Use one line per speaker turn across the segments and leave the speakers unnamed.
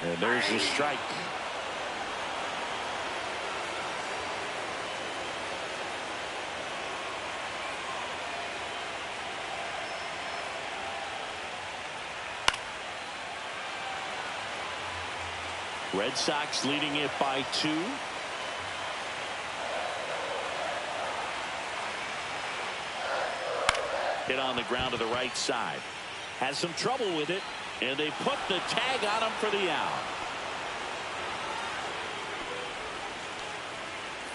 And there's the strike. Red Sox leading it by 2. Hit on the ground to the right side. Has some trouble with it, and they put the tag on him for the out.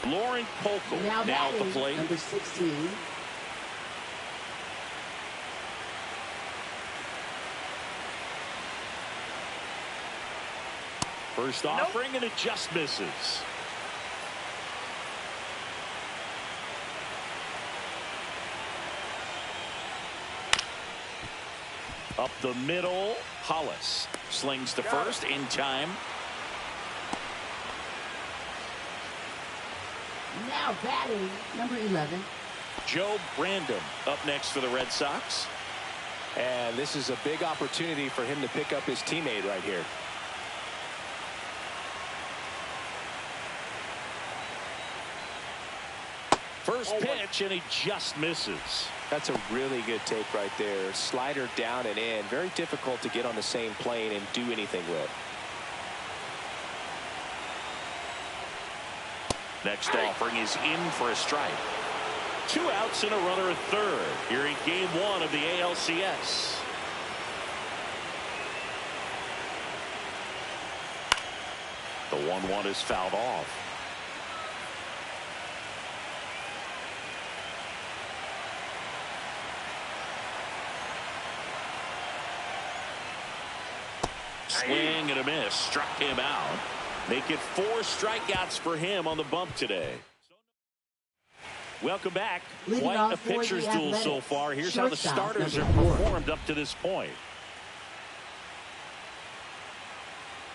Lauren Pokel now at the plate.
Number 16.
First offering, and it just misses. Up the middle, Hollis slings to first in time.
Now batting, number 11.
Joe Brandon up next for the Red Sox.
And this is a big opportunity for him to pick up his teammate right here.
First pitch, and he just misses.
That's a really good take right there. Slider down and in. Very difficult to get on the same plane and do anything with.
Next offering is in for a strike. 2 outs and a runner at third here in game 1 of the ALCS. The 1-1 is fouled off. Swing and a miss. Struck him out. Make it 4 strikeouts for him on the bump today. Welcome back. Quite a pitcher's duel so far. Here's how the starters have performed up to this point.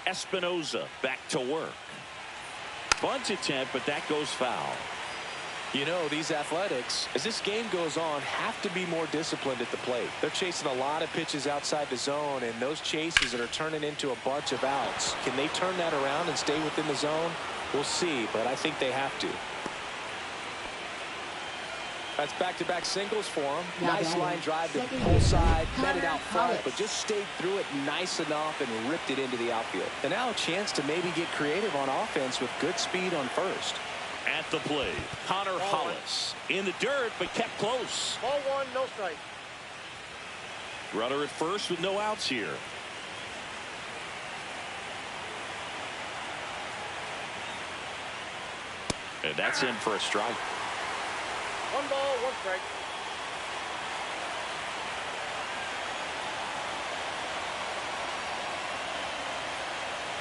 Espinoza back to work. Bunt attempt, but that goes foul.
You know, these Athletics, as this game goes on, have to be more disciplined at the plate. They're chasing a lot of pitches outside the zone, and those chases that are turning into a bunch of outs. Can they turn that around and stay within the zone? We'll see, but I think they have to. That's back-to-back singles for him. Nice line drive to the pull side, met it out front, but just stayed through it nice enough and ripped it into the outfield. And now a chance to maybe get creative on offense with good speed on first.
At the plate, Connor Hollis in the dirt, but kept close.
Ball 1, no strike.
Runner at first with no outs here. And that's in for a strike.
1 ball, 1 strike.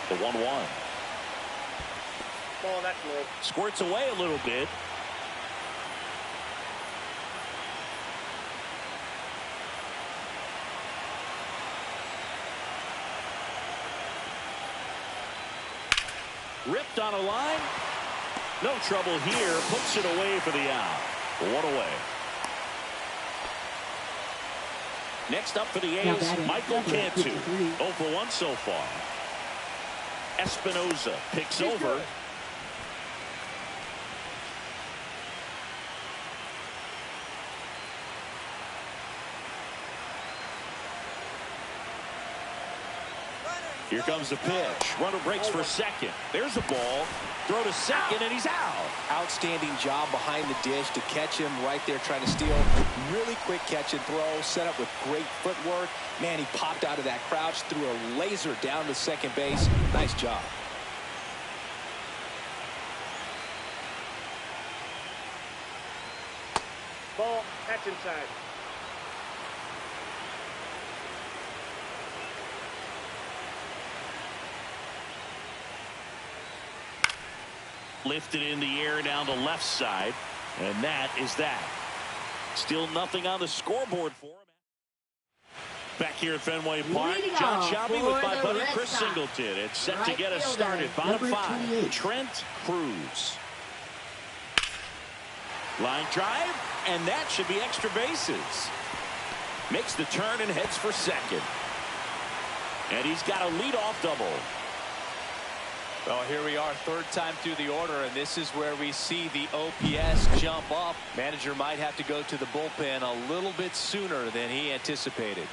The 1-1.
Ball, that's low.
Squirts away a little bit. Ripped on a line. No trouble here. Puts it away for the out. 1 away. Next up for the A's, Michael Cantu. 0 for 1 so far. Espinoza picks over. Here comes the pitch. Runner breaks for second. There's the ball. Throw to second, and he's out.
Outstanding job behind the dish to catch him right there trying to steal. Really quick catch and throw. Set up with great footwork. Man, he popped out of that crouch, threw a laser down to second base. Nice job.
Ball, catch inside.
Lifted in the air down the left side, and that is that. Still nothing on the scoreboard for him. Back here at Fenway Park, John Shelby with my buddy Chris Singleton. It's set to get us started. Bottom 5, Trent Cruz. Line drive, and that should be extra bases. Makes the turn and heads for second. And he's got a leadoff double.
Well, here we are, third time through the order, and this is where we see the OPS jump up. Manager might have to go to the bullpen a little bit sooner than he anticipated.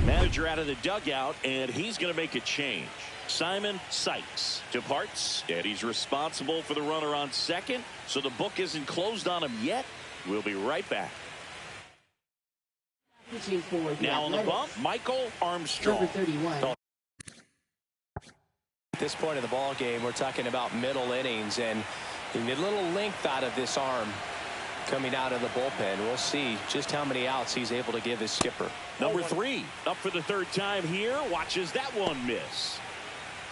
Manager out of the dugout, and he's going to make a change. Simon Sykes departs, and he's responsible for the runner on second, so the book isn't closed on him yet. We'll be right back. Now on the bump, Michael Armstrong.
Number 31.
At this point in the ball game, we're talking about middle innings, and you need a little length out of this arm coming out of the bullpen. We'll see just how many outs he's able to give his skipper.
Number 3 up for the third time here, watches that one miss.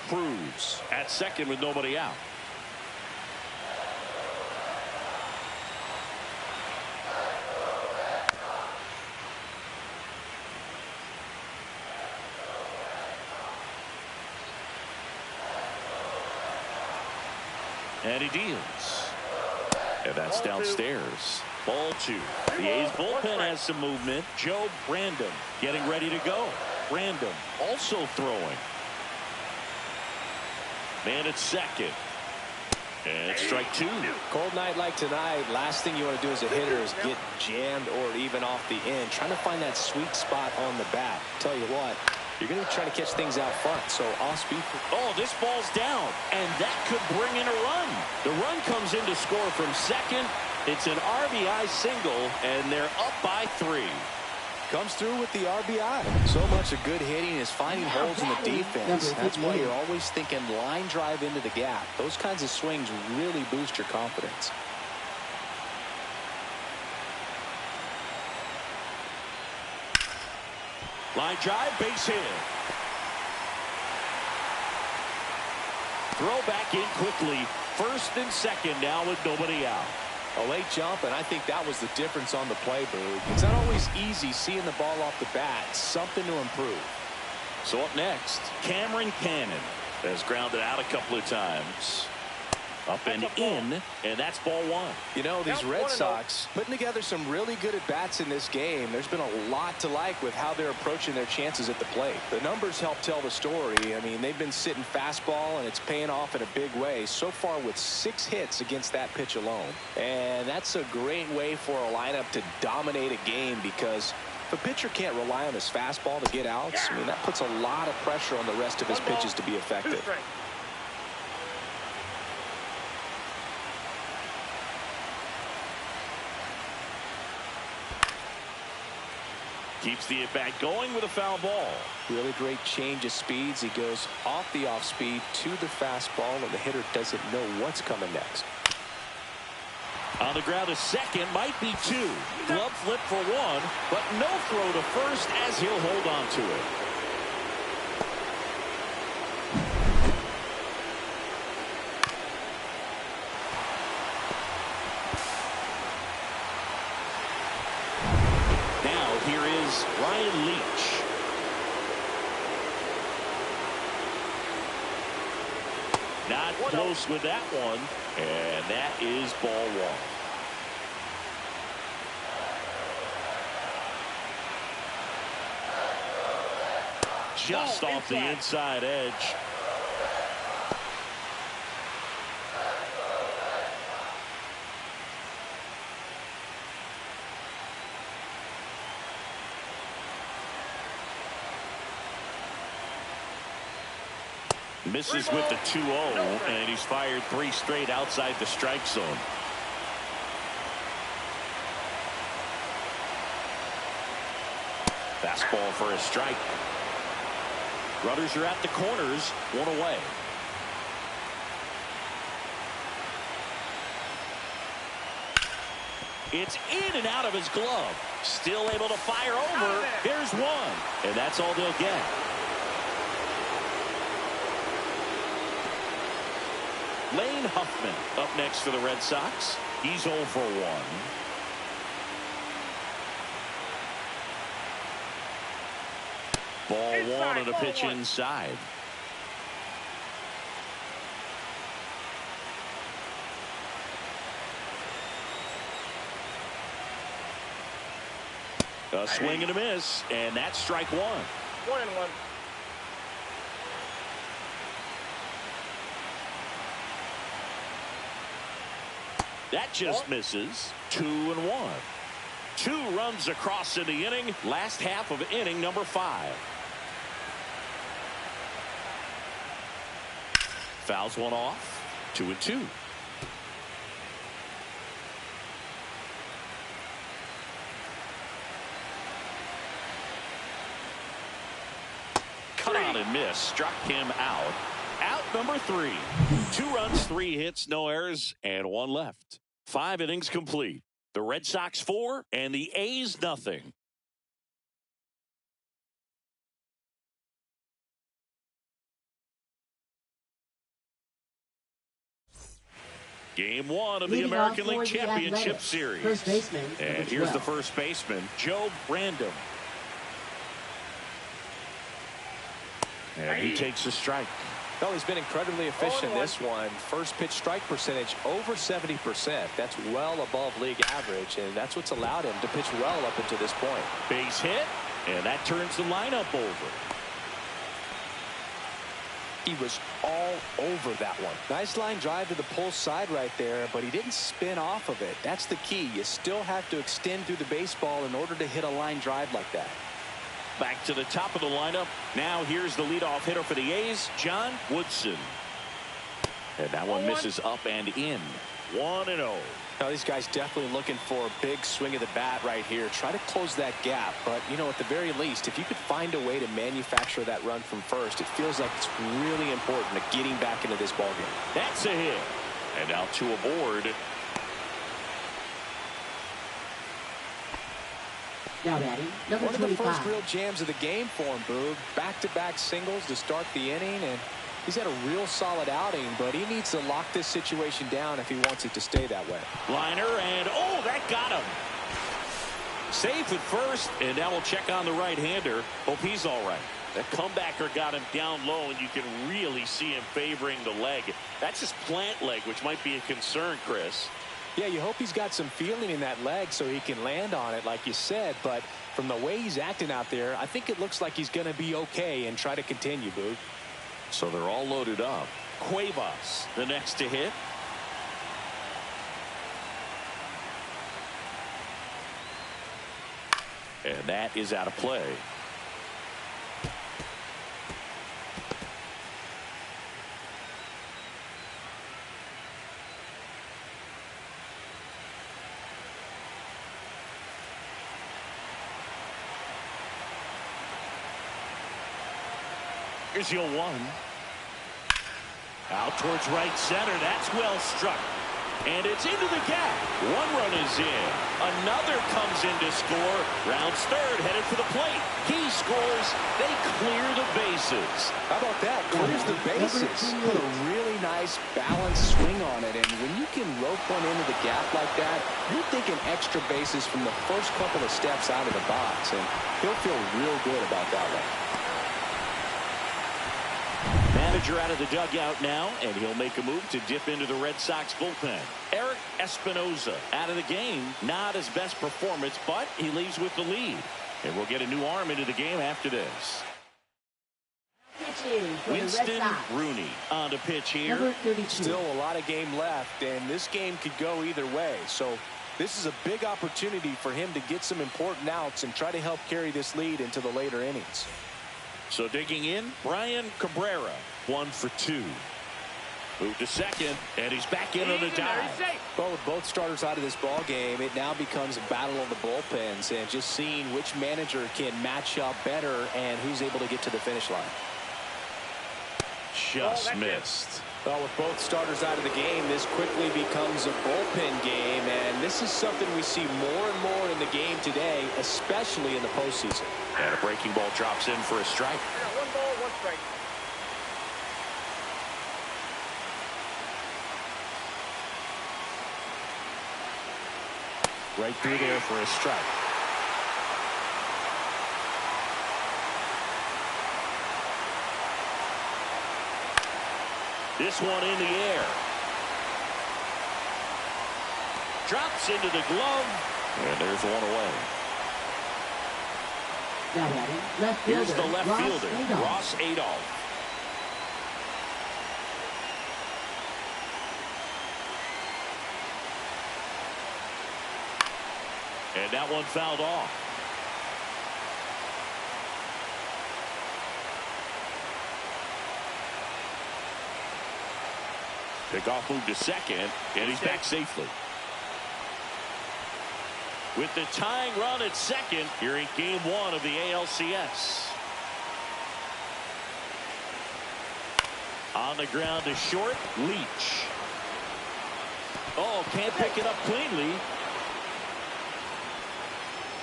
Cruz at second with nobody out. And he deals. And that's downstairs. Ball 2. The A's bullpen has some movement. Joe Brandon getting ready to go. Brandon also throwing. Man at second. And strike 2.
Cold night like tonight, last thing you want to do as a hitter is get jammed or even off the end. Trying to find that sweet spot on the bat. Tell you what, you're going to be trying to catch things out front, so off speed.
Oh, this ball's down, and that could bring in a run. The run comes in to score from second. It's an RBI single, and they're up by 3.
Comes through with the RBI. So much of good hitting is finding holes in the defense. That's why you're always thinking line drive into the gap. Those kinds of swings really boost your confidence.
Line drive, base hit. Throw back in quickly. First and second now with nobody out.
A late jump, and I think that was the difference on the play, Boog. It's not always easy seeing the ball off the bat. Something to improve.
So up next, Cameron Cannon has grounded out a couple of times. Up and in, and that's ball 1.
You know, these Red Sox putting together some really good at-bats in this game. There's been a lot to like with how they're approaching their chances at the plate. The numbers help tell the story. I mean, they've been sitting fastball, and it's paying off in a big way. So far with 6 hits against that pitch alone. And that's a great way for a lineup to dominate a game, because if a pitcher can't rely on his fastball to get outs, I mean, that puts a lot of pressure on the rest of his pitches to be effective.
Keeps the at-bat going with a foul ball.
Really great change of speeds. He goes off the off-speed to the fastball, and the hitter doesn't know what's coming next.
On the ground to second, might be 2. Glove flip for 1, but no throw to first as he'll hold on to it. Ryan Leach. Not close with that one, and that is ball 1. Just off the inside edge. Misses with the 2-0, and he's fired 3 straight outside the strike zone. Fastball for a strike. Runners are at the corners, 1 away. It's in and out of his glove. Still able to fire over. Here's 1, and that's all they'll get. Lane Huffman up next for the Red Sox. He's 0 for 1. Ball 1 and a pitch inside. A swing and a miss, and that's strike one.
1-1.
That just misses. 2-1. 2 runs across in the inning. Last half of inning number 5. Fouls one off. 2-2. Cut on and miss. Struck him out. Out number 3. 2 runs, 3 hits, no errors, and 1 left. 5 innings complete. The Red Sox 4 and the A's nothing. Game 1 of the American League Championship Series.
First baseman,
and here's the first baseman, Joe Random. And he takes a strike.
Well, he's been incredibly efficient in this one. First pitch strike percentage over 70%. That's well above league average, and that's what's allowed him to pitch well up until this point.
Base hit, and that turns the lineup over.
He was all over that one. Nice line drive to the pull side right there, but he didn't spin off of it. That's the key. You still have to extend through the baseball in order to hit a line drive like that.
Back to the top of the lineup. Now here's the leadoff hitter for the A's, John Woodson. And that one misses up and in. 1-0.
Now these guys definitely looking for a big swing of the bat right here. Try to close that gap. But, you know, at the very least, if you could find a way to manufacture that run from first, it feels like it's really important to getting back into this ballgame.
That's a hit. And now 2 aboard.
Now batting, number 25.
One of the first real jams of the game for him, Boog. Back-to-back singles to start the inning, and he's had a real solid outing, but he needs to lock this situation down if he wants it to stay that way.
Liner, and oh, that got him. Safe at first, and now we'll check on the right-hander. Hope he's all right. That comebacker got him down low, and you can really see him favoring the leg. That's his plant leg, which might be a concern, Chris.
Yeah, you hope he's got some feeling in that leg so he can land on it, like you said. But from the way he's acting out there, I think it looks like he's going to be okay and try to continue, Boog.
So they're all loaded up. Cuevas, the next to hit. And that is out of play. Here's 0-1. Out towards right center. That's well struck. And it's into the gap. 1 run is in. Another comes in to score. Rounds third, headed for the plate. He scores. They clear the bases.
How about that? Clears the bases. Put a really nice balanced swing on it. And when you can rope one into the gap like that, you're thinking extra bases from the first couple of steps out of the box. And he'll feel real good about that one.
Manager out of the dugout now, and he'll make a move to dip into the Red Sox bullpen. Eric Espinoza out of the game. Not his best performance, but he leaves with the lead. And we'll get a new arm into the game after this. Winston Rooney on the pitch here.
Number 32.
Still a lot of game left, and this game could go either way. So this is a big opportunity for him to get some important outs and try to help carry this lead into the later innings.
So digging in, Brian Cabrera, 1 for 2. Move to second, and he's back in on the dive.
Well, with both starters out of this ball game, it now becomes a battle of the bullpens and just seeing which manager can match up better and who's able to get to the finish line.
Just missed.
Well, with both starters out of the game, this quickly becomes a bullpen game, and this is something we see more and more in the game today, especially in the postseason.
And a breaking ball drops in for a strike.
1 ball, 1 strike.
Right through there for a strike. This one in the air. Drops into the glove. And there's one away.
Now batting, left fielder,
Here's the left fielder,
Adolph.
Ross Adolph. And that one fouled off. Pickoff move to second, and he's back safely. With the tying run at second, here in game one of the ALCS. On the ground to short, Leach. Oh, can't pick it up cleanly.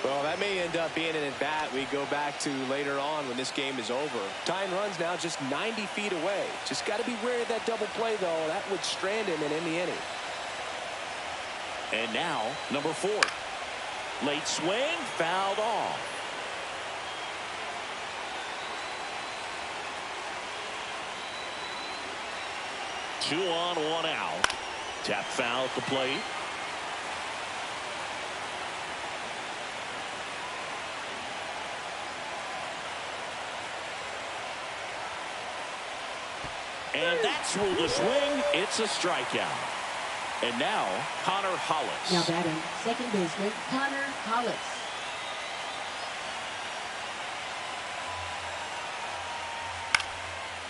Well, that may end up being an at-bat we go back to later on when this game is over. Tying runs now just 90 feet away. Just got to be wary of that double play, though. That would strand him and end the inning.
And now, number 4. Late swing, fouled off. Two on, one out. Tap foul at the plate. And that's ruled a swing. It's a strikeout. And now, Connor Hollis.
Now batting, second baseman, Connor Hollis.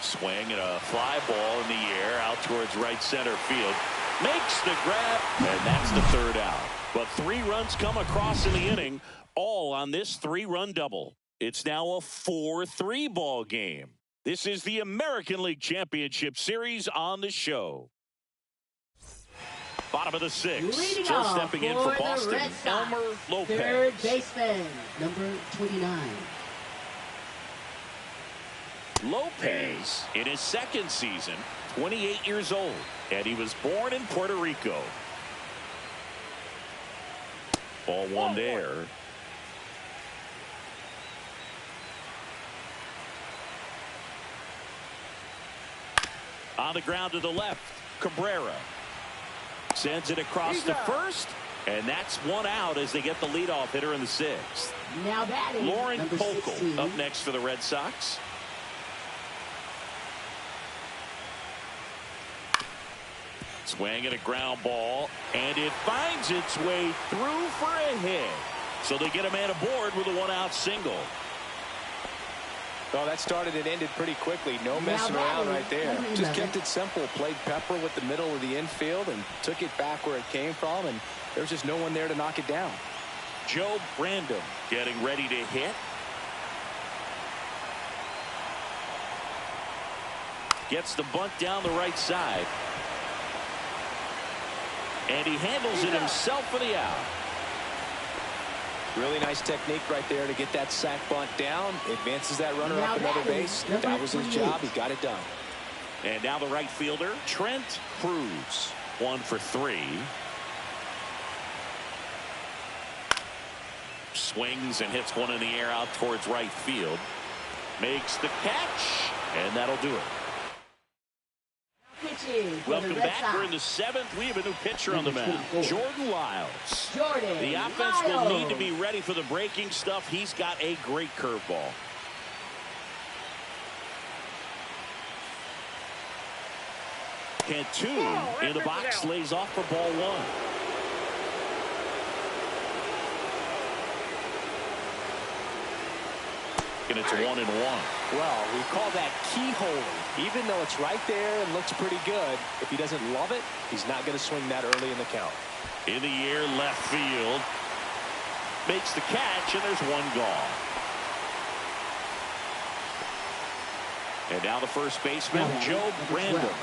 Swing and a fly ball in the air out towards right center field. Makes the grab, and that's the third out. But 3 runs come across in the inning, all on this 3-run double. It's now a 4-3 ball game. This is the American League Championship Series on the show. Bottom of the 6th.
Leading
Just
off
stepping in for Boston,
the Red Sox,
Elmer Lopez.
Third baseman, number 29.
Lopez in his second season, 28 years old, and he was born in Puerto Rico. Ball one there. On the ground to the left, Cabrera sends it across to first, and that's one out as they get the leadoff hitter in the 6th.
Now batting,
Lauren
number
Pokel
16.
up next for the Red Sox. Swing and a ground ball, and it finds its way through for a hit. So they get a man aboard with a 1-out single.
Oh, that started and ended pretty quickly. No messing around right there. Just kept it simple. Played pepper with the middle of the infield and took it back where it came from, and there was just no one there to knock it down.
Joe Brandon getting ready to hit. Gets the bunt down the right side. And he handles it himself for the out.
Really nice technique right there to get that sac bunt down. Advances that runner up another base. That was his job. He got it done.
And now the right fielder, Trent Cruz. 1 for 3. Swings and hits one in the air out towards right field. Makes the catch, and that'll do it. Welcome back. We're in the 7th. We have a new pitcher on the mound, Jordan Lyles. The offense will need to be ready for the breaking stuff. He's got a great curveball. Cantu in the box lays off for ball 1. And it's 1-1.
Well, we call that keyhole. Even though it's right there and looks pretty good, if he doesn't love it, he's not going to swing that early in the count.
In the air, left field. Makes the catch, and there's one gone. And now the first baseman, Joe Brandon.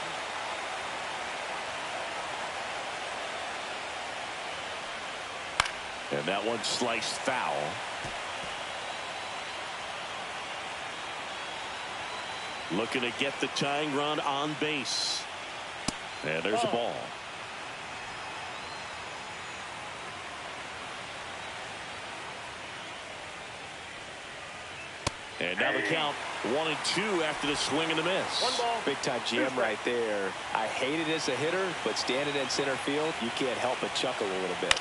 And that one sliced foul. Looking to get the tying run on base. And there's a ball. And now the count 1-2 after the swing and the miss.
1 ball.
Big time jam right there. I hate it as a hitter, but standing in center field, you can't help but chuckle a little bit.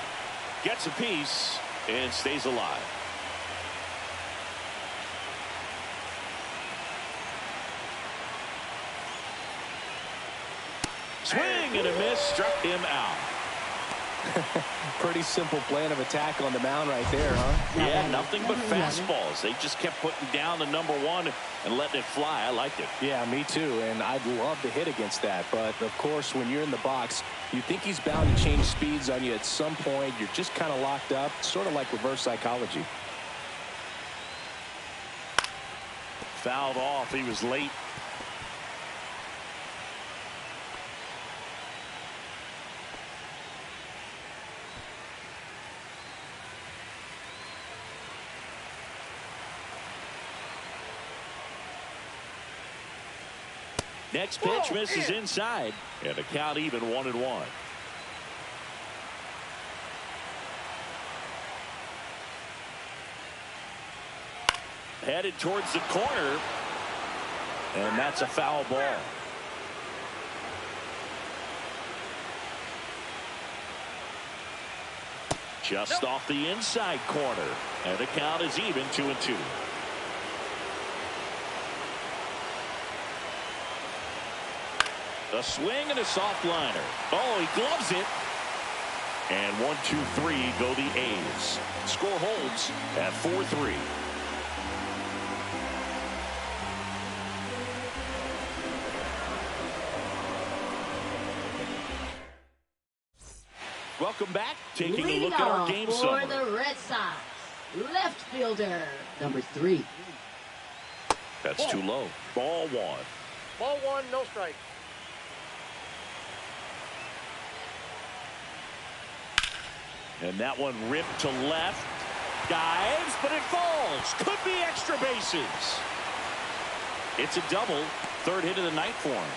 Gets a piece and stays alive. swing and a miss, struck him out.
Pretty simple plan of attack on the mound right there, huh?
Yeah, nothing but fastballs. They just kept putting down the #1 and letting it fly. I liked it.
Yeah, me too, and I'd love to hit against that. But, of course, when you're in the box, you think he's bound to change speeds on you at some point. You're just kind of locked up, sort of like reverse psychology.
Fouled off. He was late. Next pitch misses inside, and the count even 1-1. Headed towards the corner, and that's a foul ball. Just off the inside corner, and the count is even 2-2. A swing and a soft liner. Oh, he gloves it. And 1, 2, 3 go the A's. Score holds at 4-3. Welcome back. Taking a look at our game summary.
For the Red Sox, left fielder, #3.
That's too low. Ball 1.
Ball 1, no strike.
And that one ripped to left. Dives, but it falls. Could be extra bases. It's a double. Third hit of the night for him.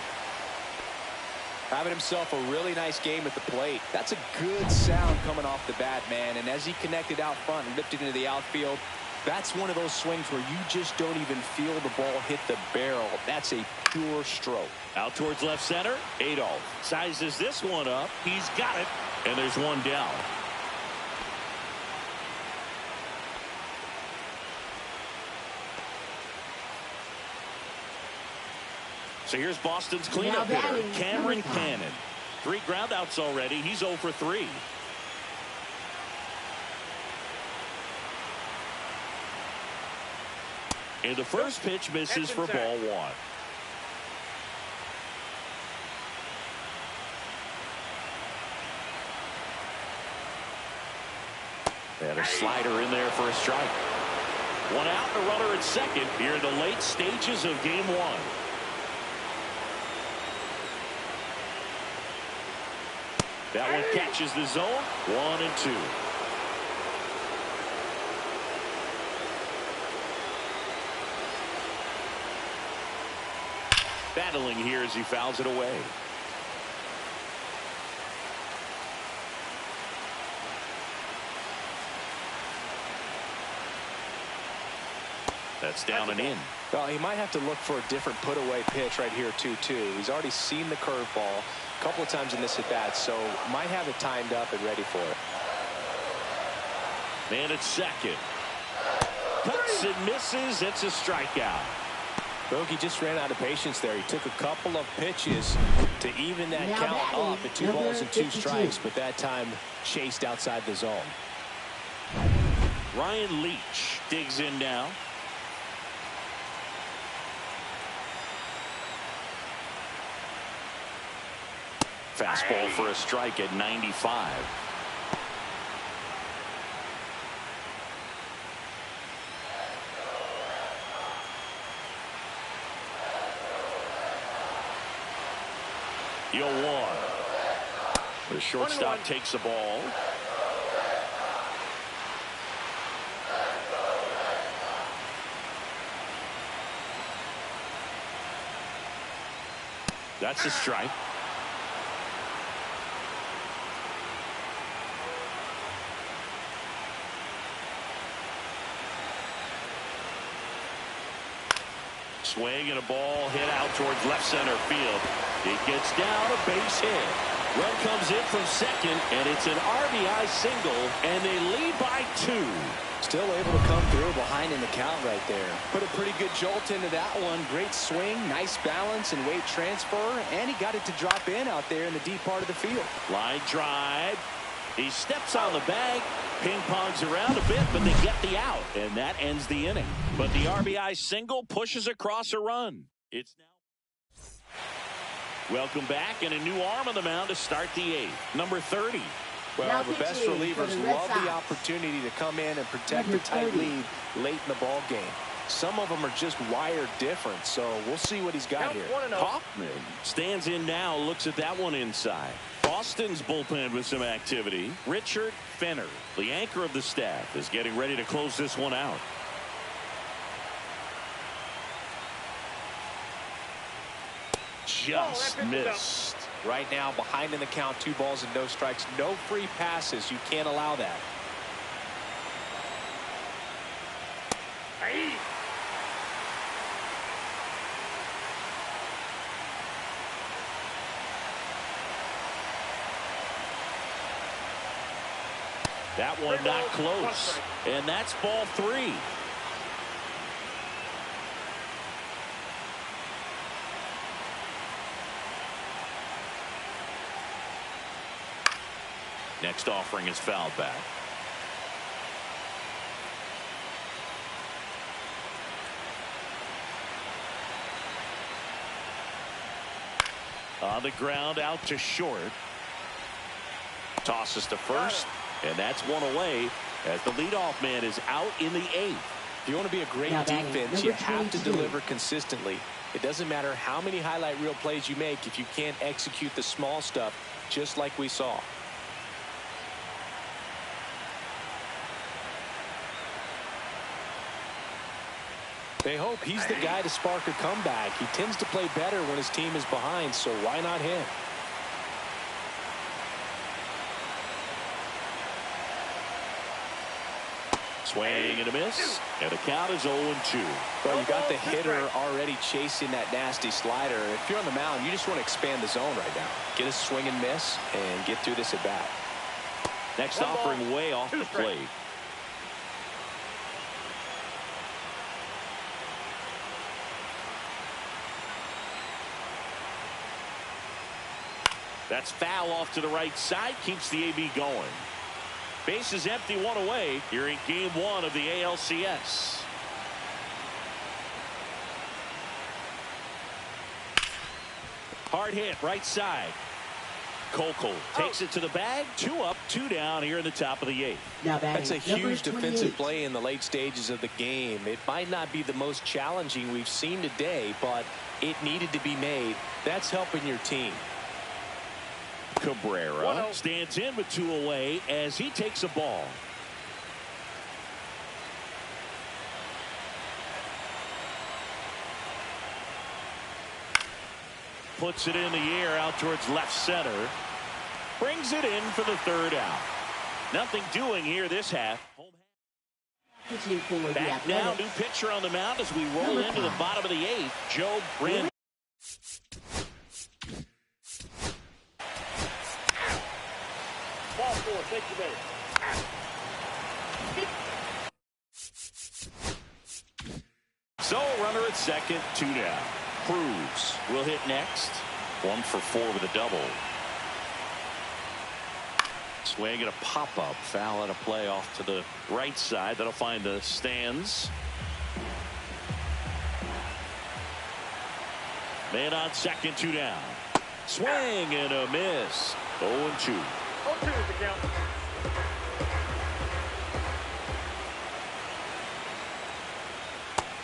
Having himself a really nice game at the plate. That's a good sound coming off the bat, man. And as he connected out front and lifted into the outfield, that's one of those swings where you just don't even feel the ball hit the barrel. That's a pure stroke.
Out towards left center. Adolph sizes this one up. He's got it. And there's one down. So here's Boston's cleanup hitter, Cameron Cannon. 3 groundouts already. He's 0 for 3. And the first pitch misses for ball 1. And a slider in there for a strike. 1 out and a runner at second here in the late stages of game 1. That one catches the zone. 1 and 2. Battling here as he fouls it away. That's down and in.
Well, he might have to look for a different put-away pitch right here, 2-2. He's already seen the curveball a couple of times in this at-bat, so might have it timed up and ready for it.
Man at second. Cuts and misses. It's a strikeout.
Bogey just ran out of patience there. He took a couple of pitches to even that
Now
count
batting,
up at 2 balls and 2
52.
strikes, but that time chased outside the zone.
Ryan Leach digs in now. Fastball for a strike at 95. Yo, 1. The shortstop takes the ball. That's a strike. Swing and a ball hit out towards left center field. It gets down, a base hit. Run comes in from second, and it's an RBI single, and they lead by 2.
Still able to come through behind in the count right there. Put a pretty good jolt into that one. Great swing, nice balance and weight transfer, and he got it to drop in out there in the deep part of the field.
Line drive. He steps on the bag, ping-pongs around a bit, but they get the out, and that ends the inning. But the RBI single pushes across a run. It's now. Welcome back, and a new arm on the mound to start the 8th. Number 30.
Well, the best relievers love the opportunity to come in and protect the tight lead late in the ball game. Some of them are just wired different, so we'll see what he's got here.
Hoffman stands in now, looks at that one inside. Boston's bullpen with some activity. Richard Fenner, the anchor of the staff, is getting ready to close this one out. Just missed.
Right now, behind in the count, 2 balls and no strikes. No free passes. You can't allow that.
That one not close. And that's ball 3. Next offering is fouled back. On the ground, out to short. Tosses to first, and that's one away as the leadoff man is out in the 8th.
If you want to be a great defense, you have to deliver consistently. It doesn't matter how many highlight reel plays you make if you can't execute the small stuff, just like we saw. They hope he's the guy to spark a comeback. He tends to play better when his team is behind, so why not him?
Swing and a miss, and the count is 0-2.
Well, you got the hitter already chasing that nasty slider. If you're on the mound, you just want to expand the zone right now. Get a swing and miss and get through this at bat.
Next offering way off the plate. That's foul off to the right side, keeps the AB going. Base is empty, 1 away here in game 1 of the ALCS. Hard hit, right side. Kolkol takes it to the bag. 2 up, 2 down here in the top of the 8th.
That's a huge defensive play in the late stages of the game. It might not be the most challenging we've seen today, but it needed to be made. That's helping your team.
Cabrera stands in with 2 away as he takes a ball. Puts it in the air out towards left center. Brings it in for the 3rd out. Nothing doing here this half. Back now, new pitcher on the mound as we roll into the bottom of the 8th. Joe Brand.
Ball 4, take your base.
So runner at second, 2 down. Cruz will hit next. 1 for 4 with a double. Swing and a pop-up. Foul at a play off to the right side. That'll find the stands. Man on second, 2 down. Swing and a miss. 0-2.
0-2 is the count.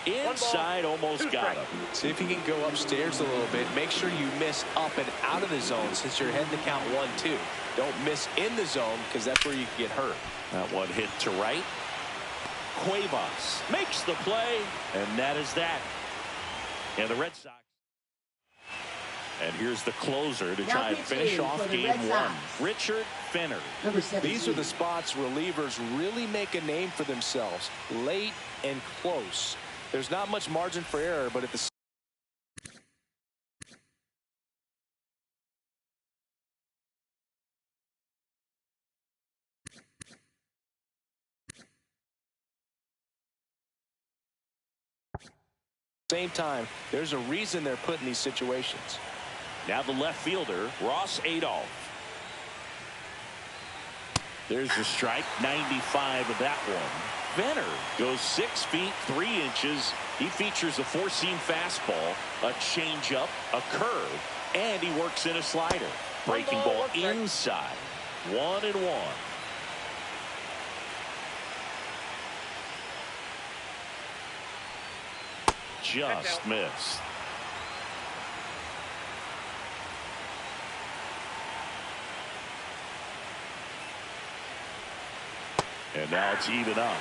Inside, almost got him.
See if you can go upstairs a little bit. Make sure you miss up and out of the zone since you're heading to count 1-2. Don't miss in the zone because that's where you can get hurt.
That one hit to right. Cuevas makes the play, and that is that. And the Red Sox. And here's the closer to try and finish off game 1. Richard Fenner.
These are the spots relievers really make a name for themselves. Late and close. There's not much margin for error, but at the same time, there's a reason they're put in these situations.
Now the left fielder, Ross Adolph. There's the strike, 95 of that one. Venner goes 6 feet 3 inches. He features a four-seam fastball, a changeup, a curve, and he works in a slider. Breaking ball inside. 1-1. Just missed. And now it's even up.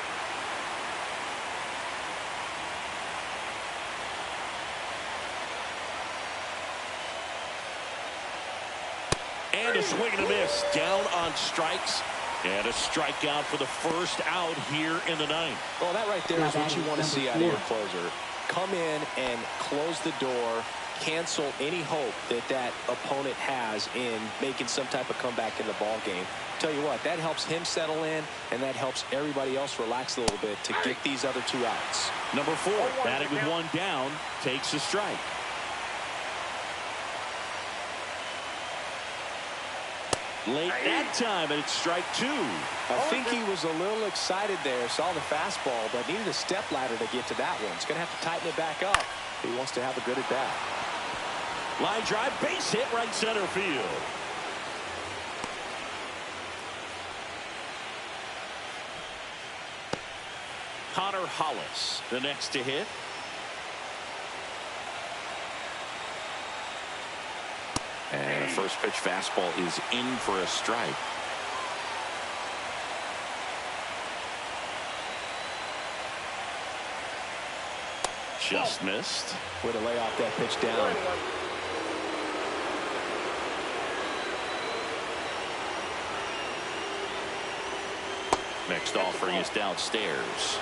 And a swing and a miss. Down on strikes. And a strikeout for the first out here in the ninth.
Well, that right there is what you want to see out of your closer. Come in and close the door. Cancel any hope that that opponent has in making some type of comeback in the ball game. Tell you what, that helps him settle in, and that helps everybody else relax a little bit to get these other 2 outs.
Number 4, batting with 1 down, takes a strike. Late that time, and it's strike 2.
I think he was a little excited there, saw the fastball, but needed a step ladder to get to that one. He's going to have to tighten it back up if he wants to have a good at bat.
Line drive, base hit, right center field. Connor Hollis, the next to hit. And a first pitch fastball is in for a strike. Just missed.
Way to lay off that pitch down.
Next offering is downstairs.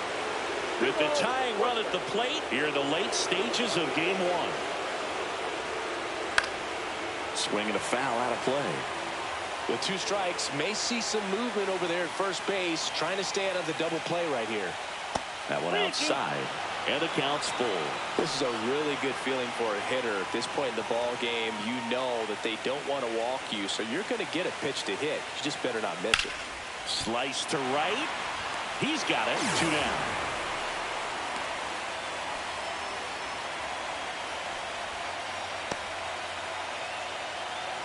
With the tying run at the plate here in the late stages of game 1. Swinging a foul out of play.
With 2 strikes, may see some movement over there at first base, trying to stay out of the double play right here.
That one outside, and the count's full.
This is a really good feeling for a hitter. At this point in the ball game, you know that they don't want to walk you, so you're going to get a pitch to hit. You just better not miss it.
Slice to right. He's got it. 2 down.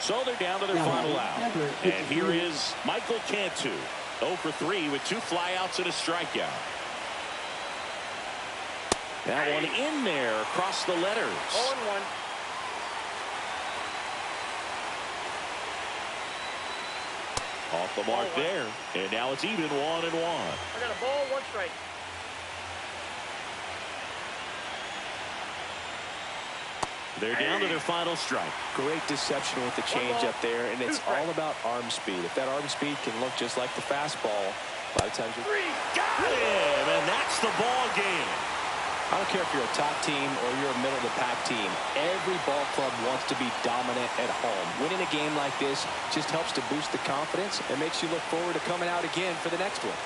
So they're down to their final out. And here is Michael Cantu. 0 for 3 with 2 flyouts and a strikeout. That one in there across the letters.
0-1.
Off the mark there. And now it's even 1-1.
I got a ball, 1 strike.
They're down to their final strike.
Great deception with the changeup there, and it's all about arm speed. If that arm speed can look just like the fastball, a lot of times you're...
Got him, and that's the ball game.
I don't care if you're a top team or you're a middle-of-the-pack team. Every ball club wants to be dominant at home. Winning a game like this just helps to boost the confidence and makes you look forward to coming out again for the next one.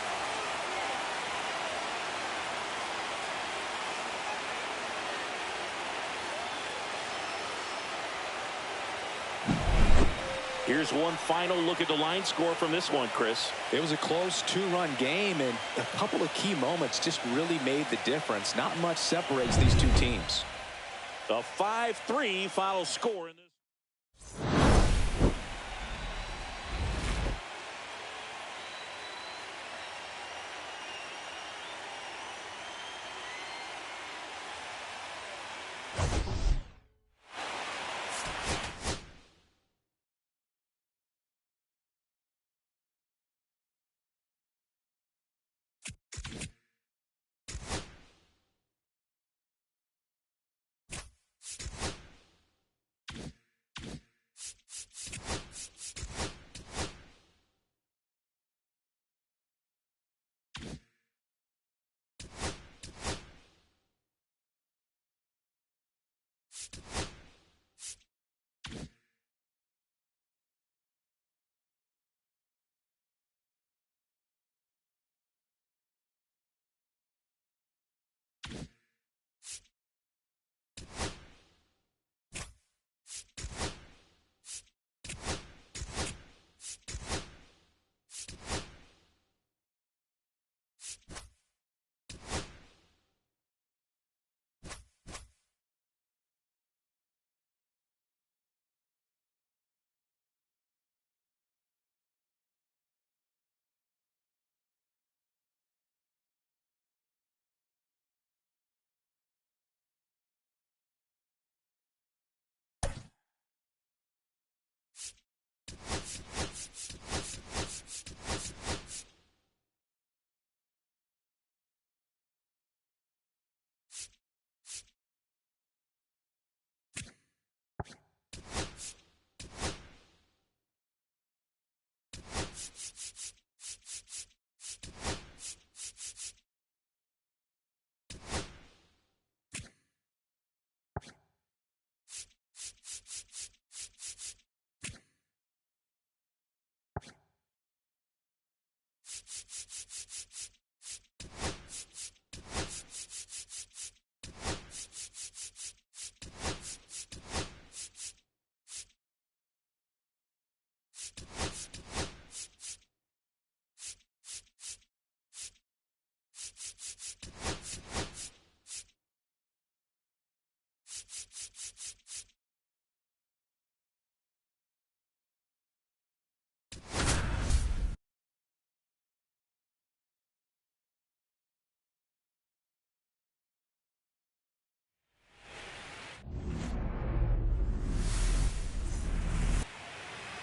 Here's one final look at the line score from this one, Chris.
It was a close 2-run game, and a couple of key moments just really made the difference. Not much separates these 2 teams.
A 5-3 final score in this.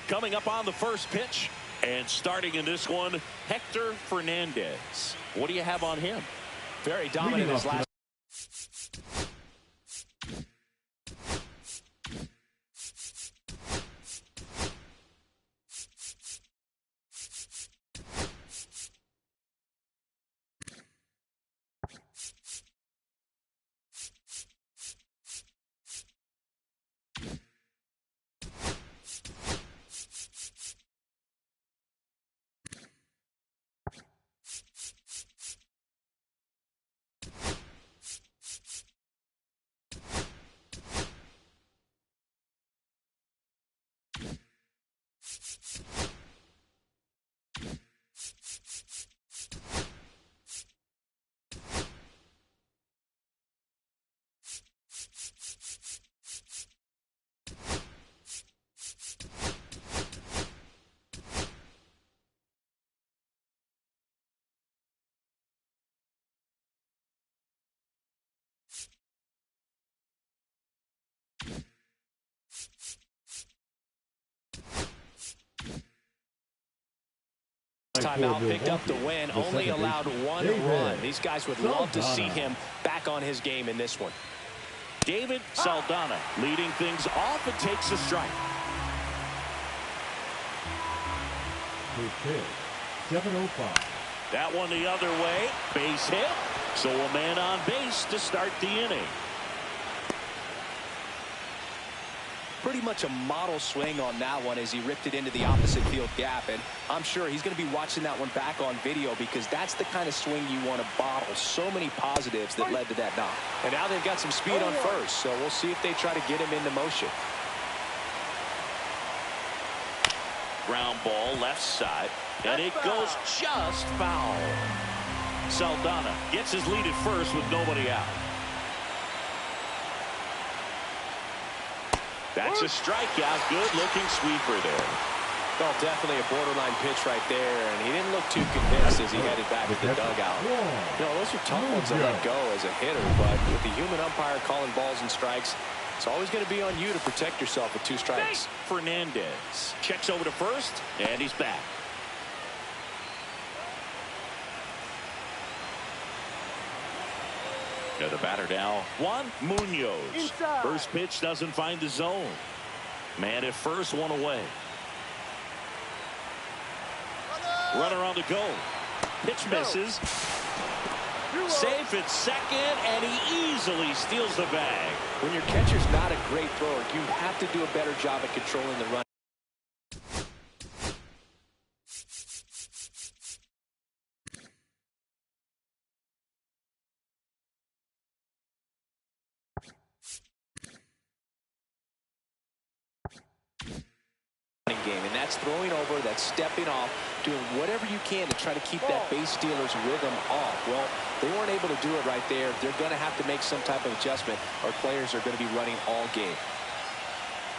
Coming up on the first pitch and starting in this one, Hector Fernandez. What do you have on him?
Very dominant his last. Timeout picked up the win, only allowed one run. These guys would love to see him back on his game in this one.
David Saldana leading things off and takes a strike.
Okay, 7:05.
That one the other way, base hit. So a man on base to start the inning.
Pretty much a model swing on that one as he ripped it into the opposite field gap, and I'm sure he's going to be watching that one back on video because that's the kind of swing you want to bottle. So many positives that led to that knock. And now they've got some speed on first, so we'll see if they try to get him into motion.
Ground ball left side, and it goes just foul. Saldana gets his lead at first with nobody out. That's a strikeout. Good-looking sweeper there.
Well, definitely a borderline pitch right there, and he didn't look too convinced as he headed back to the dugout. You know, those are tough ones to let go as a hitter, but with the human umpire calling balls and strikes, it's always going to be on you to protect yourself with 2 strikes.
Fernandez checks over to first, and he's back. Now the batter now, Juan Munoz.
Inside.
First pitch doesn't find the zone. Man at first, one away. Runner on the go. Pitch misses. Safe at second, and he easily steals the bag.
When your catcher's not a great thrower, you have to do a better job at controlling the run. Game, and that's throwing over, that's stepping off, doing whatever you can to try to keep that base stealer's rhythm off. Well, they weren't able to do it right there. They're going to have to make some type of adjustment, or players are going to be running all game.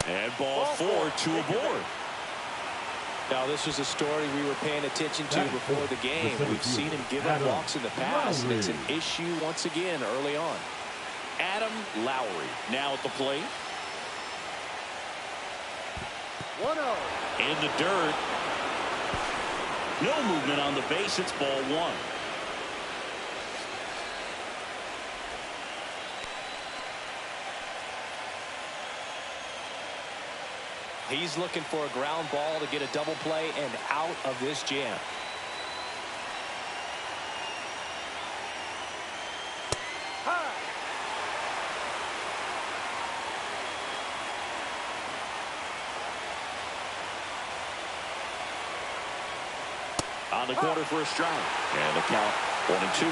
And ball 4, 2 aboard.
Now, this was a story we were paying attention to before the game. We've seen him give up walks in the past, and it's an issue once again early on.
Adam Lowry now at the plate.
1-0.
In the dirt. No movement on the base. It's ball 1.
He's looking for a ground ball to get a double play and out of this jam.
On the corner for a strike. And the count 1-2.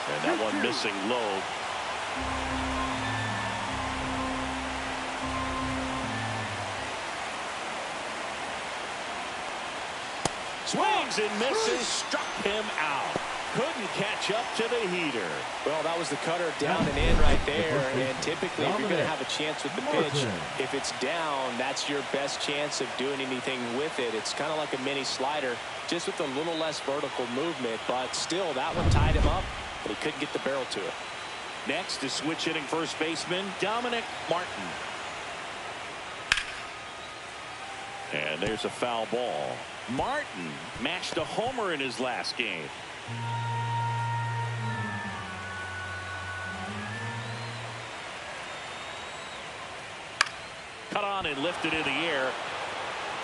And that one missing low. Swings and misses. Struck him out. Couldn't catch up to the heater.
Well, that was the cutter down and in right there. And typically, if you're going to have a chance with the pitch, if it's down, that's your best chance of doing anything with it. It's kind of like a mini slider, just with a little less vertical movement. But still, that one tied him up, and he couldn't get the barrel to it.
Next is switch hitting first baseman Dominic Martin. And there's a foul ball. Martin matched a homer in his last game. Cut on and lifted in the air.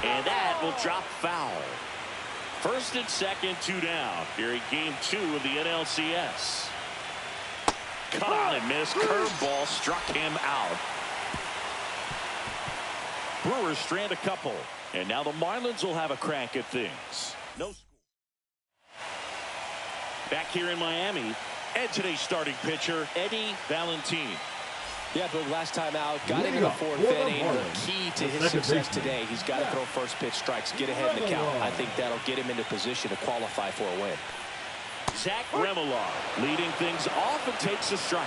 And that will drop foul. First and second, 2 down. Here in game 2 of the NLCS. Cut on and missed. Curveball struck him out. Brewers strand a couple. And now the Marlins will have a crack at things. No score. Back here in Miami, and today's starting pitcher, Eddie Valentin.
Yeah, but last time out, got into the 4th inning. The key to his success today, he's got to throw first pitch strikes, get ahead in the count. I think that'll get him into position to qualify for a win.
Zach Remillard leading things off and takes a strike.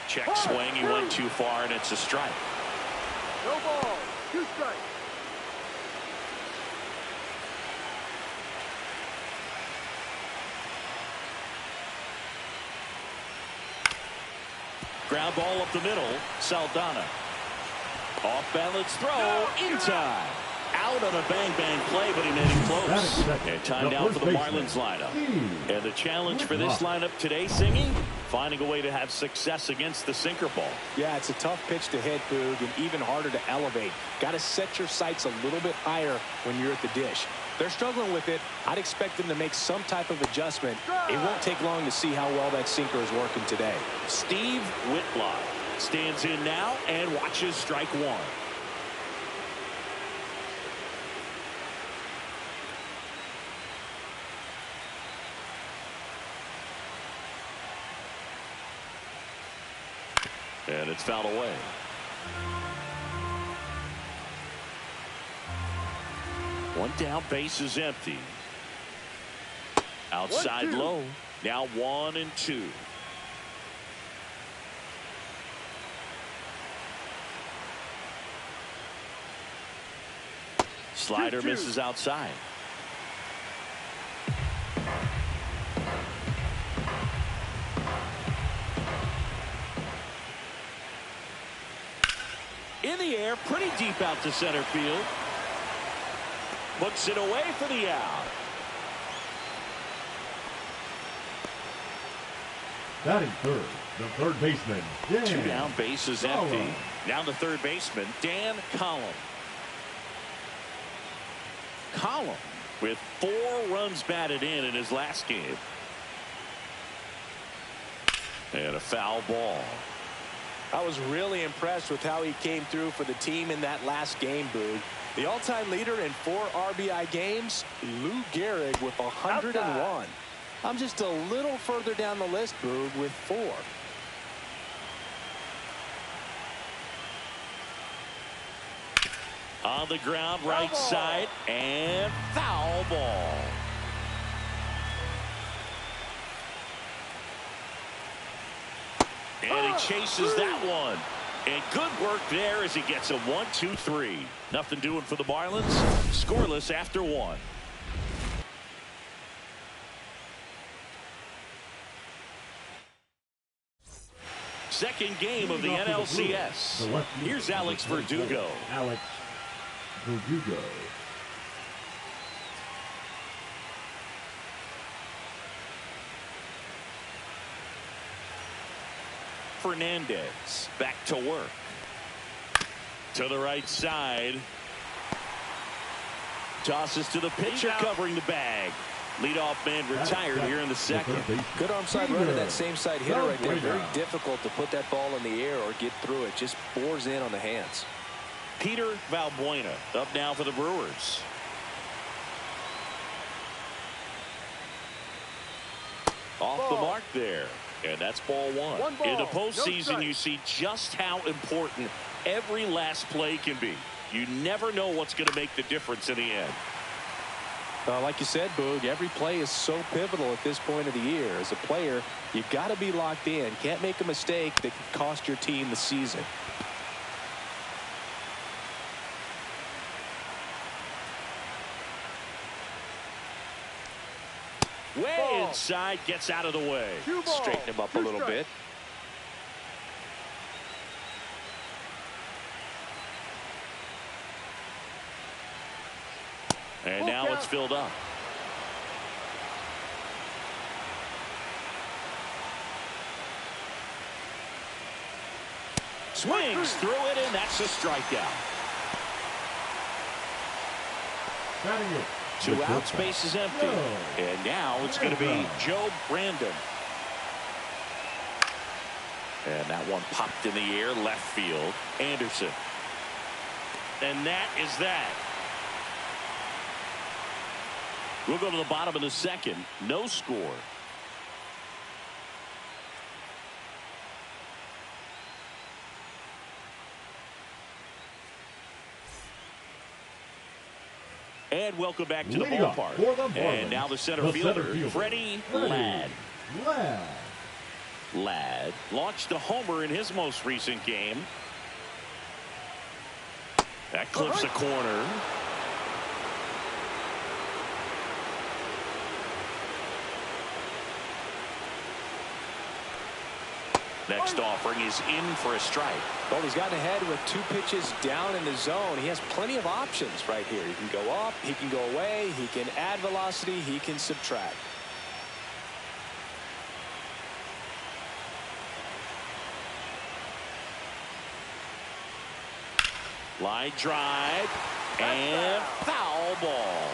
Check swing, he went too far, and it's a strike.
No ball. 2 strikes.
Ground ball up the middle. Saldana. Off balance throw in time. Out on a bang-bang play, but he made it close. And time down for the Marlins lineup. And the challenge for this lineup today, Singy, finding a way to have success against the sinker ball.
Yeah, it's a tough pitch to hit, Boog, and even harder to elevate. Got to set your sights a little bit higher when you're at the dish. They're struggling with it. I'd expect them to make some type of adjustment. It won't take long to see how well that sinker is working today.
Steve Whitlock stands in now and watches strike 1. And it's fouled away. One down, base is empty. Outside low. Now 1 and 2. Slider misses outside. In the air, pretty deep out to center field. Puts it away for the out.
Batting third, the third baseman, Dan.
2 down, base is empty. Now the third baseman, Dan Collum. Collum with 4 runs batted in his last game. And a foul ball.
I was really impressed with how he came through for the team in that last game, Boog. The all-time leader in 4 RBI games, Lou Gehrig with 101. I'm just a little further down the list, Boog, with 4.
On the ground, right side, and foul ball. And he chases that one. And good work there as he gets a 1-2-3. Nothing doing for the Marlins. Scoreless after 1. Second game of the NLCS. Here's Alex Verdugo.
Alex Verdugo.
Fernandez back to work. To the right side. Tosses to the pitcher covering the bag. Leadoff man retired here in the second.
Good arm side run to that same side hitter right there. Very difficult to put that ball in the air or get through it. Just bores in on the hands.
Peter Valbuena up now for the Brewers. Off the mark there. And that's ball 1. In the postseason, you see just how important every last play can be. You never know what's going to make the difference in the end.
Like you said, Boog, every play is so pivotal at this point of the year. As a player, you've got to be locked in. Can't make a mistake that could cost your team the season.
Way
Ball.
inside, gets out of the way.
Straighten him up a little bit.
And now it's filled up. Swings through it, and that's a strikeout.
Batting it.
Two outs, base is empty. And now it's going to be Joe Brandon. And that one popped in the air, left field. Anderson. And that is that. We'll go to the bottom of the second. No score. And welcome back to the ballpark. And now the center fielder, Freddie Ladd. Ladd launched a homer in his most recent game. That clips the corner. Next offering is in for a strike.
Well, he's gotten ahead with 2 pitches down in the zone. He has plenty of options right here. He can go up, he can go away, he can add velocity, he can subtract.
Line drive and foul ball.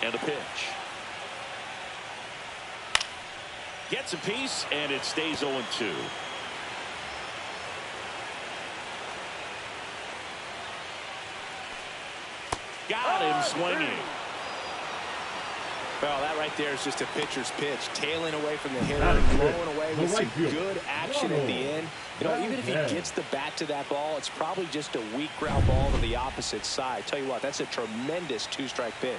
And a pitch. Gets a piece, and it stays 0-2. Got him swinging.
Well, that right there is just a pitcher's pitch. Tailing away from the hitter, blowing away with some good action at the end. You know, even if he gets the bat to that ball, it's probably just a weak ground ball to the opposite side. Tell you what, that's a tremendous 2-strike pitch.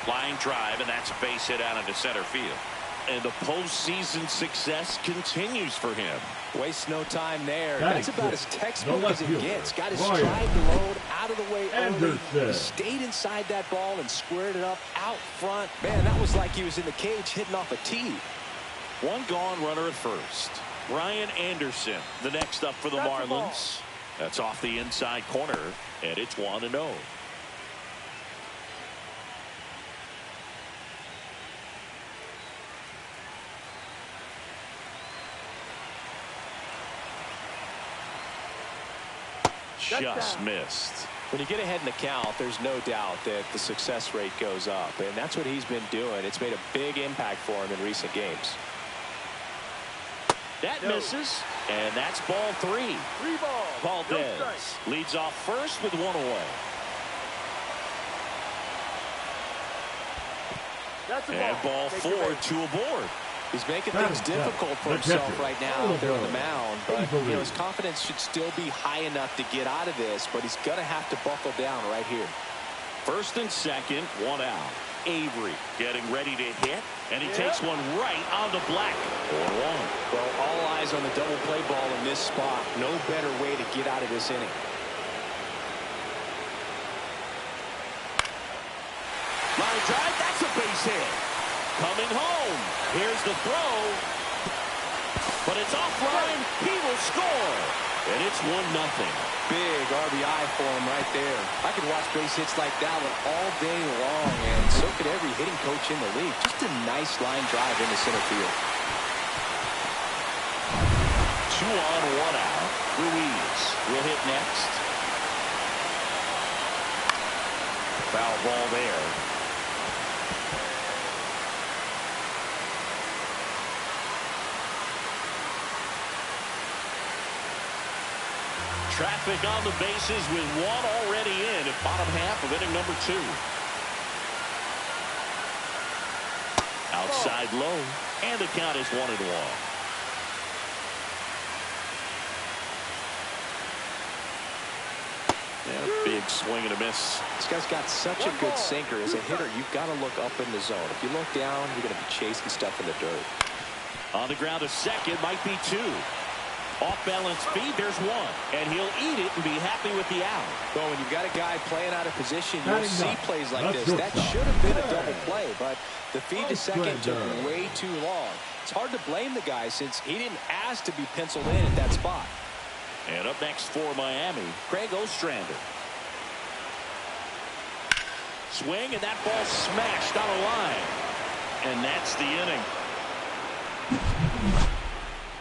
Line drive, and that's a base hit out into center field. And the postseason success continues for him.
Wastes no time there. That's about as textbook as it gets. Got his strike load out of the way early. He stayed inside that ball and squared it up out front. Man, that was like he was in the cage hitting off a tee.
One gone, runner at first. Ryan Anderson, the next up for the Marlins. That's off the inside corner, and it's 1-0. Just missed.
When you get ahead in the count, there's no doubt that the success rate goes up, and that's what he's been doing. It's made a big impact for him in recent games.
That misses, and that's ball 3. Valdez leads off first with 1 away. And ball 4, 2 aboard.
He's making things difficult for himself right now out there on the mound, but you know, his confidence should still be high enough to get out of this, but he's going to have to buckle down right here.
First and second, 1 out. Avery getting ready to hit, and he takes one right on the black. 4-1.
Well, all eyes on the double play ball in this spot. No better way to get out of this inning.
Line drive, that's a base hit. Coming home. Here's the throw. But it's offline. He will score. And it's 1-0.
Big RBI for him right there. I could watch base hits like that one all day long, and so could every hitting coach in the league. Just a nice line drive into center field.
2 on, 1 out. Ruiz will hit next. Foul ball there. Traffic on the bases with 1 already in at bottom half of inning number 2. Outside low, and the count is 1-1. And a big big swing and a miss.
This guy's got such a good sinker. As a hitter, you've got to look up in the zone. If you look down, you're going to be chasing stuff in the dirt.
On the ground, a second, might be two. Off-balance feed, there's one. And he'll eat it and be happy with the out.
Well, when you've got a guy playing out of position, you'll see plays like this. That
shortstop.
should have been a double play, but the feed to second took way too long. It's hard to blame the guy since he didn't ask to be penciled in at that spot.
And up next for Miami, Craig Ostrander. Swing, and that ball smashed on a line. And that's the inning.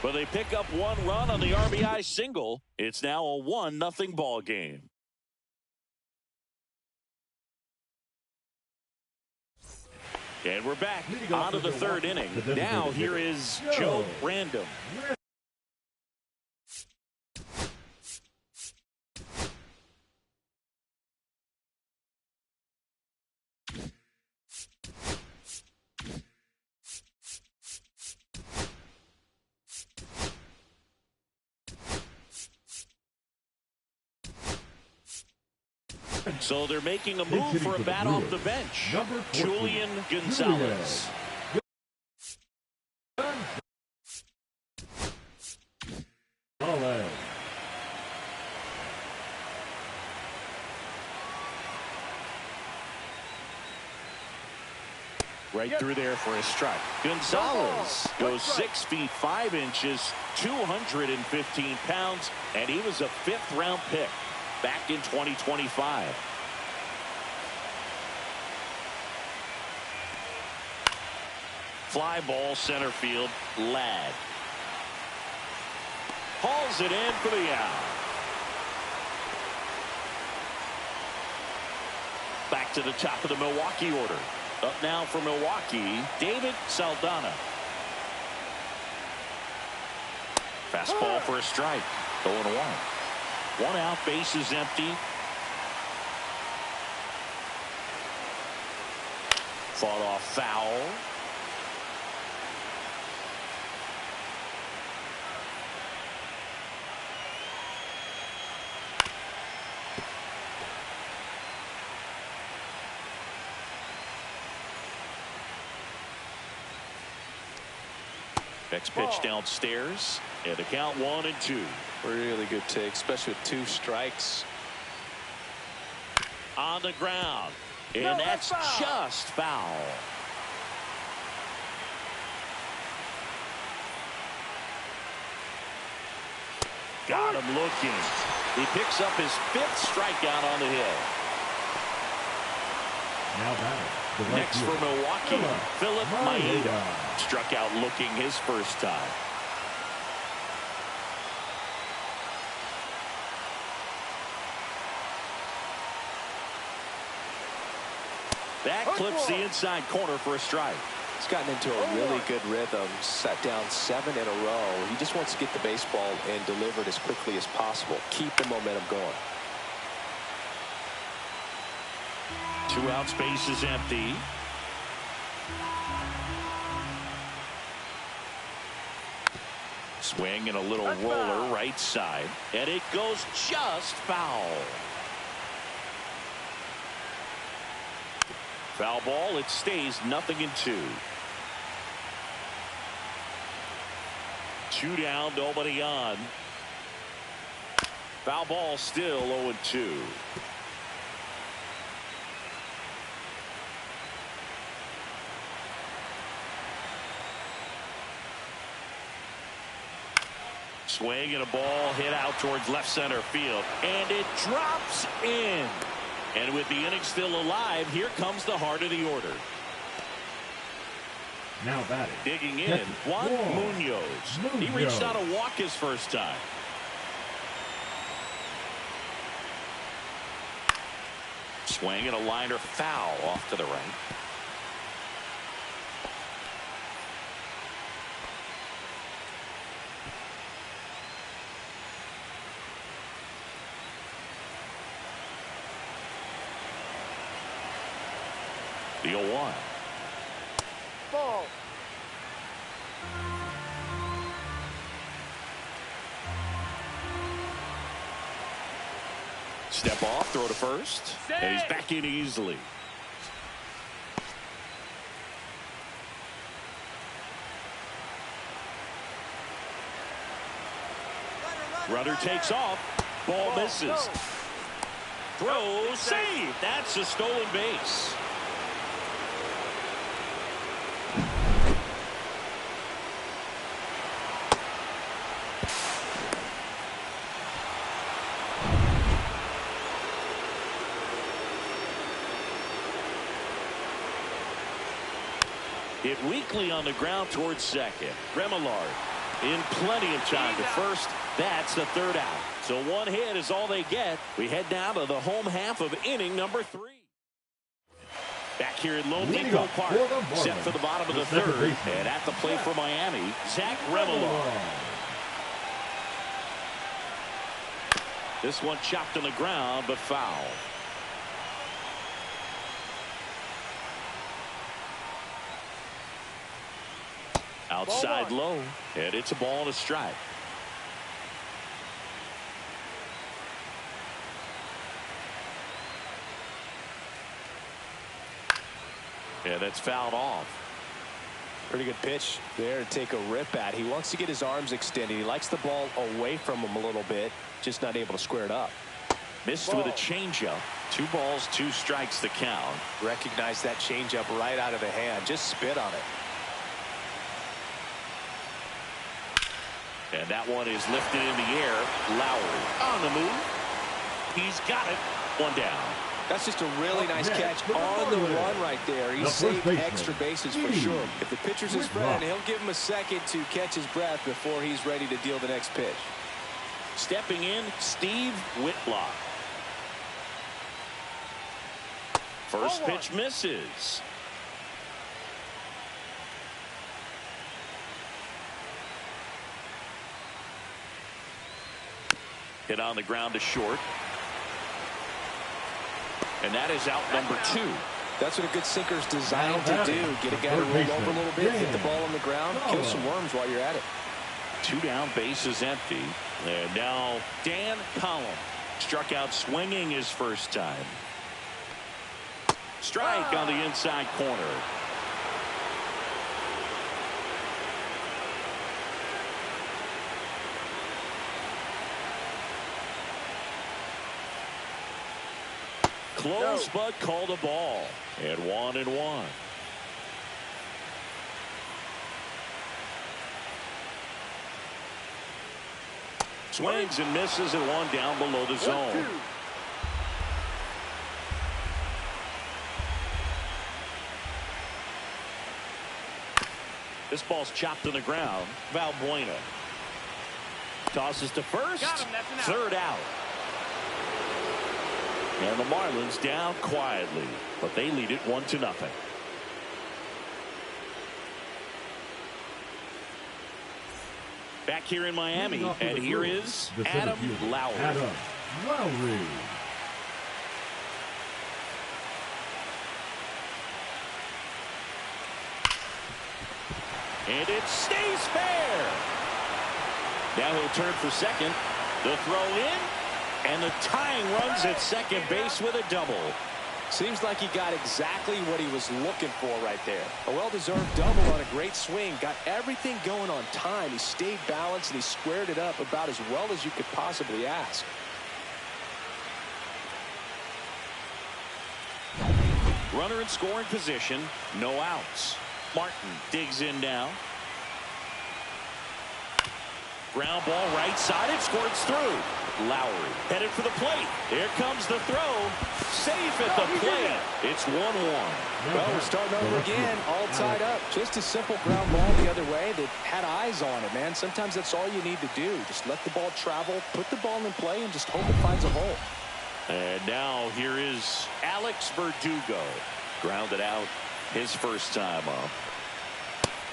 But they pick up one run on the RBI single. It's now a 1-0 ball game. And we're back on to the third inning. Now here is Joe Random. So they're making a move for a bat off the bench. Julian Gonzalez. Right through there for a strike. Gonzalez goes 6 feet 5 inches, 215 pounds, and he was a 5th-round pick back in 2025. Fly ball center field. Ladd hauls it in for the out. Back to the top of the Milwaukee order. Up now for Milwaukee, David Saldana. Fastball for a strike. 0-1. 1 out, base is empty. Fought off foul. Next pitch downstairs, and the count 1-2.
Really good take, especially with 2 strikes.
On the ground, and that's just foul. Got him looking. He picks up his 5th strikeout on the hill.
Now batting.
Next for Milwaukee, Philip Maeda. Struck out looking his first time. That clips the inside corner for a strike.
He's gotten into a really good rhythm, set down 7 in a row. He just wants to get the baseball and deliver it as quickly as possible. Keep the momentum going.
2 outs, base is empty. Swing and a little roller right side, and it goes just foul. Foul ball, it stays 0-2. 2 down, nobody on. Foul ball, still 0-2. Swing and a ball hit out towards left center field, and it drops in. And with the inning still alive, here comes the heart of the order.
Now batting.
Digging in, Juan Munoz. He reached out a walk his first time. Swing and a liner foul off to the right. The 0-1.
Ball.
Step off, throw to first. And he's back in easily. Runner takes off. Ball misses. Throw, save. That's a stolen base. Hit weakly on the ground towards second. Remillard in plenty of time to first. That's the third out. So one hit is all they get. We head down to the home half of inning number 3. Back here at Lone Depot Park. Set for the bottom of the third. And at the plate for Miami, Zach Remillard. This one chopped on the ground, but foul. Outside low, and it's a ball and a strike. And that's fouled off.
Pretty good pitch there to take a rip at. He wants to get his arms extended. He likes the ball away from him a little bit, just not able to square it up.
Missed with a changeup. 2 balls, 2 strikes the count.
Recognize that changeup right out of the hand. Just spit on it.
And that one is lifted in the air. Lowry on the move. He's got it. 1 down.
That's just a really nice catch on the run right there. He saved extra bases for sure. If the pitcher's his friend, he'll give him a second to catch his breath before he's ready to deal the next pitch.
Stepping in, Steve Whitlock. First pitch misses. Hit on the ground to short. And that is out number 2.
That's what a good sinker's designed to do. Get a guy to roll over a little bit, hit the ball on the ground, kill some worms while you're at it.
2 down, bases empty. And now Dan Collum struck out swinging his first time. Strike on the inside corner. Close, but called a ball. And 1-1. Swings and misses at 1 down below the zone. This ball's chopped to the ground. Valbuena tosses to first. Third out. And the Marlins down quietly, but they lead it 1-0. Back here in Miami, and here is Adam Lowry.
Adam Lowry.
And it stays fair. Now he'll turn for second. The throw in. And the tying runs at second base with a double.
Seems like he got exactly what he was looking for right there. A well-deserved double on a great swing. Got everything going on time. He stayed balanced and he squared it up about as well as you could possibly ask.
Runner in scoring position. No outs. Martin digs in now. Ground ball right side. It squirts through. Lowry headed for the plate. Here comes the throw. Safe at the plate. It's 1-1.
Well, we're starting over again, all tied up. Just a simple ground ball the other way that had eyes on it, man. Sometimes that's all you need to do. Just let the ball travel, put the ball in play, and just hope it finds a hole.
And now here is Alex Verdugo. Grounded out his first time up.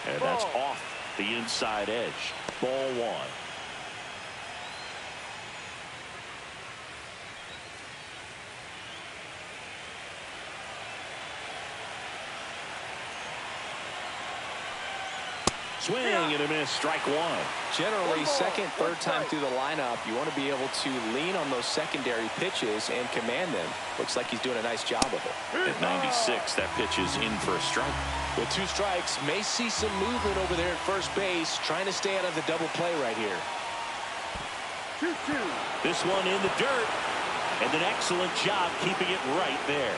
And that's off the inside edge. Ball 1. Swing and a miss, strike one.
Generally, second, third time through the lineup, you want to be able to lean on those secondary pitches and command them. Looks like he's doing a nice job of it.
At 96, that pitch is in for a strike.
With 2 strikes, may see some movement over there at first base, trying to stay out of the double play right here.
2-2.
This one in the dirt, and an excellent job keeping it right there.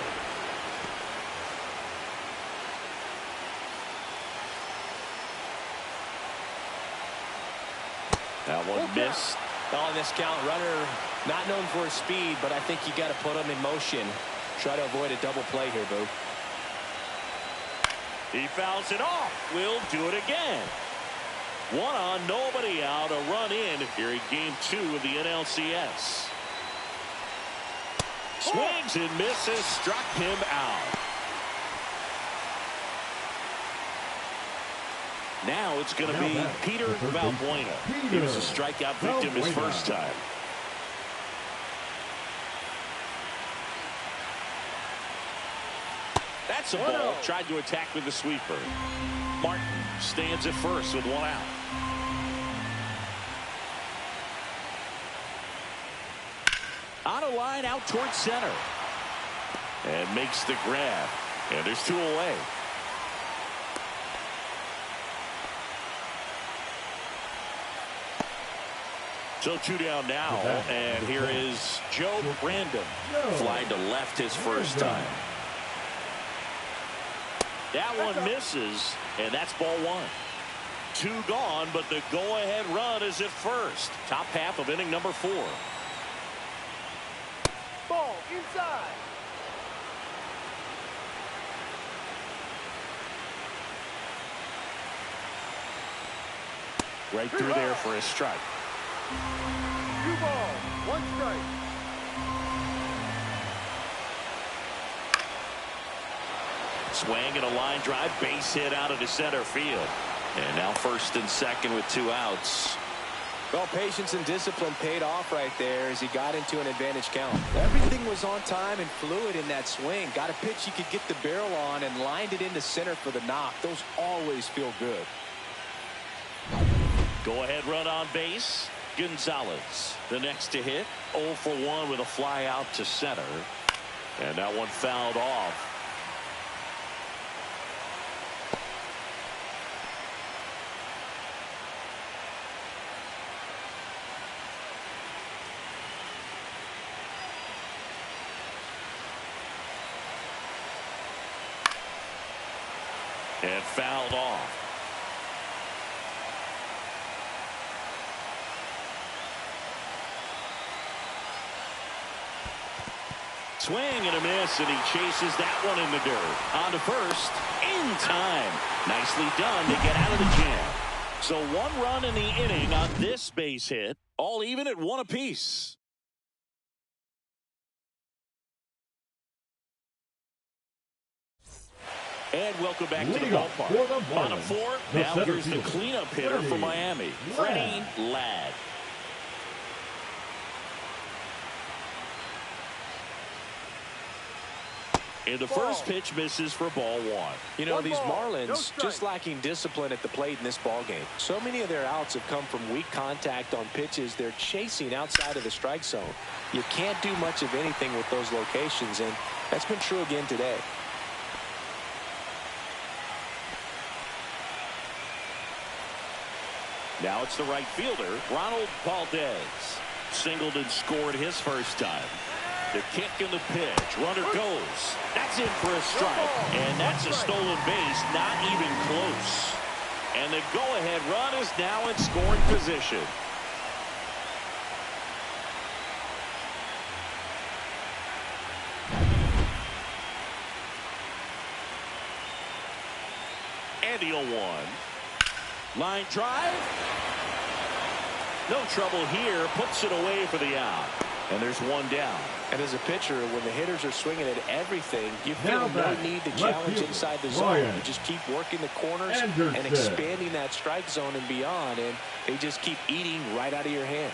That one missed.
On this count, runner not known for his speed, but I think you got to put him in motion. Try to avoid a double play here, Boo.
He fouls it off. Will do it again. 1 on, nobody out. A run in here in game 2 of the NLCS. Swings and misses. Struck him out. Now it's going to be Peter Valbuena. He was a strikeout victim his first time. That's a ball. Tried to attack with the sweeper. Martin stands at first with 1 out. On a line out towards center. And makes the grab. And there's 2 away. So 2 down now, and here is Joe Brandon. Flying to left his first time. That one misses, and that's ball 1. 2 gone, but the go-ahead run is at first. Top half of inning number 4.
Ball inside.
Right through there for a strike.
2 balls, 1 strike.
Swing and a line drive, base hit out into center field. And now first and second with 2 outs.
Well, patience and discipline paid off right there as he got into an advantage count. Everything was on time and fluid in that swing. Got a pitch he could get the barrel on and lined it into center for the knock. Those always feel good.
Go ahead run on base. Gonzalez, the next to hit. 0 for 1 with a fly out to center. And that one fouled off. And fouled off. Swing and a miss, and he chases that one in the dirt. On to first, in time. Nicely done to get out of the jam. So 1 run in the inning on this base hit, all even at 1 apiece. And welcome back to the ballpark. Bottom 4, now here's the cleanup hitter for Miami, Freddie Ladd. And the first pitch misses for ball 1.
You know, these Marlins just lacking discipline at the plate in this ball game. So many of their outs have come from weak contact on pitches they're chasing outside of the strike zone. You can't do much of anything with those locations, and that's been true again today.
Now it's the right fielder, Ronald Valdez. Singled and scored his first time. The kick and the pitch. Runner goes. That's in for a strike. And that's a stolen base. Not even close. And the go-ahead run is now in scoring position. And the 0-1. Line drive. No trouble here. Puts it away for the out. And there's 1 down.
And as a pitcher, when the hitters are swinging at everything, you feel no need to challenge inside the zone. You just keep working the corners and expanding that strike zone and beyond, and they just keep eating right out of your hand.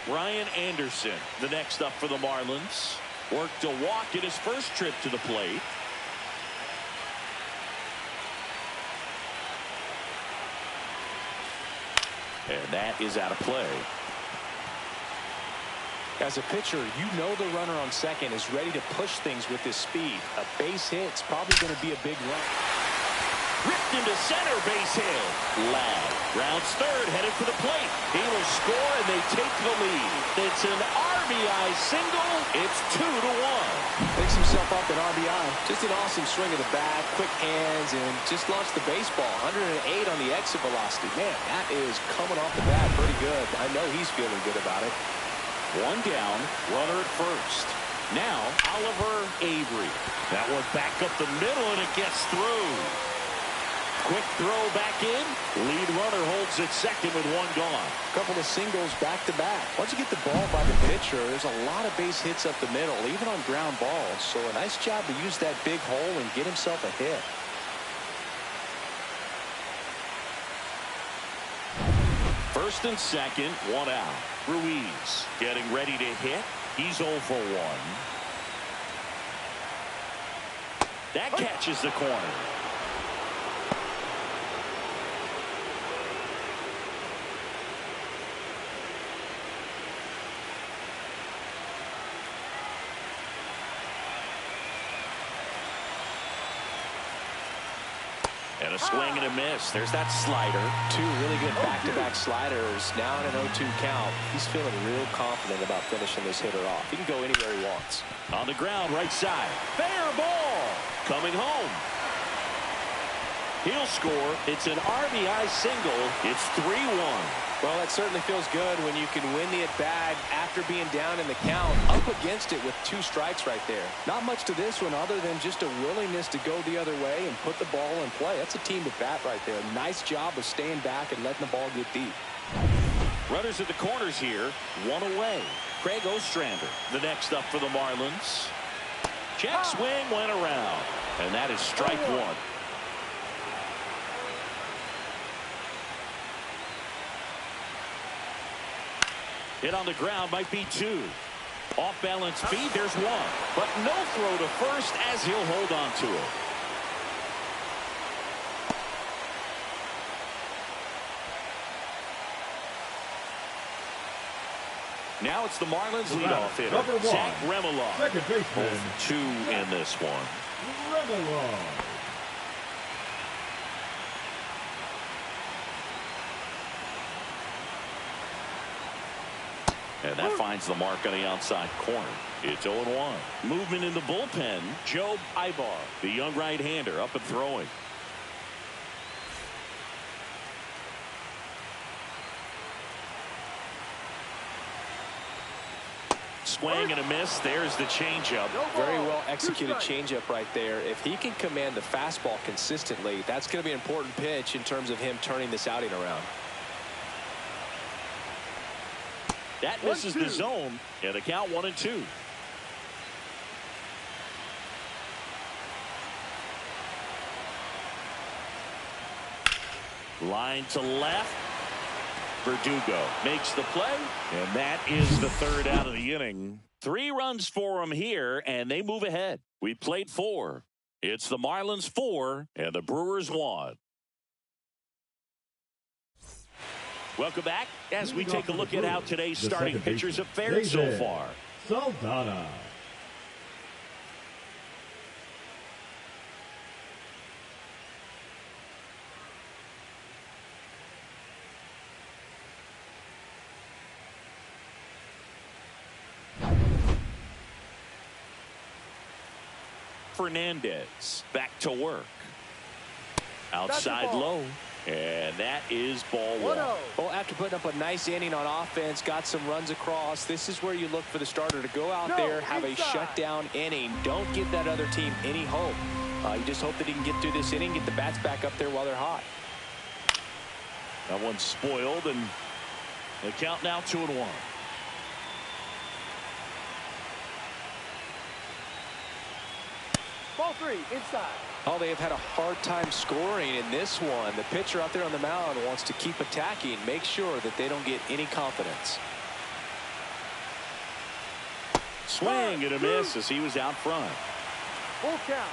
Ryan Anderson, the next up for the Marlins. Worked a walk in his first trip to the plate. And that is out of play.
As a pitcher, you know the runner on second is ready to push things with his speed. A base hit's probably going to be a big run.
Ripped into center, base hit. Ladd rounds third, headed for the plate. He will score, and they take the lead. It's an RBI single. It's 2-1.
Picks himself up in RBI. Just an awesome swing of the bat, quick hands, and just launched the baseball. 108 on the exit velocity. Man, that is coming off the bat pretty good. I know he's feeling good about it.
One down, runner at first. Now, Oliver Avery. That one back up the middle, and it gets through. Quick throw back in. Lead runner holds at second with one gone.
Couple of singles back-to-back. Once you get the ball by the pitcher, there's a lot of base hits up the middle, even on ground balls. So a nice job to use that big hole and get himself a hit.
First and second, one out. Ruiz getting ready to hit. He's 0 for 1. That catches the corner. And a swing and a miss. There's that slider.
Two really good back-to-back sliders. Now in an 0-2 count. He's feeling real confident about finishing this hitter off. He can go anywhere he wants.
On the ground, right side. Fair ball. Coming home. He'll score. It's an RBI single. It's 3-1.
Well, that certainly feels good when you can win the at-bat after being down in the count, up against it with 2 strikes right there. Not much to this one other than just a willingness to go the other way and put the ball in play. That's a team at bat right there. Nice job of staying back and letting the ball get deep.
Runners at the corners here, one away. Craig Ostrander, the next up for the Marlins. Check swing went around, and that is strike 1. Hit on the ground might be 2. Off balance feed, there's 1. But no throw to first as he'll hold on to it. Now it's the Marlins leadoff hitter, Zach Remillard.
Second baseman.
2 in this one.
Remillard.
And that finds the mark on the outside corner. It's 0-1. Movement in the bullpen. Joe Ibar, the young right-hander, up and throwing. Swing and a miss. There's the changeup.
Very well executed changeup right there. If he can command the fastball consistently, that's going to be an important pitch in terms of him turning this outing around.
That misses the zone, and the count 1-2. Line to left. Verdugo makes the play, and that is the 3rd out of the inning. 3 runs for him here, and they move ahead. We played 4. It's the Marlins 4, and the Brewers 1. Welcome back as we take a look at how today's starting pitchers have fared so far.
Saldana.
Fernandez back to work. Outside low. And that is ball 1.
Well, after putting up a nice inning on offense, got some runs across, this is where you look for the starter to go out there, have a shutdown inning. Don't give that other team any hope. You just hope that he can get through this inning, get the bats back up there while they're hot.
That one's spoiled, and the count now 2-1.
Ball 3, inside.
Oh, they have had a hard time scoring in this one. The pitcher out there on the mound wants to keep attacking, make sure that they don't get any confidence.
Swing and a miss as he was out front.
Full count.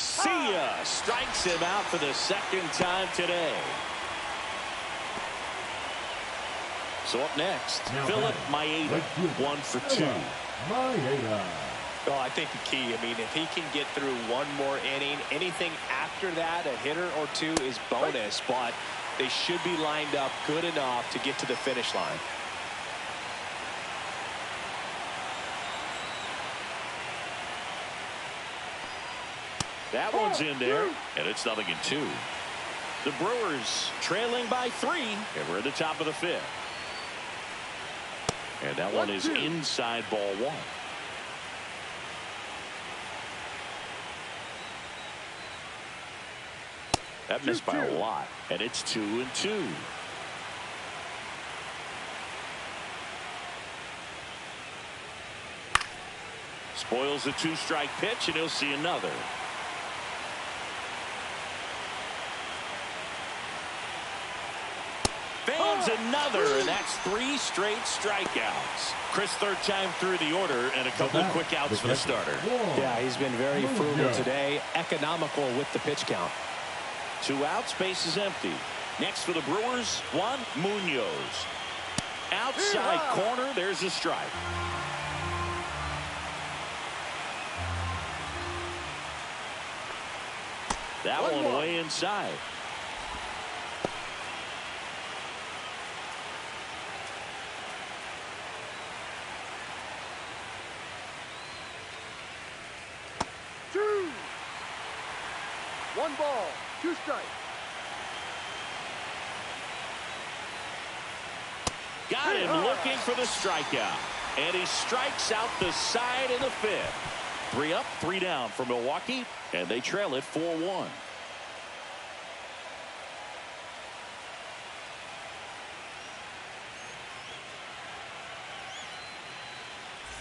See ya. Strikes him out for the second time today. So up next,
now
Philip Maeda, 1 for 2.
Maeda.
Oh, I think the key, I mean, if he can get through one more inning, anything after that, a hitter or two is bonus, but they should be lined up good enough to get to the finish line.
That one's in there, and it's 0-2. The Brewers trailing by 3, and we're at the top of the 5th. And that one is inside ball 1. That missed by a lot, and it's 2-2. Spoils the 2-strike pitch, and he'll see another. Fans another, and that's 3 straight strikeouts. Chris, third time through the order, and a couple of quick outs for the starter.
Yeah, he's been very frugal today, economical with the pitch count.
2 outs, base is empty. Next for the Brewers, Juan Munoz. Outside corner, there's a strike. That one way inside.
One ball, 2 strikes.
Got him looking for the strikeout. And he strikes out the side in the 5th. 3 up, 3 down for Milwaukee, and they trail it 4-1.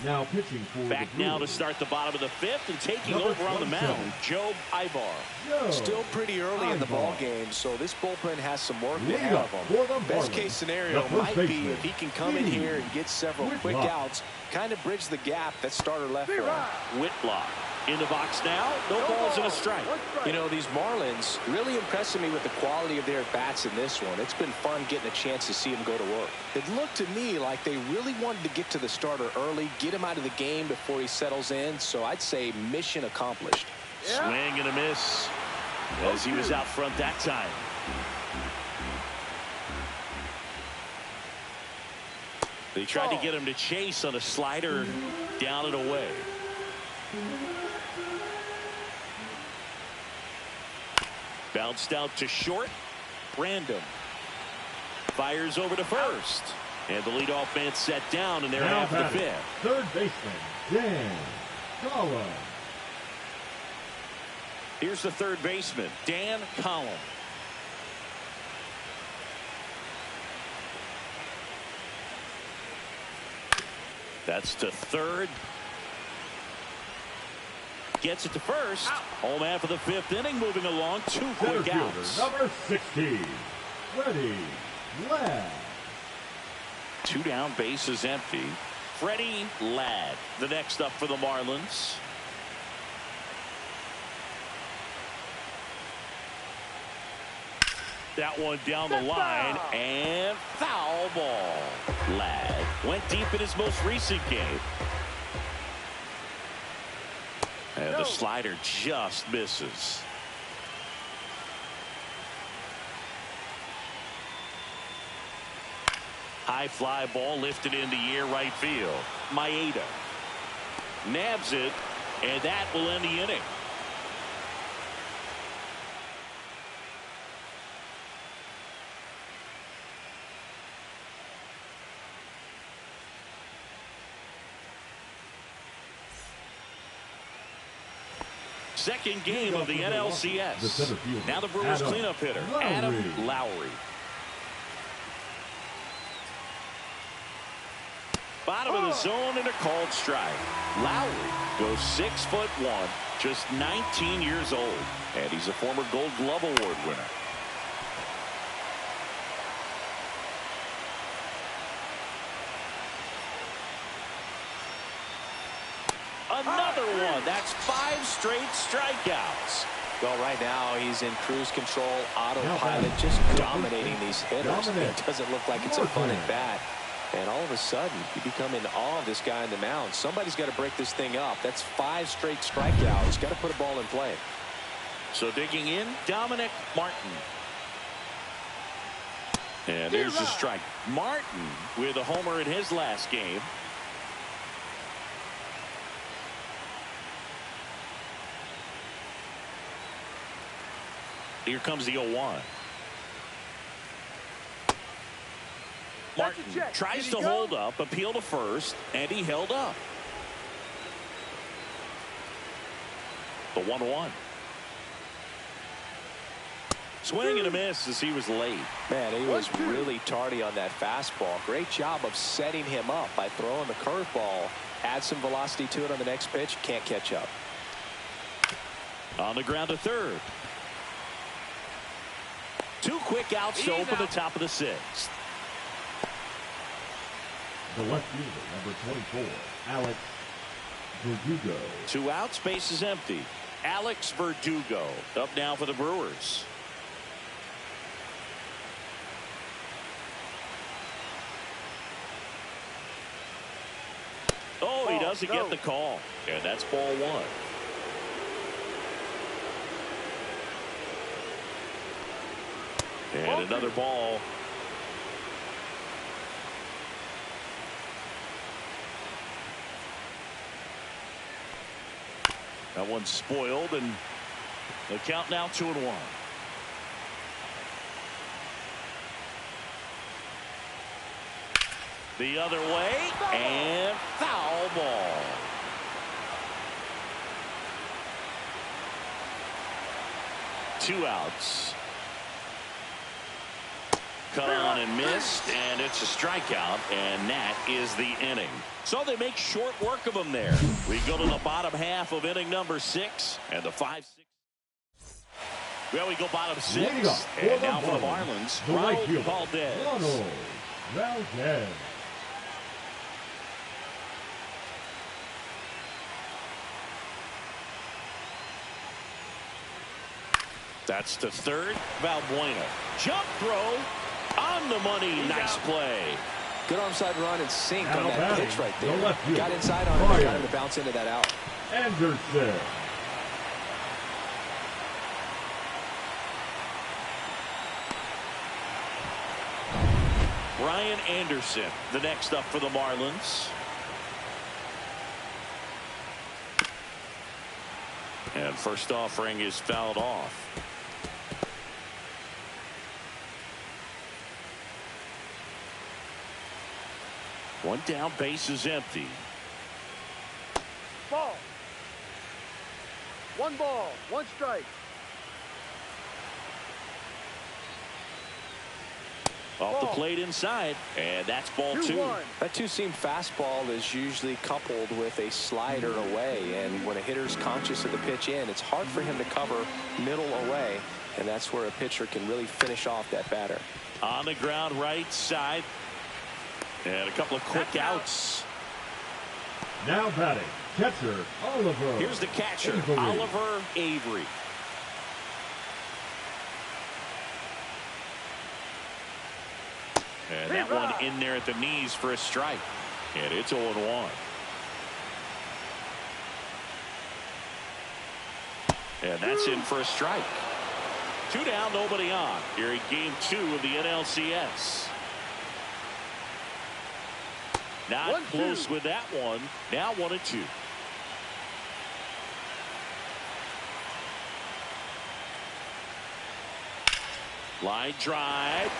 Now pitching for
Back now to start the bottom of the 5th and taking over on the mound, Joe Ibar.
Still pretty early in the ball game, so this bullpen has some work ahead of them. Best case scenario might be if he can come in here and get several quick outs, kind of bridge the gap that starter left for him.
Whitlock in the box now. No balls and a strike.
You know, these Marlins really impressing me with the quality of their bats in this one. It's been fun getting a chance to see them go to work. It looked to me like they really wanted to get to the starter early, get him out of the game before he settles in, so I'd say mission accomplished.
Swing and a miss as he was out front that time. They tried to get him to chase on a slider, down and away. Bounced out to short. Random fires over to first, and the leadoff man set down, and they're half the 5th.
Third baseman Dan Collins.
Here's the third baseman, Dan Collins. That's to third. Gets it to first. Home half of the 5th inning, moving along. 2 quick outs.
Number 16, Freddie Ladd.
2 down, bases empty. Freddie Ladd, the next up for the Marlins. That one down the line, and foul ball. Ladd went deep in his most recent game. And the slider just misses. High fly ball lifted in the air, right field. Maeda nabs it, and that will end the inning. Second game of the NLCS. Now the Brewers cleanup hitter, Adam Lowry. Bottom of the zone and a called strike. Lowry goes 6'1", just 19 years old, and he's a former Gold Glove Award winner. Another one. That That's 5 straight strikeouts.
Well, right now he's in cruise control, autopilot, just dominating these hitters. It doesn't look like it's a fun at bat. And all of a sudden, you become in awe of this guy on the mound. Somebody's got to break this thing up. That's 5 straight strikeouts. Got to put a ball in play.
So digging in, Dominic Martin. And there's the strike. Martin with a homer in his last game. Here comes the 0-1. Martin tries to hold up, appeal to first, and he held up. The 1-1. Swing and a miss as he was late.
Man, he was really tardy on that fastball. Great job of setting him up by throwing the curveball. Add some velocity to it on the next pitch. Can't catch up.
On the ground to third. 2 quick outs to open the top of the 6th.
The left fielder, number 24, Alex Verdugo.
2 outs, base is empty. Alex Verdugo up now for the Brewers. Oh, he doesn't get the call. And that's ball 1. And another ball. That one's spoiled, and the count now 2-1. The other way, and foul ball. Two outs. Cut on and missed, and it's a strikeout, and that is the inning. So they make short work of them there. We go to the bottom half of inning number 6, and the 5-6. Well, we go bottom 6, and now for the Marlins, Ronald Valdez.
Ronald Valdez.
That's to third. Valbuena. Jump throw on the money. Nice play.
Good onside run and sink on that pitch right there. Got inside on it, got him to bounce into that out.
Anderson.
Brian Anderson, the next up for the Marlins. And first offering is fouled off. One down, base is empty.
Ball. 1 ball, 1 strike.
Off the plate inside, and that's ball 2.
That 2-seam fastball is usually coupled with a slider away, and when a hitter's conscious of the pitch in, it's hard for him to cover middle away, and that's where a pitcher can really finish off that batter.
On the ground right side, and a couple of quick outs.
Now batting, catcher Oliver.
Here's the catcher,
Avery.
Oliver Avery. And that one in there at the knees for a strike. And it's 0-1. And that's in for a strike. 2 down, nobody on. Here in game 2 of the NLCS. Not close with that one. Now 1-2. Line drive.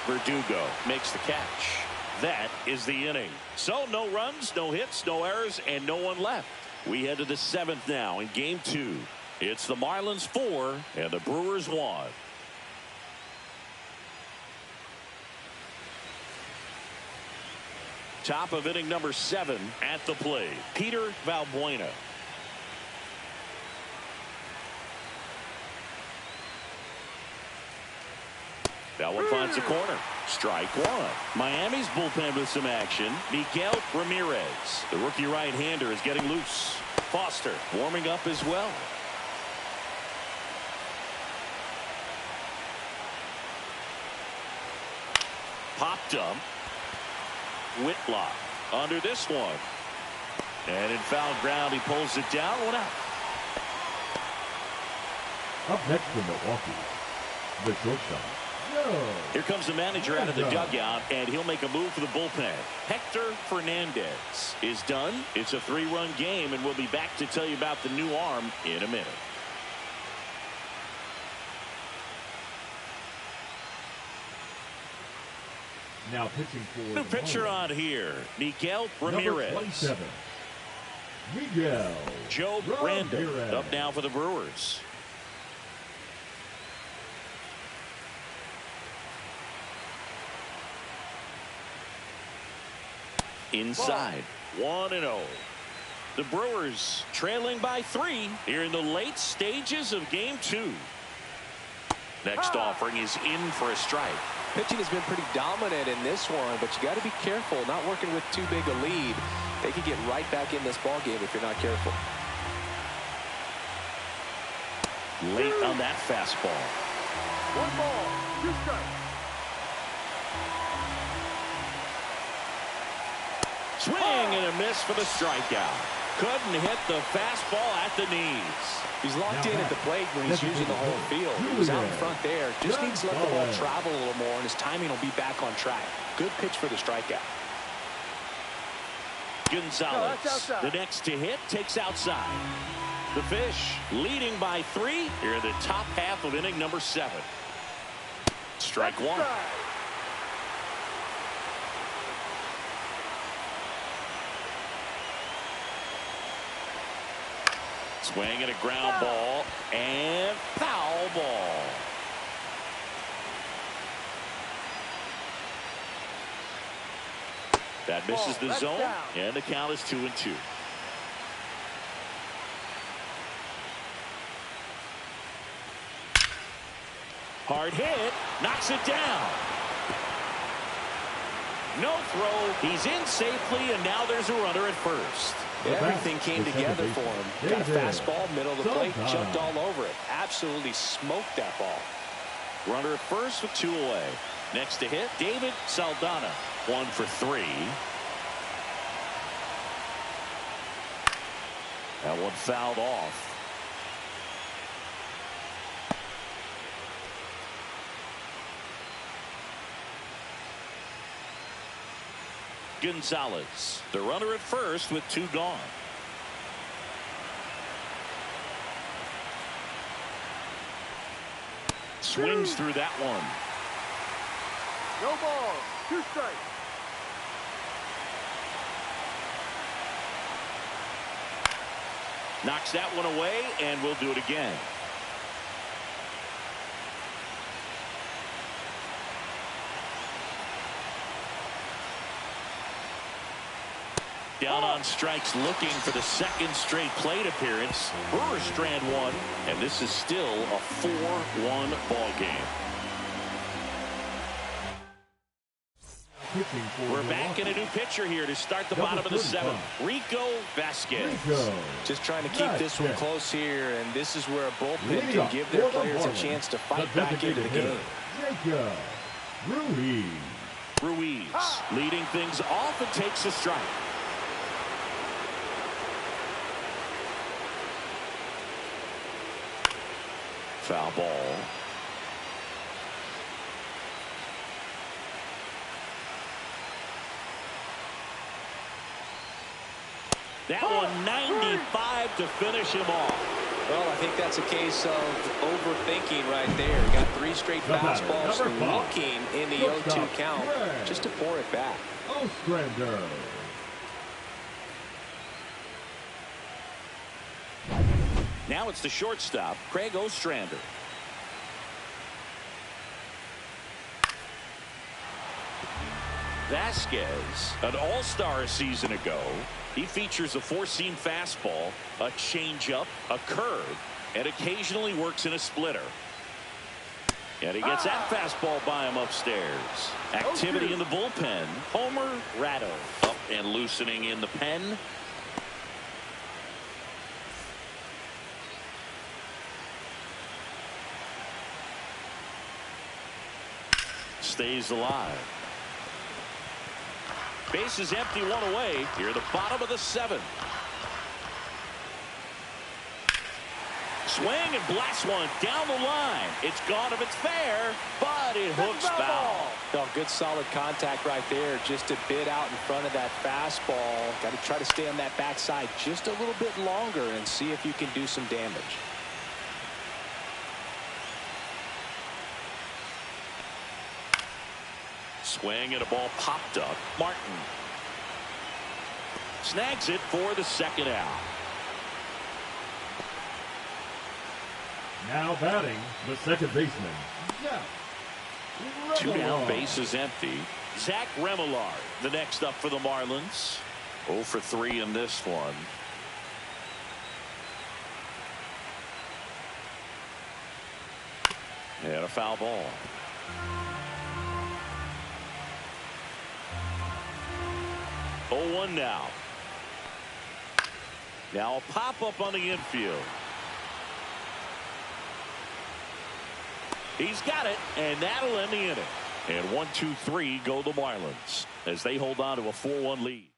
Verdugo makes the catch. That is the inning. So no runs, no hits, no errors, and no one left. We head to the 7th now in game 2. It's the Marlins 4 and the Brewers 1. Top of inning number 7 at the plate. Peter Valbuena. That one finds the corner. Strike 1. Miami's bullpen with some action. Miguel Ramirez. The rookie right-hander is getting loose. Foster warming up as well. Popped up. Whitlock under this one. And in foul ground, he pulls it down. 1 out.
Up next for Milwaukee, the shortstop, Joe.
Here comes the manager out of the dugout, and he'll make a move for the bullpen. Hector Fernandez is done. It's a 3-run game, and we'll be back to tell you about the new arm in a minute.
Now pitching for
New pitcher on here, Miguel Ramirez.
Number 27, Miguel
Joe Brandon up now for the Brewers. Inside, 1-0. The Brewers trailing by 3 here in the late stages of game 2. Next offering is in for a strike.
Pitching has been pretty dominant in this one, but you got to be careful not working with too big a lead. They could get right back in this ball game if you're not careful.
Late on that fastball.
1 ball, 2 strikes.
Swing and a miss for the strikeout. Couldn't hit the fastball at the knees.
He's locked in at the plate when he's using the whole field. He was out in front there. Just needs to let the ball travel a little more, and his timing will be back on track. Good pitch for the strikeout.
Gonzalez, the next to hit, takes outside. The Fish leading by 3 here in the top half of inning number 7. Strike 1. Swing and a ground ball and foul ball. That misses the zone, and the count is 2-2. Hard hit, knocks it down. No throw, he's in safely, and now there's a runner at first.
Everything came together for him. Got a fastball, middle of the plate, jumped all over it. Absolutely smoked that ball.
Runner at first with 2 away. Next to hit, David Saldana, 1 for 3. That one fouled off. Gonzalez, the runner at first with 2 gone. Swings through that one.
No ball, 2 strikes.
Knocks that one away, and we'll do it again. Down on strikes, looking for the 2nd straight plate appearance. Brewers strand 1, and this is still a 4-1 ball game. We're back in a new pitcher here to start the bottom of the 7th. Rico Vasquez.
Just trying to keep this one close here, and this is where a bullpen can give their players a chance to fight back into the game.
Ruiz leading things off and takes a strike. Foul ball. That one 95 to finish him off.
Well, I think that's a case of overthinking right there. Got 3 straight fastballs looking in the 0-2 count just to pour it back.
Ostrander.
Now it's the shortstop, Craig Ostrander. Vasquez, an all-star a season ago. He features a 4-seam fastball, a changeup, a curve, and occasionally works in a splitter. And he gets that fastball by him upstairs. Activity in the bullpen. Homer Ratto up and loosening in the pen. stays alive. Base is empty, one away. Here at the bottom of the 7th. Swing and blast one down the line. It's gone if it's fair, but it hooks foul.
Oh, good solid contact right there. Just a bit out in front of that fastball. Got to try to stay on that backside just a little bit longer and see if you can do some damage.
Swing and a ball popped up. Martin snags it for the 2nd out.
Now batting, the second baseman, Zach
2 down,
Remillard.
base is empty. Zach Remillard, the next up for the Marlins. 0 for 3 in this one. And a foul ball. Oh, 1 now. Now a pop up on the infield. He's got it, and that'll end the inning. And 1, 2, 3 go the Marlins as they hold on to a 4-1 lead.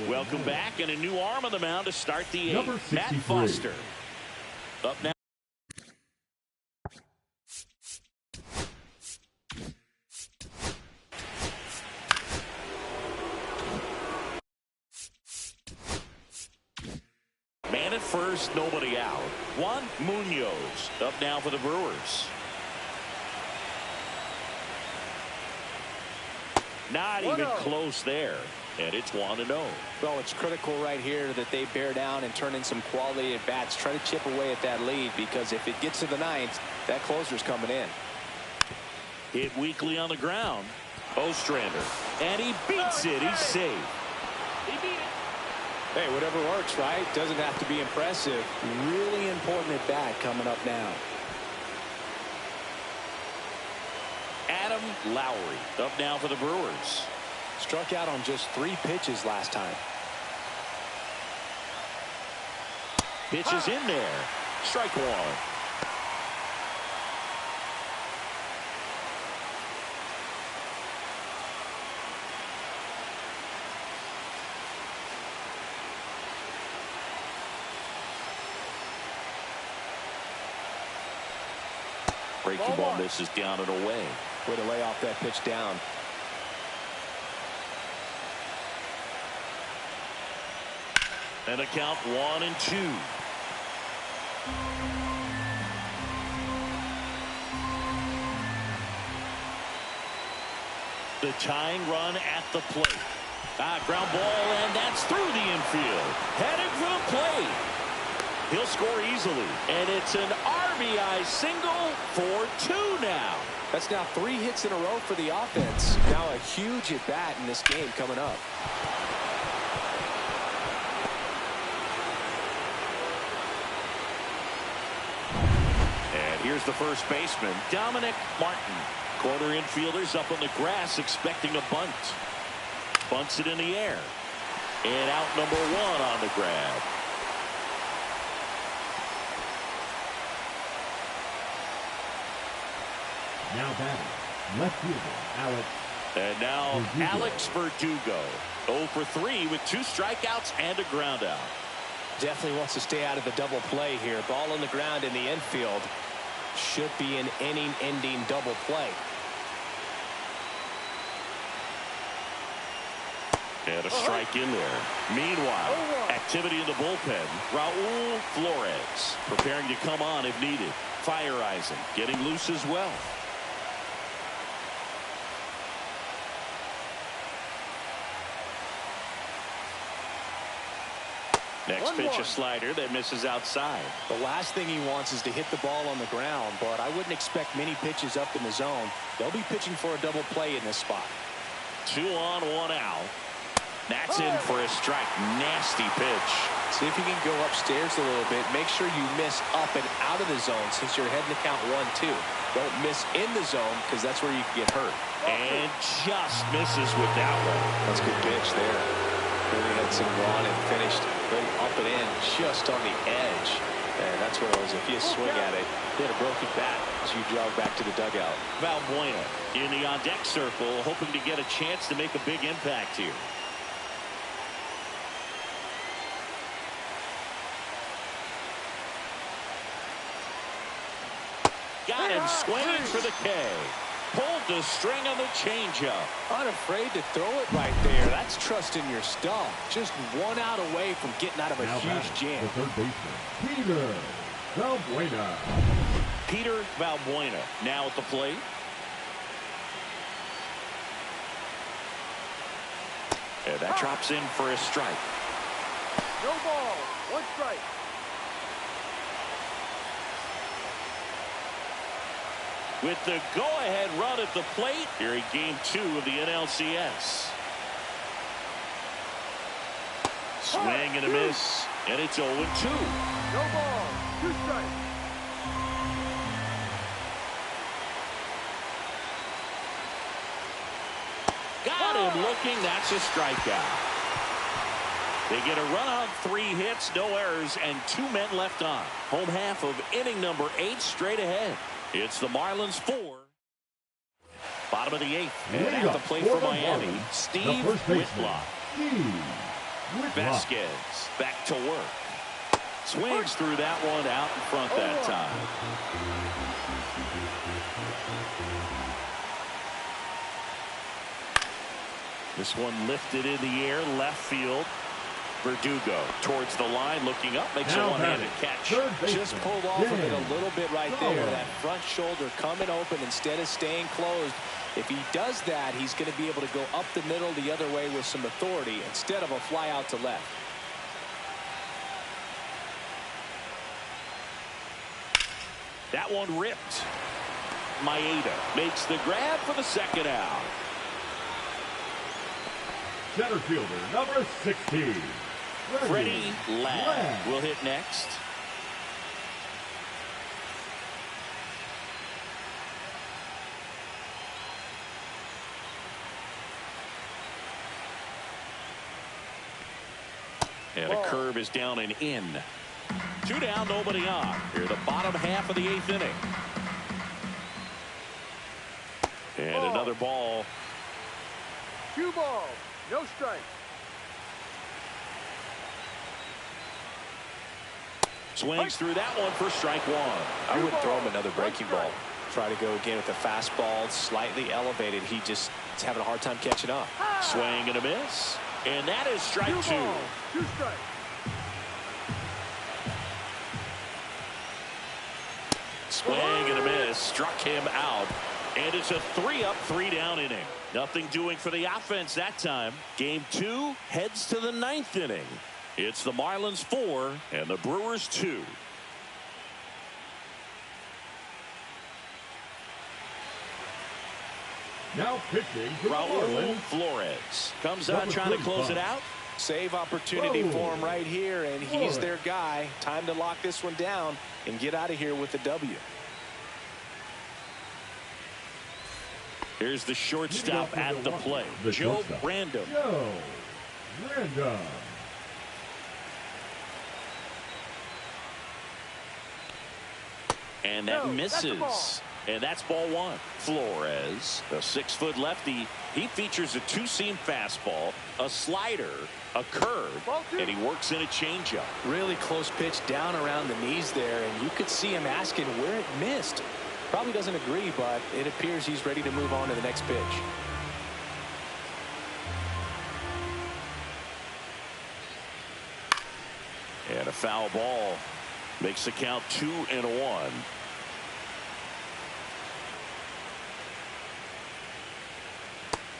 Welcome back, and a new arm on the mound to start the 8th. Matt Foster up now. Man at first, nobody out. Juan Munoz up now for the Brewers. Not even close there. And it's 1-0.
Well, it's critical right here that they bear down and turn in some quality at bats. Try to chip away at that lead, because if it gets to the 9th, that closer's coming in.
Hit weakly on the ground. Ostrander. And he beats it. He's safe. He beat it.
Hey, whatever works, right? Doesn't have to be impressive. Really important at bat coming up now.
Adam Lowry up now for the Brewers.
Struck out on just 3 pitches last time.
Pitches in there. Strike 1. Breaking ball misses down and away.
Way to lay off that pitch down.
And a count 1-2. The tying run at the plate. Ground ball, and that's through the infield. Heading for the plate. He'll score easily, and it's an RBI single for 2 now.
That's now 3 hits in a row for the offense. Now a huge at bat in this game coming up.
And here's the first baseman, Dominic Martin. Corner infielders up on the grass expecting a bunt. Bunts it in the air. And out number 1 on the grab.
Now batting, left fielder, Alex.
And now
Verdugo.
Alex Verdugo. 0 for 3 with 2 strikeouts and a ground out.
Definitely wants to stay out of the double play here. Ball on the ground in the infield. Should be an inning-ending double play.
And a strike in there. Meanwhile, activity in the bullpen. Raul Flores preparing to come on if needed. Fire Eisen getting loose as well. Next pitch, a slider that misses outside.
The last thing he wants is to hit the ball on the ground, but I wouldn't expect many pitches up in the zone. They'll be pitching for a double play in this spot.
2 on, 1 out. That's in for a strike. Nasty pitch.
See if you can go upstairs a little bit. Make sure you miss up and out of the zone since you're heading to count 1-2. Don't miss in the zone, because that's where you can get hurt.
And just misses with that one.
That's a good pitch there. Really had some run and finished right up and in just on the edge. And that's That's what it was. If you swing at it, hit a broken bat as you jog back to the dugout.
Valbuena in the on-deck circle, hoping to get a chance to make a big impact here. Got him swinging for the K. Pulled the string on the changeup.
Unafraid to throw it right there. That's trusting your stuff. Just one out away from getting out of a huge jam.
The third baseman, Peter Valbuena.
Peter Valbuena now at the plate. And that drops in for a strike.
No ball. One strike.
With the go-ahead run at the plate here in Game 2 of the NLCS. Swing and a miss, and it's 0-2.
No ball. Two strikes.
Got him looking. That's a strikeout. They get a run on 3 hits, no errors, and 2 men left on. Home half of inning number 8 straight ahead. It's the Marlins 4. Bottom of the 8th. And at the plate for Miami, Steve Whitlock. Vasquez back to work. Swings through that one out in front that time. This one lifted in the air, left field. Verdugo towards the line, looking up, makes a one-handed catch.
Just pulled off of it a little bit right there. That front shoulder coming open instead of staying closed. If he does that, he's going to be able to go up the middle the other way with some authority instead of a fly out to left.
That one ripped. Maeda makes the grab for the second out.
Center fielder, number 16.
Freddie Ladd will hit next. And a curve is down and in. 2 down, nobody on. Here, the bottom half of the 8th inning. And another ball.
2 balls. No strikes.
Swings through that one for strike 1.
I would throw him another breaking ball. Try to go again with the fastball, slightly elevated. He just is having a hard time catching up.
Swing and a miss. And that is strike 2.
2 strikes.
Swing and a miss. Struck him out. And it's a 3-up, 3-down inning. Nothing doing for the offense that time. Game 2 heads to the 9th inning. It's the Marlins 4 and the Brewers 2.
Now pitching for the
Raul
Marlins,
Flores comes out trying to close it out.
Save opportunity for him right here, and he's their guy. Time to lock this one down and get out of here with the W.
Here's the shortstop at the plate, Joe Random.
Joe Random.
And that misses. And that's ball 1. Flores, the 6-foot lefty, he features a 2-seam fastball, a slider, a curve, and he works in a changeup.
Really close pitch down around the knees there, and you could see him asking where it missed. Probably doesn't agree, but it appears he's ready to move on to the next pitch.
And a foul ball makes the count 2-1.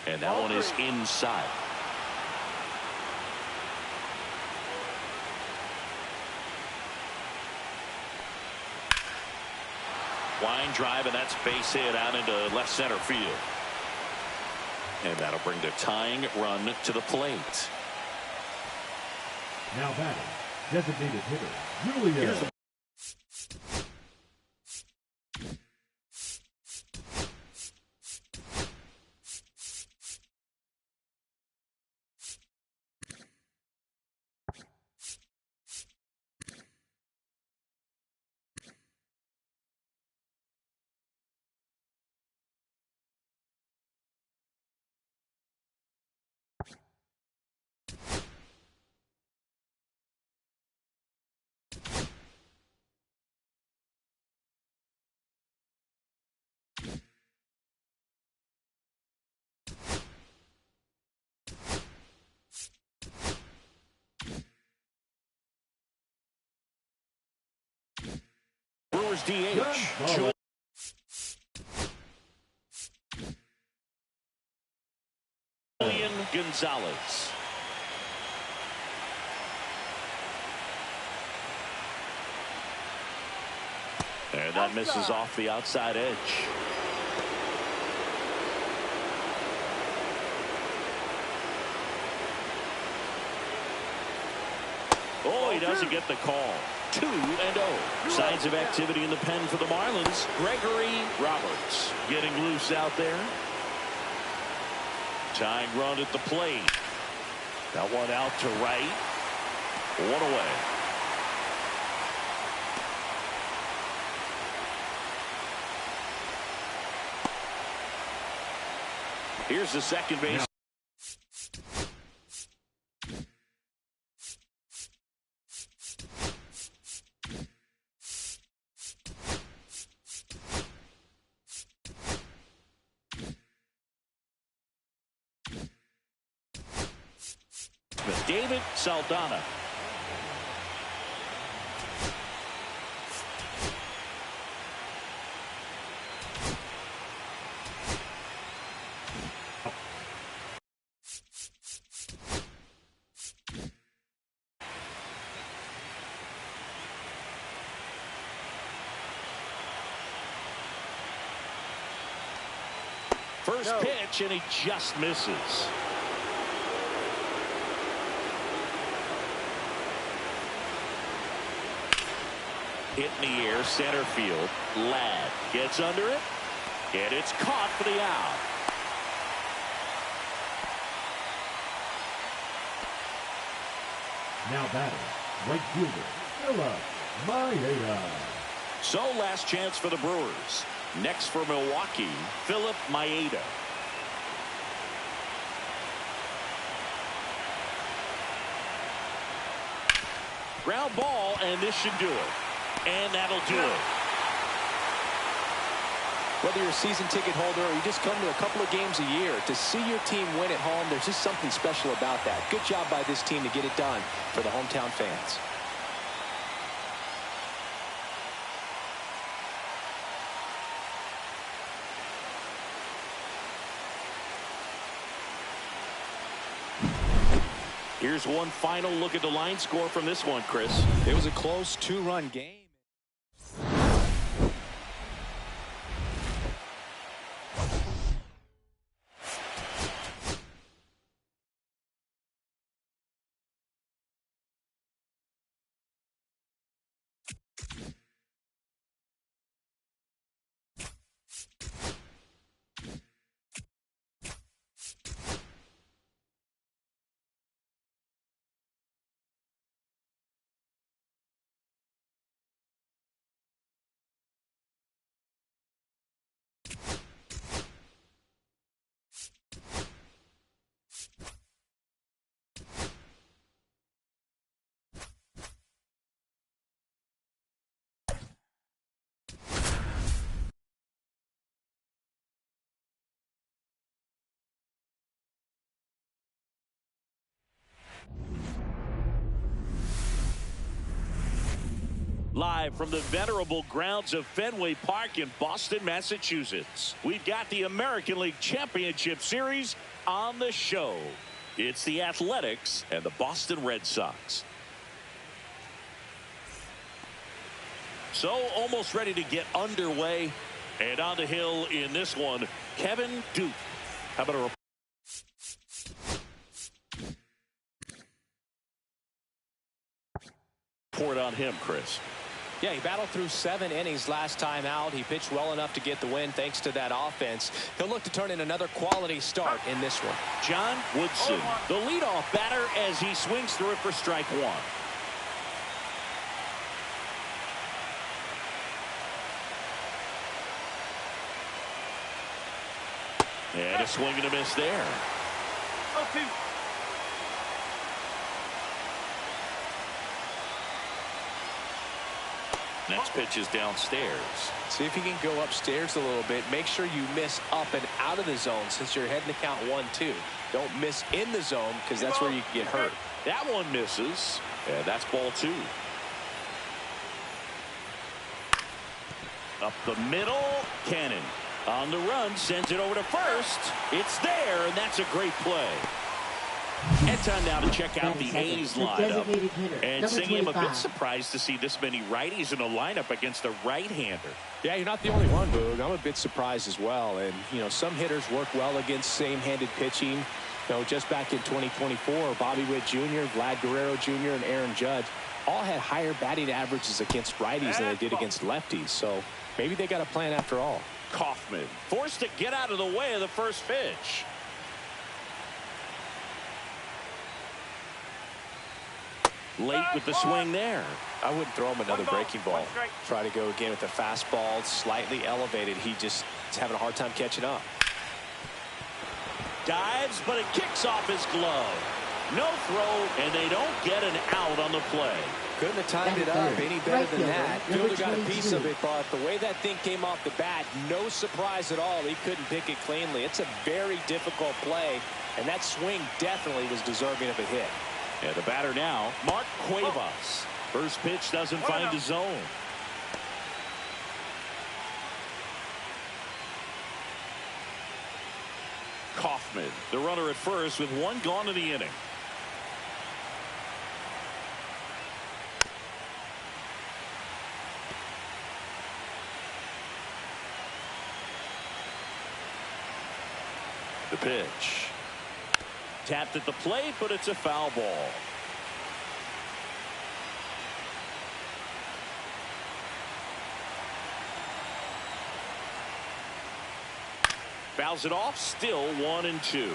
And that one is inside. Line drive, and that's base hit out into left center field. And that'll bring the tying run to the plate.
Now batting, designated hitter, Julian
Brewers DH. Julian Gonzalez. And that misses off the outside edge. Oh, he doesn't get the call. 2-0. Signs of activity in the pen for the Marlins. Gregory Roberts getting loose out there. Tying run at the plate. That one out to right. One away. Here's the second base. David Saldana. First pitch, and he just misses. Hit in the air, center field. Ladd gets under it, and it's caught for the out.
Now batting, right fielder, Philip Maeda.
So last chance for the Brewers. Next for Milwaukee, Philip Maeda. Ground ball, and this should do it. And that'll do it.
Whether you're a season ticket holder or you just come to a couple of games a year, to see your team win at home, there's just something special about that. Good job by this team to get it done for the hometown fans.
Here's one final look at the line score from this one, Chris.
It was a close 2-run game.
Live from the venerable grounds of Fenway Park in Boston, Massachusetts, we've got the American League Championship Series on the show. It's the Athletics and the Boston Red Sox. So almost ready to get underway, and on the hill in this one, Kevin Duke. How about a report on him, Chris?
Yeah, he battled through 7 innings last time out. He pitched well enough to get the win thanks to that offense. He'll look to turn in another quality start in this one.
John Woodson, the leadoff batter, as he swings through it for strike one. And a swing and a miss there. Next pitch is downstairs.
See if you can go upstairs a little bit. Make sure you miss up and out of the zone since you're heading to count 1-2. Don't miss in the zone because that's where you can get hurt.
That one misses, and that's ball 2. Up the middle, Cannon. On the run, sends it over to first. It's there, and that's a great play. And time now to check out the A's lineup. And saying I'm a bit surprised to see this many righties in a lineup against a right-hander.
Yeah, you're not the only one, Boog. I'm a bit surprised as well. And, you know, some hitters work well against same-handed pitching. You know, just back in 2024, Bobby Witt Jr., Vlad Guerrero Jr., and Aaron Judge all had higher batting averages against righties than they did against lefties. So maybe they got a plan after all.
Kaufman forced to get out of the way of the first pitch. Late with the swing there.
I wouldn't throw him another breaking ball. Try to go again with the fastball, slightly elevated. He just is having a hard time catching up.
Dives, but it kicks off his glove. No throw, and they don't get an out on the play.
Couldn't have timed it up any better than that. Fielder got a piece of it, but the way that thing came off the bat, no surprise at all. He couldn't pick it cleanly. It's a very difficult play, and that swing definitely was deserving of a hit.
And the batter now, Mark Cuevas. First pitch doesn't find the zone. Kaufman, the runner at first with one gone in the inning. The pitch. Tapped at the plate, but it's a foul ball. Fouls it off, still 1-2.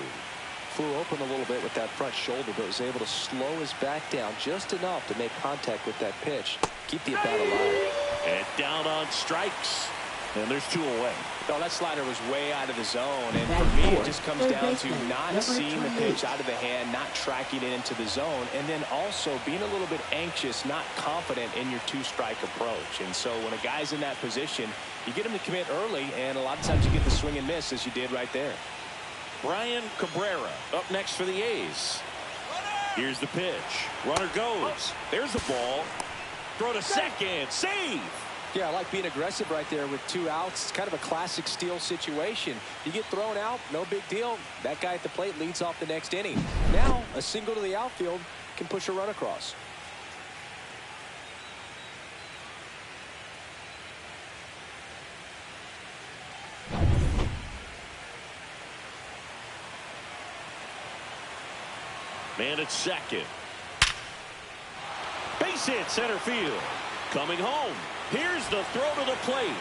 Flew open a little bit with that front shoulder, but was able to slow his back down just enough to make contact with that pitch. Keep the at-bat alive.
And down on strikes. And there's 2 away.
No, that slider was way out of the zone. And for me, it just comes down to not seeing the pitch out of the hand, not tracking it into the zone, and then also being a little bit anxious, not confident in your 2-strike approach. And so when a guy's in that position, you get him to commit early, and a lot of times you get the swing and miss, as you did right there.
Brian Cabrera up next for the A's. Here's the pitch. Runner goes. There's the ball. Throw to second. Save.
Yeah, I like being aggressive right there with 2 outs. It's kind of a classic steal situation. You get thrown out, no big deal. That guy at the plate leads off the next inning. Now, a single to the outfield can push a run across.
Man at second. Base hit center field. Coming home. Here's the throw to the plate.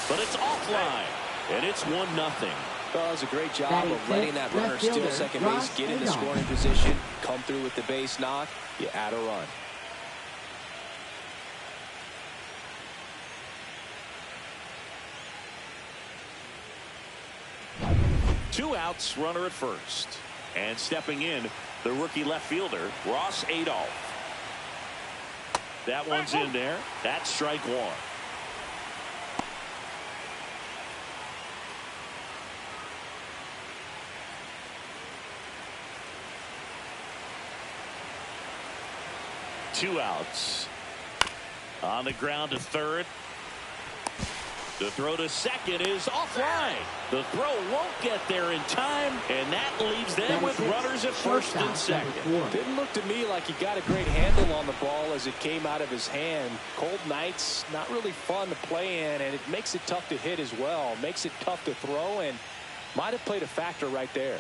But it's offline. And it's 1-0.
Well, it was a great job of letting that runner steal second base, get in the scoring position, come through with the base knock. You add a run.
Two outs, runner at first. And stepping in, the rookie left fielder, Ross Adolph. That one's in there. That's strike 1. Two outs. On the ground to third. The throw to second is offline. The throw won't get there in time, and that leaves them with runners at first and second.
Didn't look to me like he got a great handle on the ball as it came out of his hand. Cold nights, not really fun to play in, and it makes it tough to hit as well. Makes it tough to throw, and might have played a factor right there.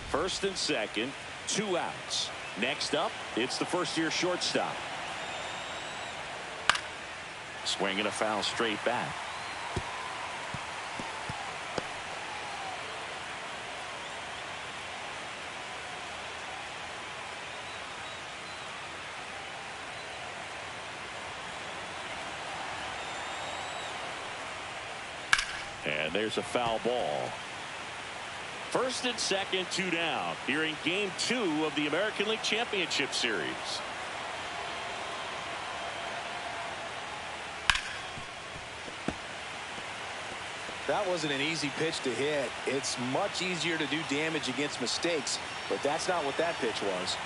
First and second, 2 outs. Next up, it's the first-year shortstop. Swinging a foul straight back. And there's a foul ball. First and second, 2 down. Here in Game 2 of the American League Championship Series.
That wasn't an easy pitch to hit. It's much easier to do damage against mistakes, but that's not what that pitch was.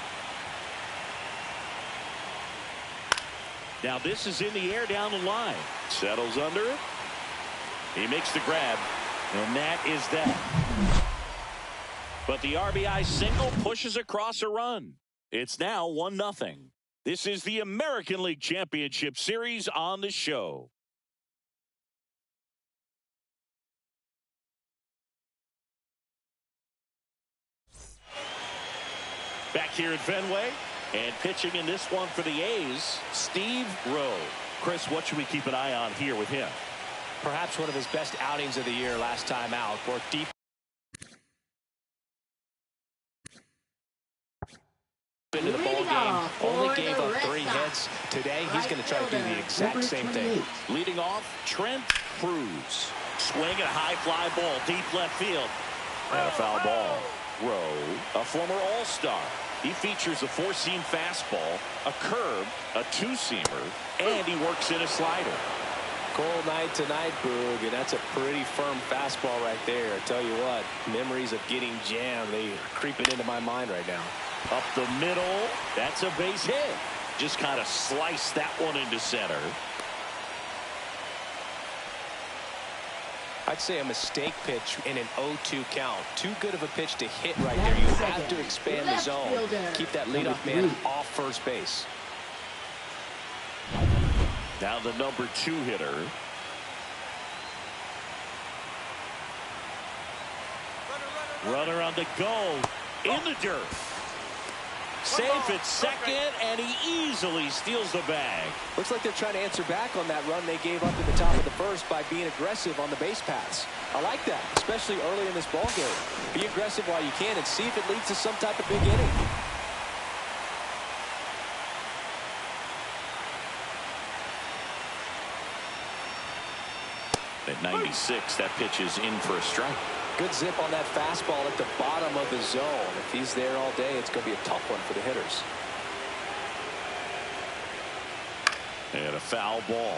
Now this is in the air down the line. Settles under it. He makes the grab. And that is that. But the RBI single pushes across a run. It's now 1-0. This is the American League Championship Series on the show. Back here at Fenway, and pitching in this one for the A's, Steve Rowe. Chris, what should we keep an eye on here with him?
Perhaps one of his best outings of the year last time out. Worked deep into the ball game. Only gave up 3 hits. Today, he's going to try to do the exact same thing.
Leading off, Trent Cruz. Swing and a high fly ball, deep left field. And a foul ball. Rowe, a former All-Star. He features a 4-seam fastball, a curve, a 2-seamer, and he works in a slider.
Cold night tonight, Boog, and that's a pretty firm fastball right there. I tell you what, memories of getting jammed, they are creeping into my mind right now.
Up the middle, that's a base hit. Just kind of sliced that one into center.
I'd say a mistake pitch in an 0-2 count. Too good of a pitch to hit right there. You have to expand the zone. Keep that leadoff man off first base.
Now the number 2 hitter. Runner on the go. In the dirt. Safe at second, and he easily steals the bag.
Looks like they're trying to answer back on that run they gave up in the top of the first by being aggressive on the base paths. I like that, especially early in this ball game. Be aggressive while you can and see if it leads to some type of big inning.
At 96, that pitch is in for a strike.
Good zip on that fastball at the bottom of the zone. If he's there all day, it's going to be a tough one for the hitters.
And a foul ball.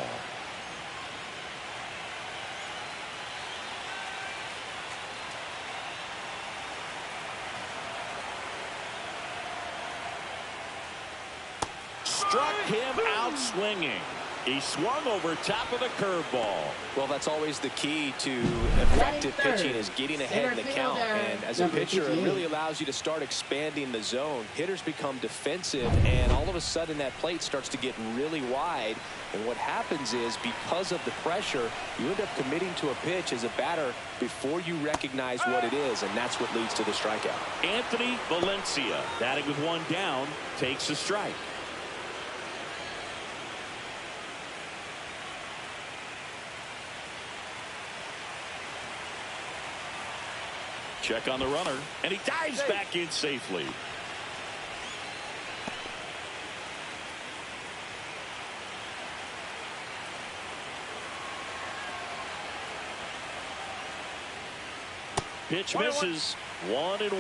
Struck him out swinging. He swung over top of the curveball.
Well, that's always the key to effective pitching, is getting ahead in the count. And as a pitcher, it really allows you to start expanding the zone. Hitters become defensive, and all of a sudden that plate starts to get really wide. And what happens is, because of the pressure, you end up committing to a pitch as a batter before you recognize what it is, and that's what leads to the strikeout.
Anthony Valencia, batting with 1 down, takes a strike. Check on the runner, and he dives back in safely. Pitch misses. 1-1.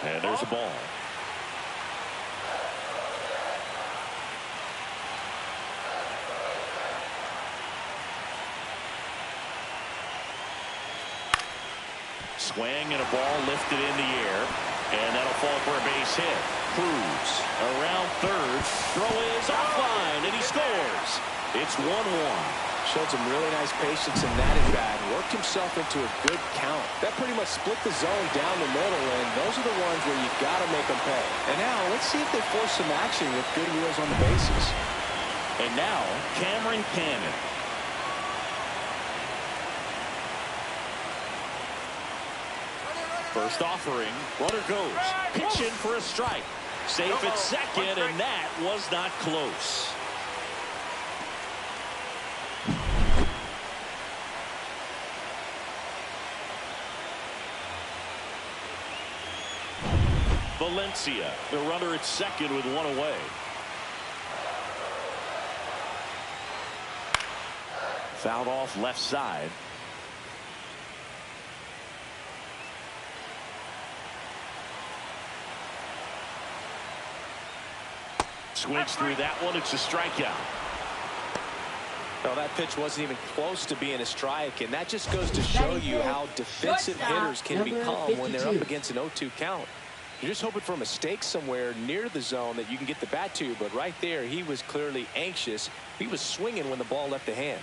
And there's a ball. Swing and a ball lifted in the air, and that'll fall for a base hit. Cruz around third. Throw is offline, and he scores. It's 1-1.
Showed some really nice patience in that at bat. Worked himself into a good count. That pretty much split the zone down the middle, and those are the ones where you got to make them pay. And now let's see if they force some action with good wheels on the bases.
And now Cameron Cannon. First offering, runner goes. Pitch in for a strike. Safe at second, and that was not close. Valencia, the runner at second with 1 away. Fouled off left side. Swings through that one. It's a strikeout.
Well, that pitch wasn't even close to being a strike, and that just goes to show you how defensive hitters can become when they're up against an 0-2 count. You're just hoping for a mistake somewhere near the zone that you can get the bat to, but right there, he was clearly anxious. He was swinging when the ball left the hand.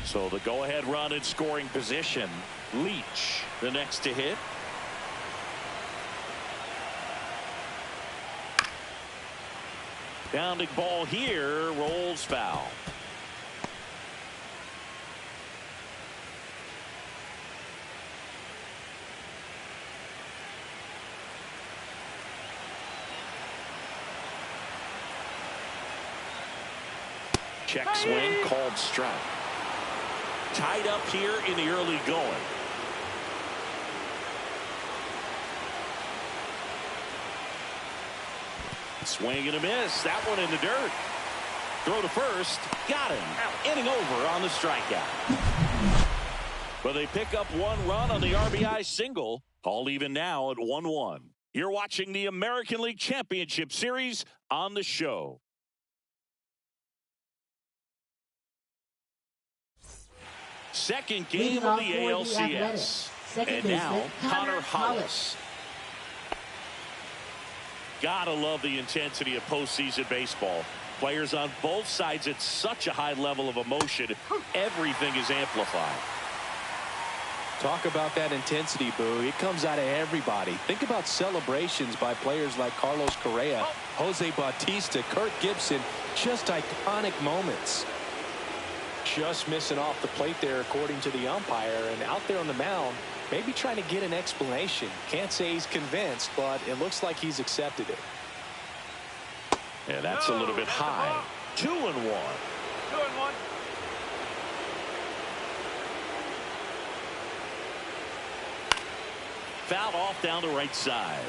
So the go-ahead run in scoring position. Leach, the next to hit. Bounding ball here, rolls foul. Check swing, called strike. Tied up here in the early going. Swing and a miss. That one in the dirt. Throw to first. Got him. Inning over on the strikeout. But they pick up one run on the RBI single. All even now at 1-1. You're watching the American League Championship Series on the show. Second game of the ALCS. And now, Connor Hollis. Gotta love the intensity of postseason baseball. Players on both sides at such a high level of emotion. Everything is amplified.
Talk about that intensity, Boo. It comes out of everybody. Think about celebrations by players like Carlos Correa, Jose Bautista, Kirk Gibson. Just iconic moments. Just missing off the plate there, according to the umpire, and out there on the mound, maybe trying to get an explanation. Can't say he's convinced, but it looks like he's accepted it.
Yeah, that's a little bit high. 2-1.
2-1.
Fouled off down the right side.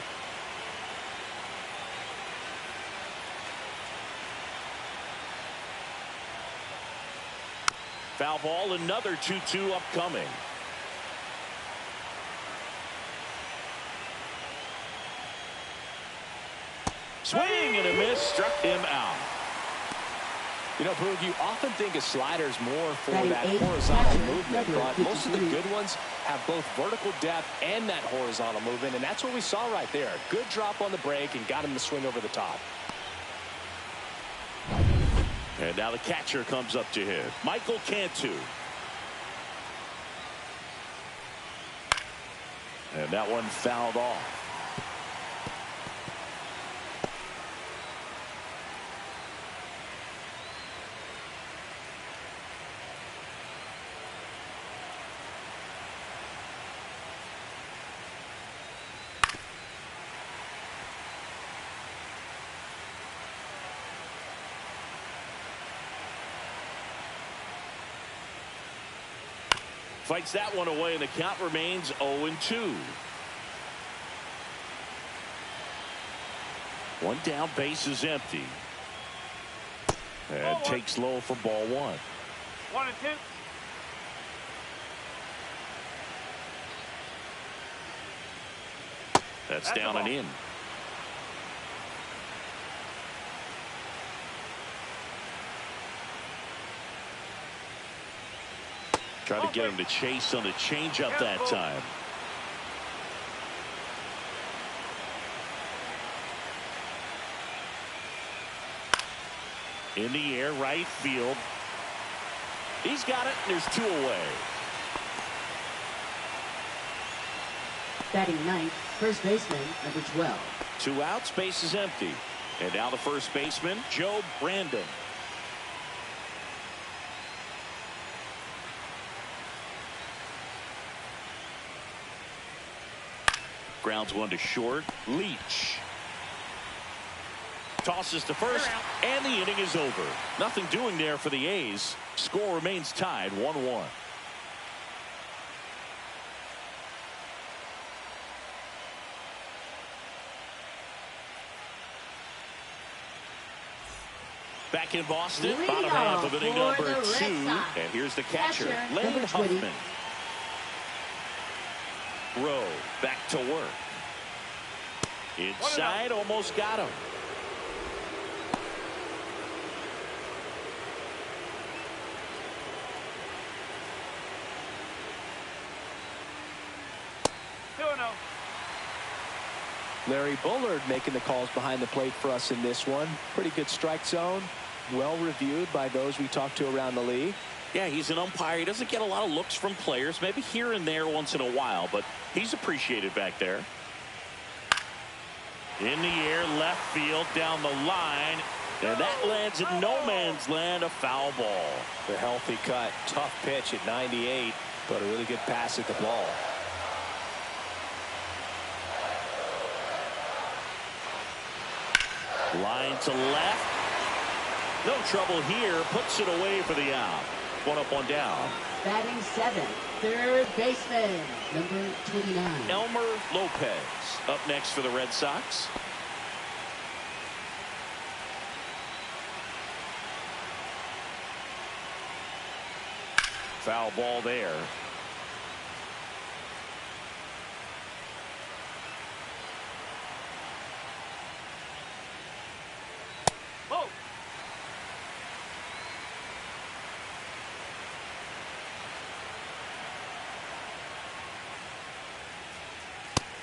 Foul ball, another 2-2 upcoming. Swing and a miss, struck him out.
You know, Boog, you often think a slider's more for that horizontal movement, but most of the good ones have both vertical depth and that horizontal movement, and that's what we saw right there. Good drop on the break and got him to swing over the top.
And now the catcher comes up to hit. Michael Cantu. And that one fouled off. Fights that one away, and the count remains 0-2. One down, base is empty. And takes low for ball one.
1-2.
That's down and in. Try to get him to chase on the changeup that time. In the air, right field. He's got it, and there's two away.
Batting ninth, first baseman, number 12.
2 outs, base is empty. And now the first baseman, Joe Brandon. Grounds one to short. Leach tosses to first, and the inning is over. Nothing doing there for the A's. Score remains tied 1-1. Back in Boston, bottom half of inning number 2. And here's the catcher, Lynn Huffman. Rowe back to work. Inside, almost got him.
Larry Bullard making the calls behind the plate for us in this one. Pretty good strike zone. Well reviewed by those we talked to around the league.
Yeah, he's an umpire. He doesn't get a lot of looks from players, maybe here and there once in a while, but he's appreciated back there. In the air, left field, down the line, and that lands in no man's land, a foul ball.
The healthy cut, tough pitch at 98, but a really good pass at the ball.
Line to left. No trouble here. Puts it away for the out. One up, one down.
Batting seventh, third baseman, number 29.
Elmer Lopez up next for the Red Sox. Foul ball there.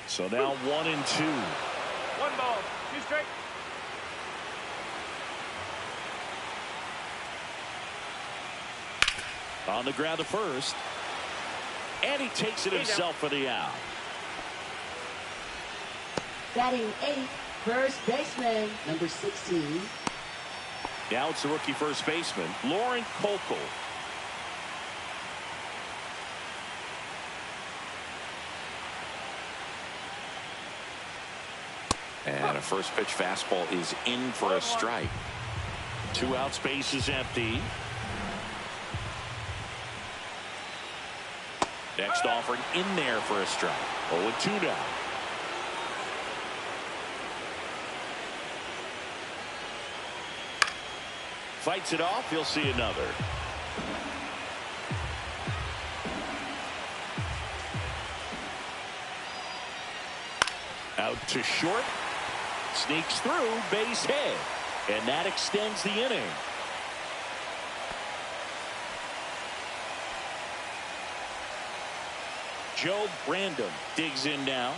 So now 1-2.
One ball, two strike.
On the ground to first. And he takes it himself for the out.
Batting eighth, first baseman, number 16.
Now it's the rookie first baseman, Lauren Kolkel. And a first pitch fastball is in for a strike. 2 outs, base is empty. Next offering in there for a strike. 0-2 now. Fights it off. You'll see another. Out to short. Sneaks through, base hit, and that extends the inning. Joe Brandon digs in now.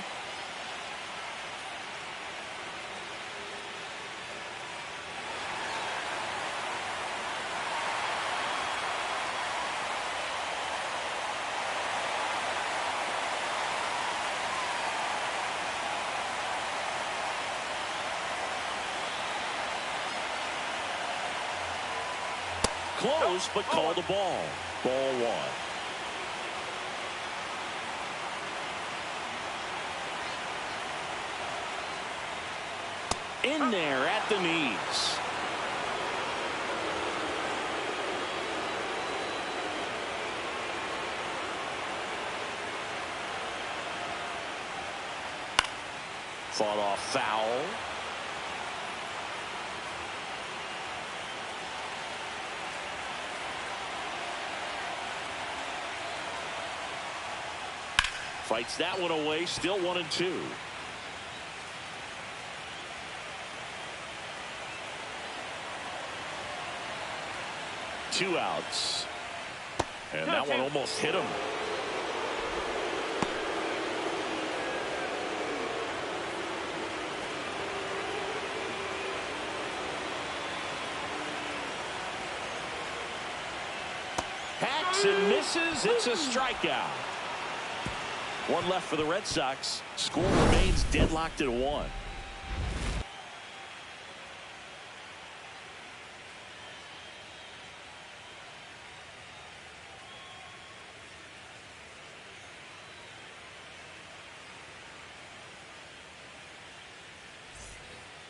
Close, but called a ball. Ball one. In there at the knees. Fought off foul. Fights that one away, still 1-2. Two outs. And that one almost hit him. Hacks and misses. It's a strikeout. One left for the Red Sox. Score remains deadlocked at 1.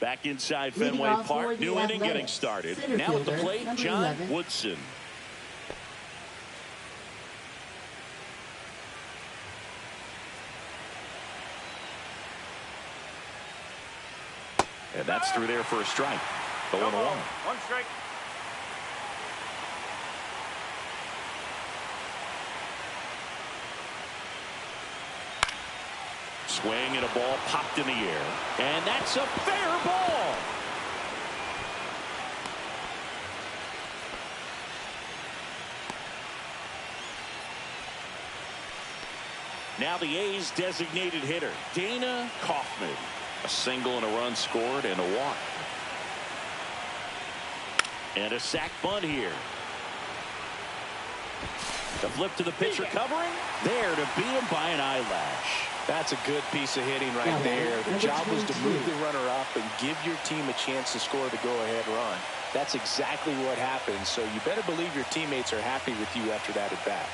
Back inside Fenway Park. New inning getting started. Now at the plate, John 11. Woodson. And that's through there for a strike. The 1-1.
One strike.
Swing and a ball popped in the air. And that's a fair ball. Now the A's designated hitter, Dana Kaufman. A single and a run scored and a walk. And a sac bunt here. The flip to the pitcher covering. There to beat him by an eyelash.
That's a good piece of hitting right there. The job was to move the runner up and give your team a chance to score the go-ahead run. That's exactly what happened, so you better believe your teammates are happy with you after that at bat.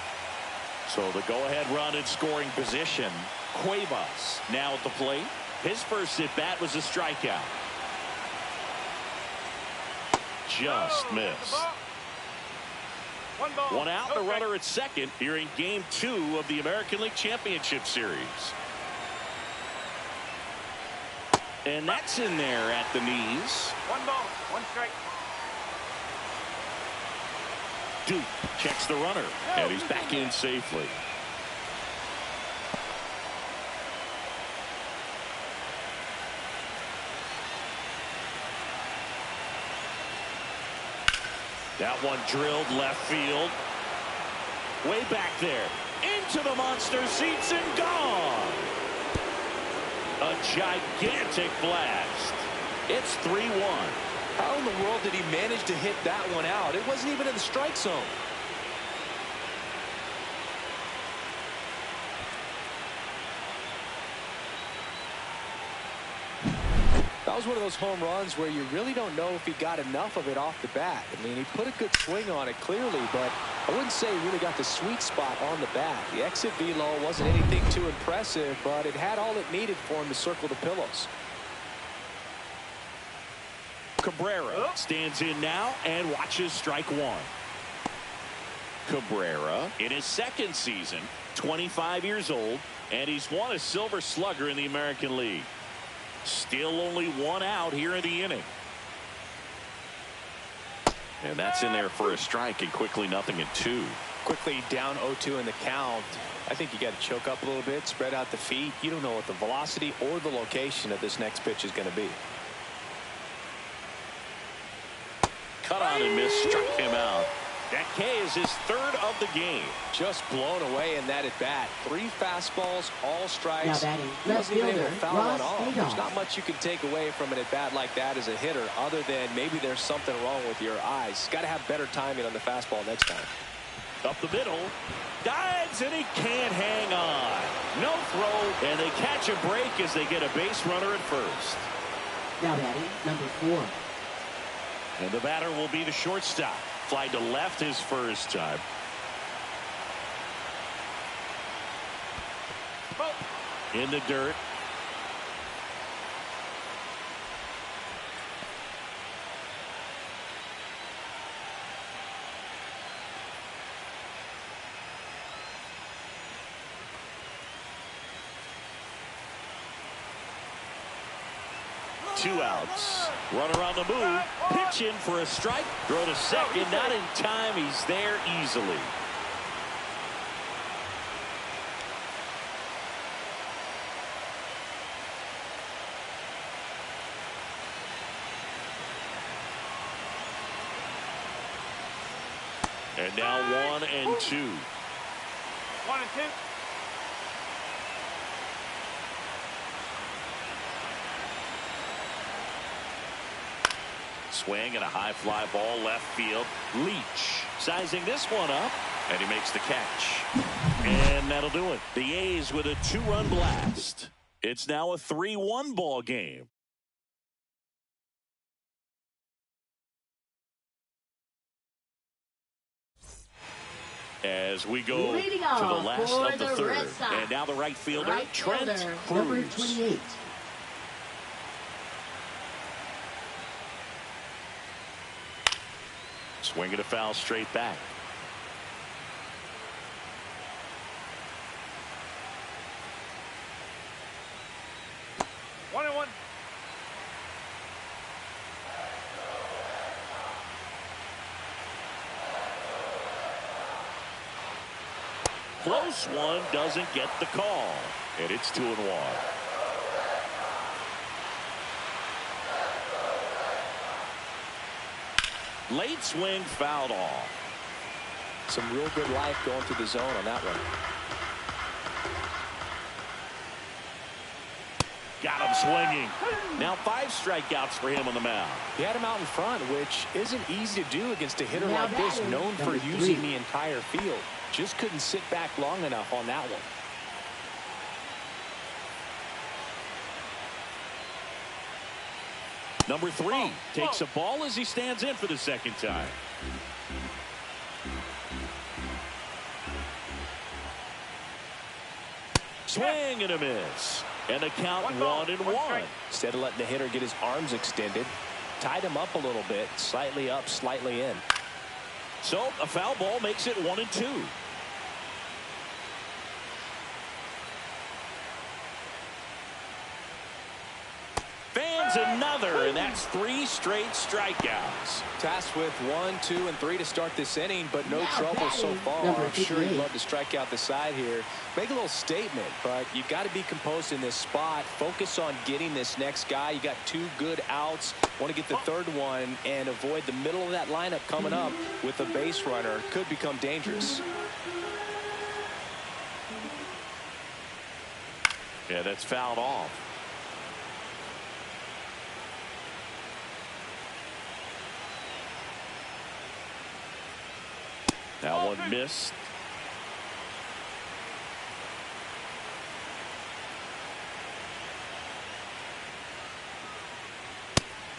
So the go-ahead run in scoring position. Cuevas now at the plate. His first at-bat was a strikeout. Just missed. One out, and a runner at second here in Game 2 of the American League Championship Series. And that's in there at the knees.
1 ball, 1 strike.
Duke checks the runner, and he's back in safely. That one drilled left field. Way back there. Into the monster seats and gone. A gigantic blast. It's 3-1.
How in the world did he manage to hit that one out? It wasn't even in the strike zone. That was one of those home runs where you really don't know if he got enough of it off the bat. I mean, he put a good swing on it clearly, but I wouldn't say he really got the sweet spot on the bat. The exit velo wasn't anything too impressive, but it had all it needed for him to circle the pillows.
Cabrera stands in now and watches strike one. Cabrera in his second season, 25 years old, and he's won a Silver Slugger in the American League. Still only one out here in the inning. And that's in there for a strike, and quickly 0-2.
Quickly down 0-2 in the count. I think you got to choke up a little bit, spread out the feet. You don't know what the velocity or the location of this next pitch is going to be.
Cut on and miss, struck him out. That K is his third of the game.
Just blown away in that at bat. 3 fastballs, all strikes.
Now batting,
He wasn't even able to foul one off.
Ross
There's not much you can take away from an at bat like that as a hitter, other than maybe there's something wrong with your eyes. Got to have better timing on the fastball next time.
Up the middle, dives, and he can't hang on. No throw, and they catch a break as they get a base runner at first.
Now batting, number 4.
And the batter will be the shortstop. Fly to left his first time. In the dirt. Two outs. Runner on the move. Pitch in for a strike. Throw to second. Not in time. He's there easily. And now 1-2.
1-2.
Swing and a high fly ball left field. Leach sizing this one up, and he makes the catch. And that'll do it. The A's with a 2-run blast. It's now a 3-1 ball game. As we go to the last of the third. And now the right fielder, Trent Cruz.
Number 28.
Swing and a foul straight back.
One and one.
Close one, doesn't get the call. And it's 2-1. Late swing fouled off.
Some real good life going through the zone on that one.
Got him swinging. Now 5 strikeouts for him on the mound.
He had him out in front, which isn't easy to do against a hitter like this, known for using the entire field. Just couldn't sit back long enough on that one.
Number 3 takes a ball as he stands in for the second time. Swing and a miss. And the count 1-1.
Instead of letting the hitter get his arms extended, tied him up a little bit, slightly up, slightly in.
So a foul ball makes it 1-2. Fans another, and that's 3 straight strikeouts.
Tasked with 1, 2, and 3 to start this inning, but no trouble so far. I'm sure he'd love to strike out the side here. Make a little statement, but you've got to be composed in this spot. Focus on getting this next guy. You got 2 good outs. Want to get the third one and avoid the middle of that lineup coming up with a base runner. Could become dangerous.
Yeah, that's fouled off. That one missed.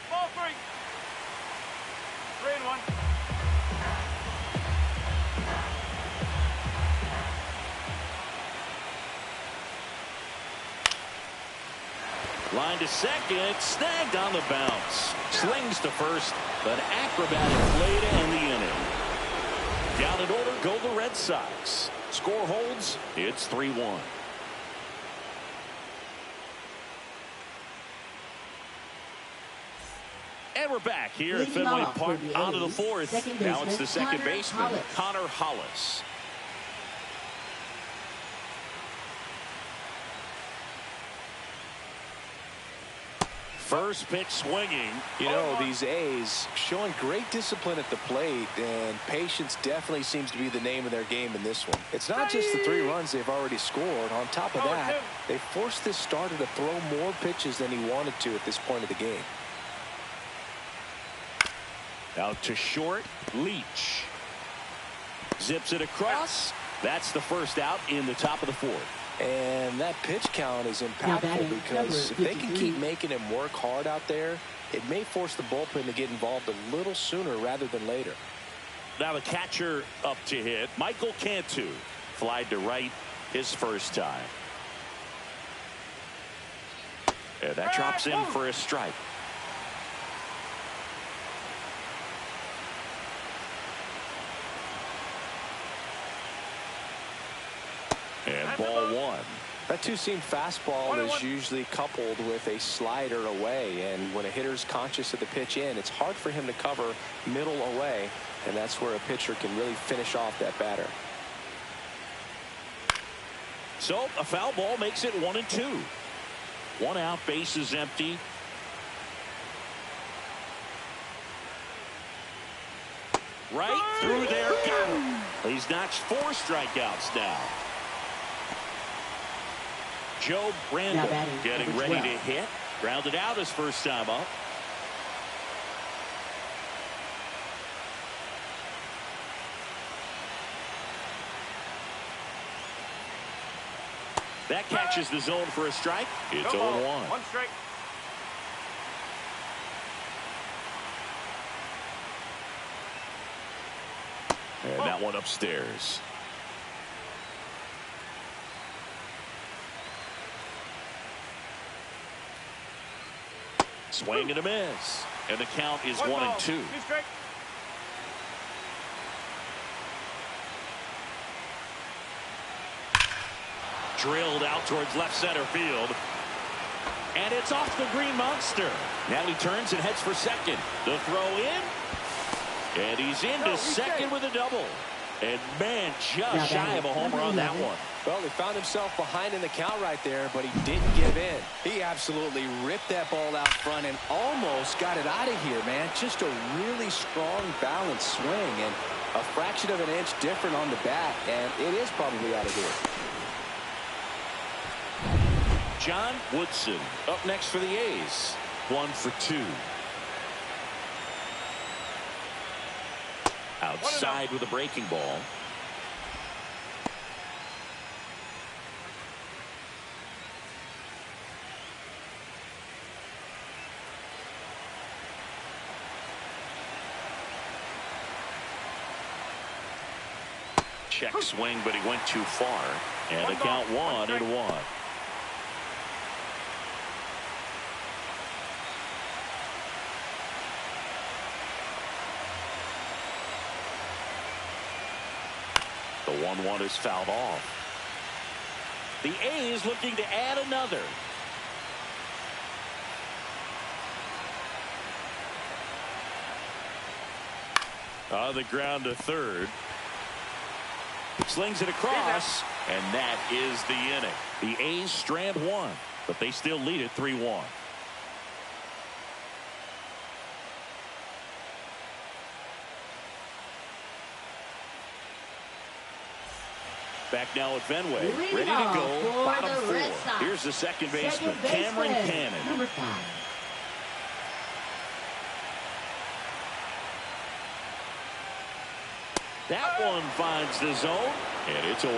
Ball 3. 3-1.
Line to second, snagged on the bounce. Slings to first, but acrobatic play to end the inning. Down in order go the Red Sox. Score holds, it's 3-1. And we're back here at Fenway Park, on to the 4th. Now it's the second baseman, Connor Hollis. First pitch swinging.
You know, these A's showing great discipline at the plate, and patience definitely seems to be the name of their game in this one. It's not just the 3 runs they've already scored. On top of that, they forced this starter to throw more pitches than he wanted to at this point of the game.
Out to short, Leach. Zips it across. That's the first out in the top of the 4th.
And that pitch count is impactful because if they can keep making him work hard out there, it may force the bullpen to get involved a little sooner rather than later.
Now the catcher up to hit. Michael Cantu flied to right his first time. And that drops in for a strike. And ball 1.
That two-seam fastball is usually coupled with a slider away, and when a hitter's conscious of the pitch in, it's hard for him to cover middle away, and that's where a pitcher can really finish off that batter.
So a foul ball makes it 1-2. 1 out, base is empty. Right through there, got him. He's notched 4 strikeouts now. Joe Randall getting ready to hit. Grounded out his first time up. That catches the zone for a strike. It's 0-1.
1 strike.
And that one upstairs. Swing and a miss. And the count is 1-2.
2 strike.
Drilled out towards left center field. And it's off the green monster. Now he turns and heads for second. The throw in. And he's into second with a double. And man, just shy of a homer on that one.
Well, he found himself behind in the count right there, but he didn't give in.
He absolutely ripped that ball out front and almost got it out of here, man. Just a really strong, balanced swing, and a fraction of an inch different on the bat, and it is probably out of here.
John Woodson up next for the A's. 1 for 2. Outside with a breaking ball. Check swing, but he went too far. And the count 1-1. The 1-1 is fouled off. The A's looking to add another. On the ground to third. Slings it across, and that is the inning. The A's strand 1, but they still lead it 3-1. Back now at Fenway, ready to go, bottom 4. Here's the second baseman, Cameron Cannon.
Number 5.
That one finds the zone, and it's 0-1.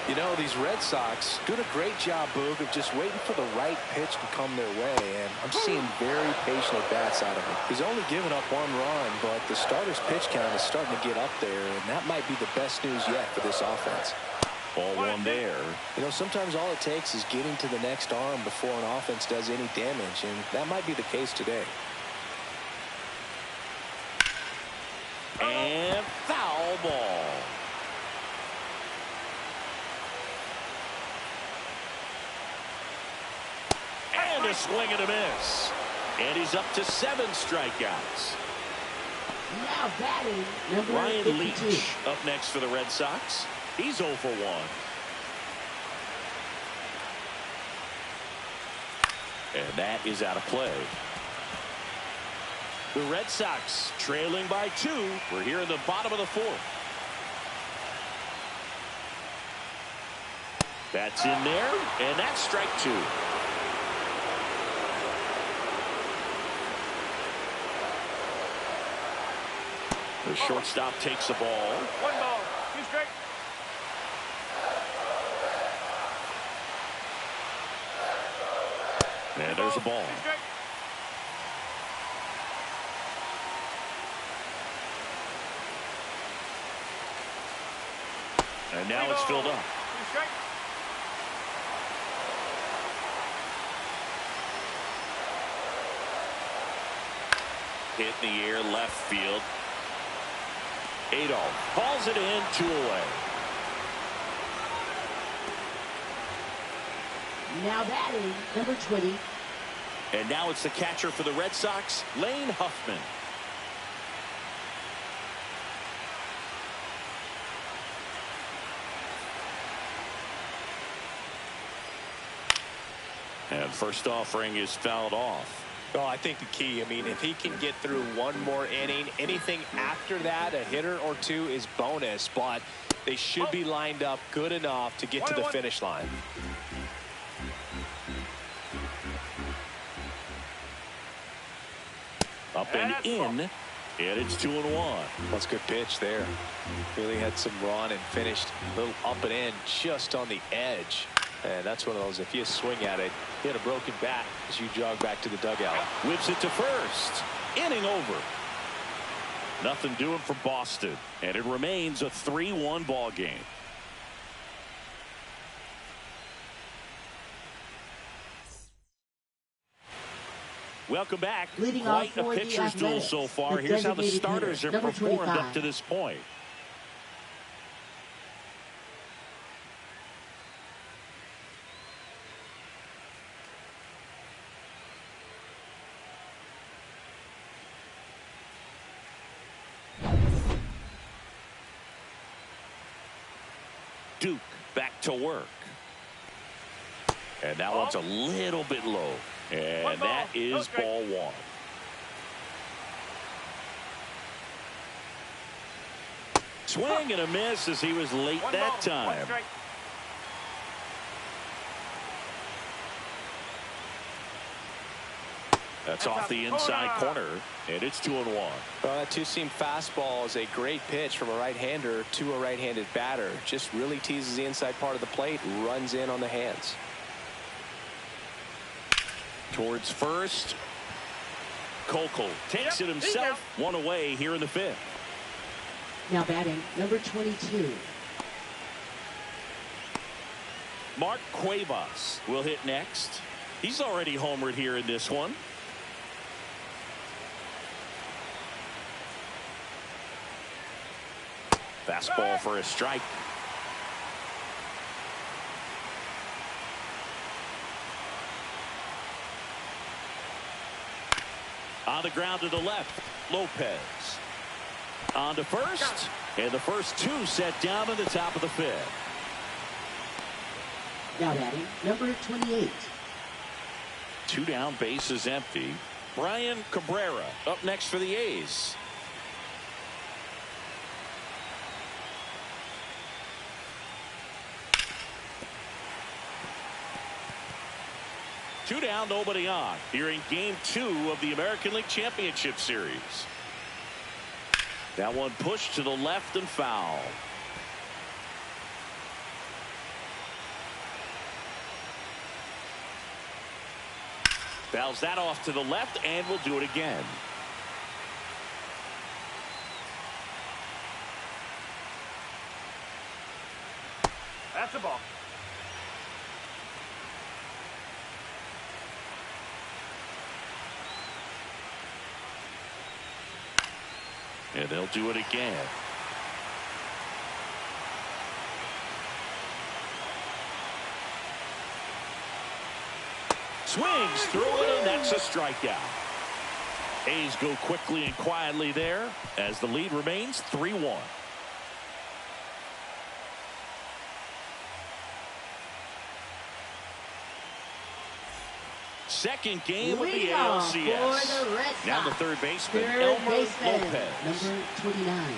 You know, these Red Sox doing a great job, Boog, of just waiting for the right pitch to come their way, and I'm seeing very patient at-bats out of him. He's only given up 1 run, but the starter's pitch count is starting to get up there, and that might be the best news yet for this offense.
Ball 1 there.
You know, sometimes all it takes is getting to the next arm before an offense does any damage, and that might be the case today.
And foul ball. And a swing and a miss. And he's up to 7 strikeouts.
Now batting, number
Ryan
52.
Leach up next for the Red Sox. He's 0 for 1. And that is out of play. The Red Sox trailing by 2. We're here in the bottom of the 4th. That's in there, and that's strike 2. The shortstop takes the ball.
1 ball, 2 strike.
And there's a ball.
2 strike.
And now it's filled up.
2 strike.
Hit in the air, left field. Adolph calls it in, 2 away.
Now batting, number 20.
And now it's the catcher for the Red Sox, Lane Huffman. And first offering is fouled off.
Oh, I think the key, I mean, if he can get through 1 more inning, anything after that, a hitter or 2 is bonus, but they should be lined up good enough to get to the finish line.
Up and in, and it's 2-1.
That's a good pitch there. Really had some run and finished a little up and in just on the edge. And that's one of those, if you swing at it, hit a broken bat as you jog back to the dugout.
Whips it to first. Inning over. Nothing doing for Boston. And it remains a 3-1 ball game. Welcome back.
Leading
Quite
off
a
for the
pitcher's duel
Athletics,
so far.
the
Here's how the
designated
starters
hitter,
have
number
performed
25.
up to this point. Duke back to work. And that one's a little bit low. And that is ball one. Swing and a miss as he was late that time. That's off the inside corner, and it's 2-1.
Well, that two-seam fastball is a great pitch from a right-hander to a right-handed batter. Just really teases the inside part of the plate, runs in on the hands.
Towards first. Kokel takes it himself. One away here in the fifth.
Now batting, number 22.
Mark Cuevas will hit next. He's already homered here in this one. Fastball for a strike. On the ground to the left, Lopez. On to first, and the first two set down in the top of the fifth.
Now batting, number 28.
2 down, bases empty. Brian Cabrera up next for the A's. Two down, nobody on. Here in Game 2 of the American League Championship Series. That one pushed to the left and foul. Fouls that off to the left, and will do it again.
That's a ball.
And they'll do it again. Swings through it, and that's a strikeout. A's go quickly and quietly there as the lead remains 3-1. Second game of the ALCS. Now the third baseman, Elmer Lopez.
Number 29.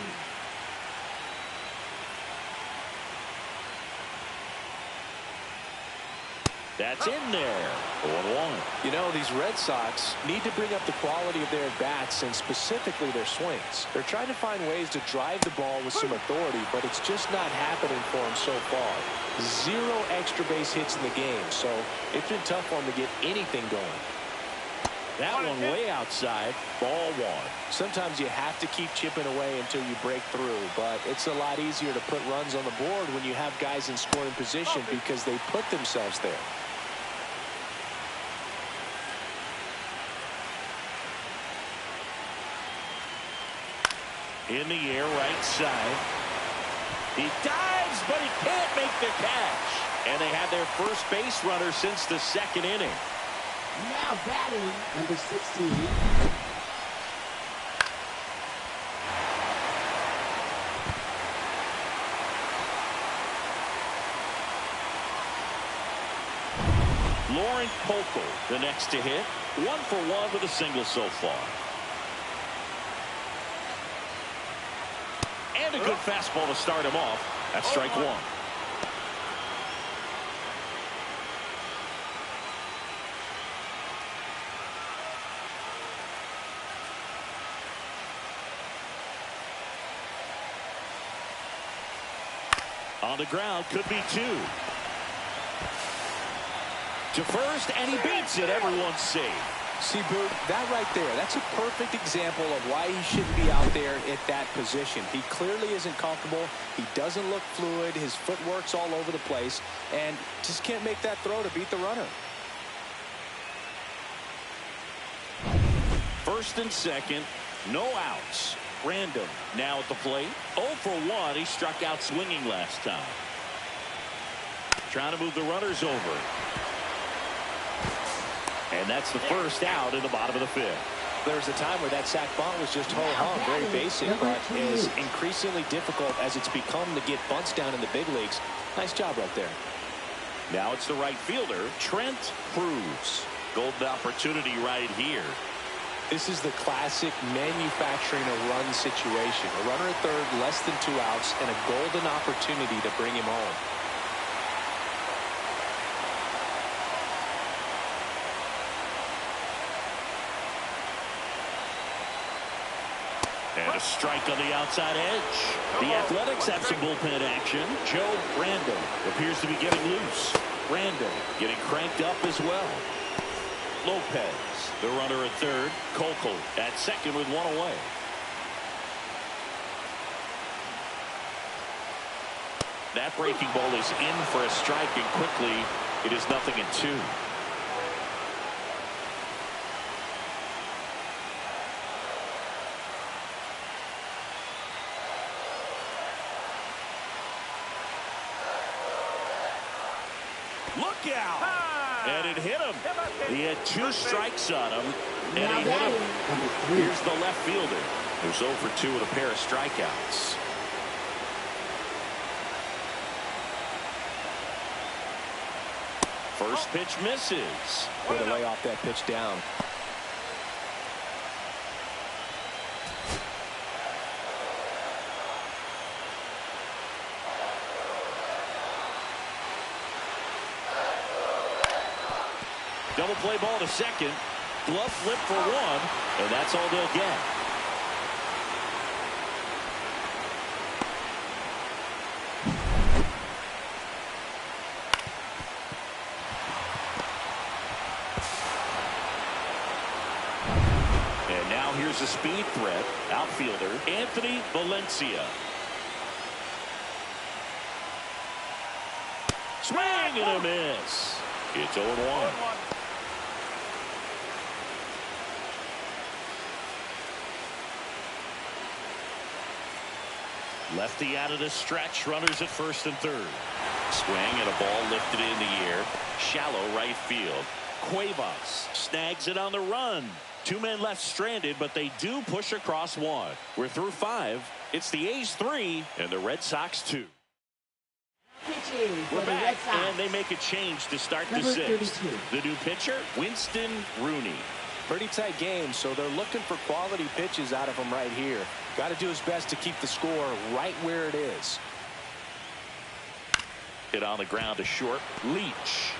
That's in there. 1-1.
You know, these Red Sox need to bring up the quality of their at-bats and specifically their swings. They're trying to find ways to drive the ball with some authority, but it's just not happening for them so far. 0 extra base hits in the game, so it's been tough for them to get anything going.
That one way outside, ball one.
Sometimes you have to keep chipping away until you break through, but it's a lot easier to put runs on the board when you have guys in scoring position because they put themselves there.
In the air, right side. He dives, but he can't make the catch. And they have their first base runner since the second inning.
Now batting, number 16.
Lauren Kokel, the next to hit. 1 for 1 with a single so far. And a good fastball to start him off. That's strike one. On the ground, could be 2. To first, and he beats it. Everyone's safe.
See, Boot, that right there, that's a perfect example of why he shouldn't be out there at that position. He clearly isn't comfortable. He doesn't look fluid. His footwork's all over the place, and just can't make that throw to beat the runner.
First and second, no outs. Random now at the plate. 0 for 1. He struck out swinging last time. Trying to move the runners over. And that's the first out in the bottom of the fifth.
There's a time where that sack bunt was just ho-hum, very basic, but is increasingly difficult as it's become to get bunts down in the big leagues. Nice job right there.
Now it's the right fielder, Trent Cruz. Golden opportunity right here.
This is the classic manufacturing a run situation. A runner at third, less than 2 outs, and a golden opportunity to bring him home.
And a strike on the outside edge. The Athletics have some bullpen action. Joe Brandon appears to be getting loose. Brandon getting cranked up as well. Lopez, the runner at third. Kolkol at second with one away. That breaking ball is in for a strike, and quickly it is 0-2. Look out! And it hit him. He had 2 strikes on him, and he hit him. Here's the left fielder, who's 0 for 2 with a pair of strikeouts. First pitch misses.
Way to lay off that pitch down.
Double play ball to second. Glove flip for 1, and that's all they'll get. And now here's a speed threat. Outfielder Anthony Valencia. Swing and a miss. It's 0-1. Lefty out of the stretch. Runners at first and third. Swing and a ball lifted in the air. Shallow right field. Cuevas snags it on the run. 2 men left stranded, but they do push across 1. We're through 5. It's the A's 3 and the Red Sox 2. We're back, and they make a change to start the 6th. The new pitcher, Winston Rooney.
Pretty tight game, so they're looking for quality pitches out of him right here. Got to do his best to keep the score right where it is.
Hit on the ground to short. Leach.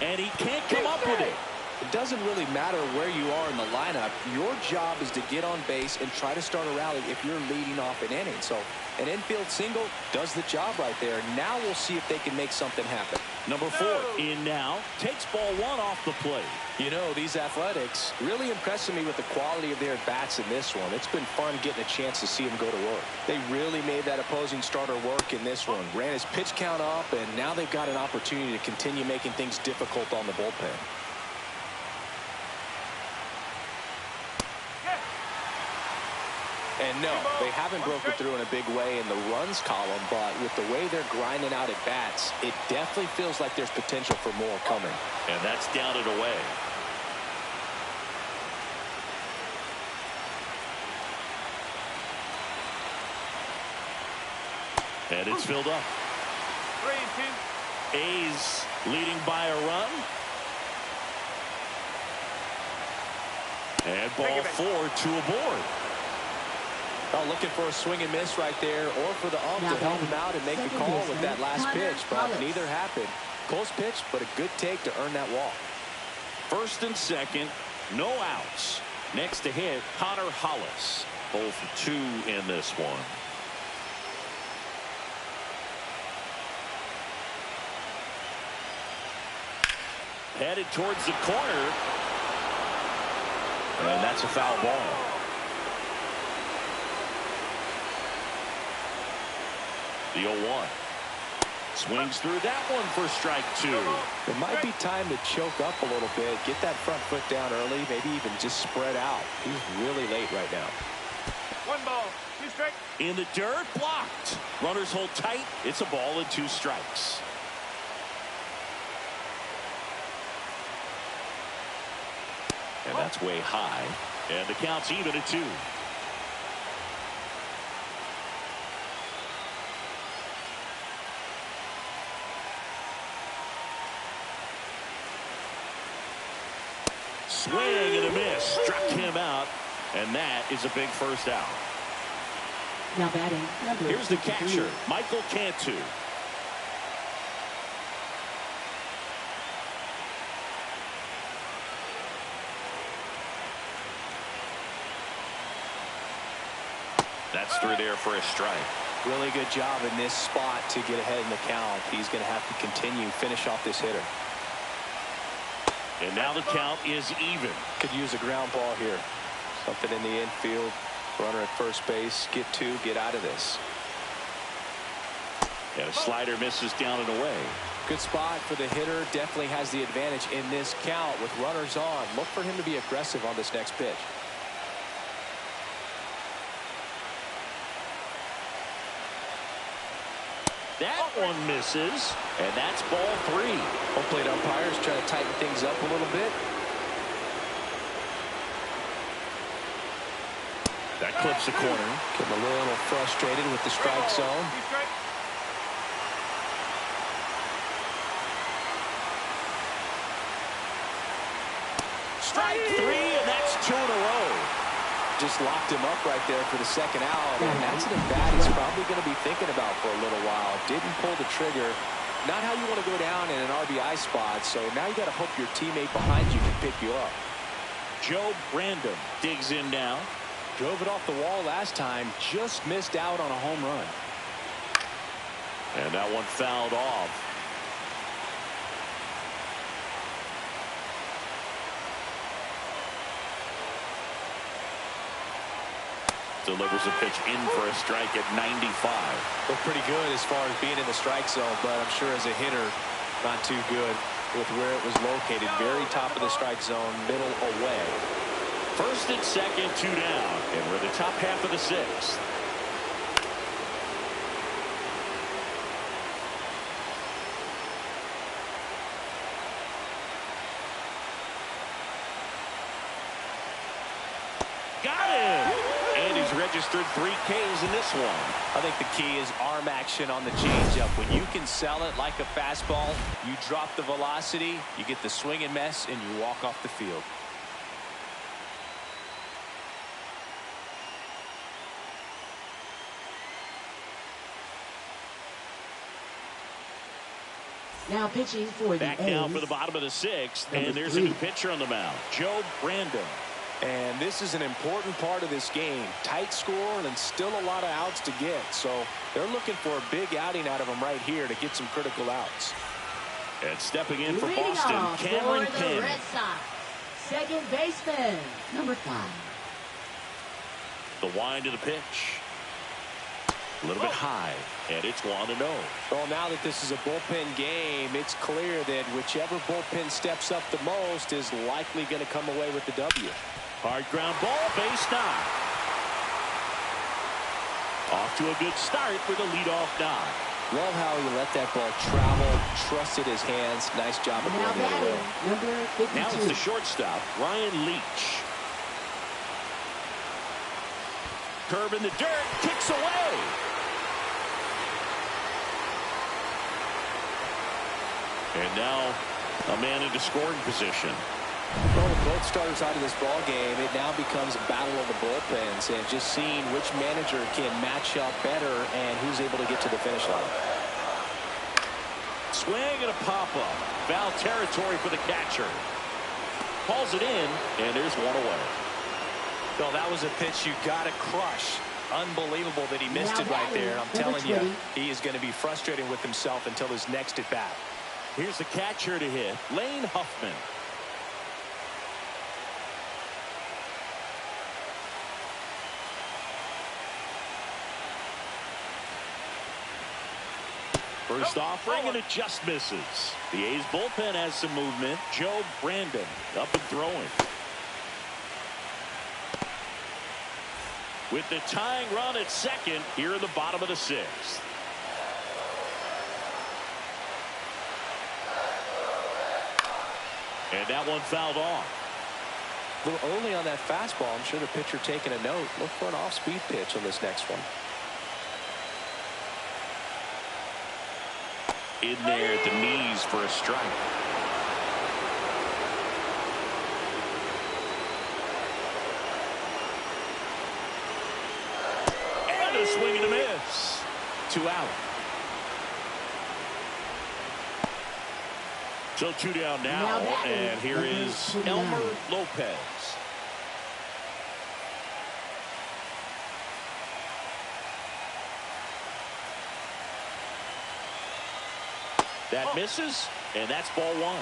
And he can't come up with it.
It doesn't really matter where you are in the lineup. Your job is to get on base and try to start a rally if you're leading off an inning. So an infield single does the job right there. Now we'll see if they can make something happen.
Number 4 in now. Takes ball 1 off the plate.
You know, these Athletics really impressing me with the quality of their bats in this one. It's been fun getting a chance to see them go to work. They really made that opposing starter work in this one. Ran his pitch count up, and now they've got an opportunity to continue making things difficult on the bullpen. And no, they haven't broken through in a big way in the runs column, but with the way they're grinding out at bats, it definitely feels like there's potential for more coming.
And that's down and away. And it's filled up.
3-2.
A's leading by a run. And ball 4, 2 aboard.
Oh, looking for a swing and miss right there, or for the ump to help him out and make the call with that last pitch, but neither happened. Close pitch, but a good take to earn that walk.
First and second, no outs. Next to hit, Connor Hollis. 0 for 2 in this one. Headed towards the corner. And that's a foul ball. The 0-1. Swings through that one for strike 2.
It might be time to choke up a little bit, get that front foot down early, maybe even just spread out. He's really late right now.
1 ball, 2 strikes.
In the dirt, blocked. Runners hold tight. It's a ball and 2 strikes. And that's way high. And the count's even at 2. Swing and a miss. Struck him out. And that is a big first out.
Now batting.
Here's the catcher, Michael Cantu. That's through there for a strike.
Really good job in this spot to get ahead in the count. He's going to have to finish off this hitter.
And now the count is even.
Could use a ground ball here. Something in the infield. Runner at first base. Get 2. Get out of this.
And a slider misses down and away.
Good spot for the hitter. Definitely has the advantage in this count with runners on. Look for him to be aggressive on this next pitch.
That one misses, and that's ball 3.
Home plate umpires trying to tighten things up a little bit.
That clips the corner.
Getting a little frustrated with the strike zone.
Strike 3, and that's 2 in a row.
Just locked him up right there for the second out, and that's an at-bat he's probably going to be thinking about for a little while. Didn't pull the trigger. Not how you want to go down in an RBI spot, so now you got to hope your teammate behind you can pick you up.
Joe Brandon digs in now.
Drove it off the wall last time, just missed out on a home run.
And that one fouled off. Delivers a pitch in for a strike at 95.
Looked pretty good as far as being in the strike zone, but I'm sure as a hitter, not too good with where it was located. Very top of the strike zone, middle away.
First and second, 2 down. And we're the top half of the 6th. Got him! And he's registered 3 Ks in this one.
I think the key is arm action on the changeup. When you can sell it like a fastball, you drop the velocity, you get the swing and miss, and you walk off the field.
Now pitching for the
Back
A's.
now for the bottom of the 6th, and there's a new pitcher on the mound, Joe Brandon.
And this is an important part of this game. Tight score and still a lot of outs to get. So they're looking for a big outing out of them right here to get some critical outs.
And stepping in for
Leading
Boston,
off
Cameron
for the
Penn.
Red Sox, second baseman, number 5.
The wind of the pitch. A little bit high, and it's 1-0.
Well, now that this is a bullpen game, it's clear that whichever bullpen steps up the most is likely going to come away with the W.
Hard ground ball, base knock. Off to a good start with a leadoff knock.
Love how he let that ball travel, trusted his hands. Nice job of
Now
going the other way.
batting, number 52.
Now it's the shortstop, Ryan Leach. Curve in the dirt, kicks away. And now a man into scoring position.
Well, with both starters out of this ball game, it now becomes a battle of the bullpens and just seeing which manager can match up better and who's able to get to the finish line.
Swing and a pop-up. Foul territory for the catcher. Calls it in, and there's 1 away.
Well, that was a pitch you got to crush. Unbelievable that he missed it right there. I'm telling you, he is going to be frustrated with himself until his next at bat.
Here's the catcher to hit, Lane Huffman. First offering, and it just misses. The A's bullpen has some movement. Joe Brandon up and throwing. With the tying run at second here in the bottom of the 6th. And that one fouled off.
A little early on that fastball. I'm sure the pitcher taking a note. Look for an off-speed pitch on this next one.
In there at the knees for a strike. And a swing and a miss. 2 out. So 2 down now and here is Elmer Lopez. That misses, and that's ball 1.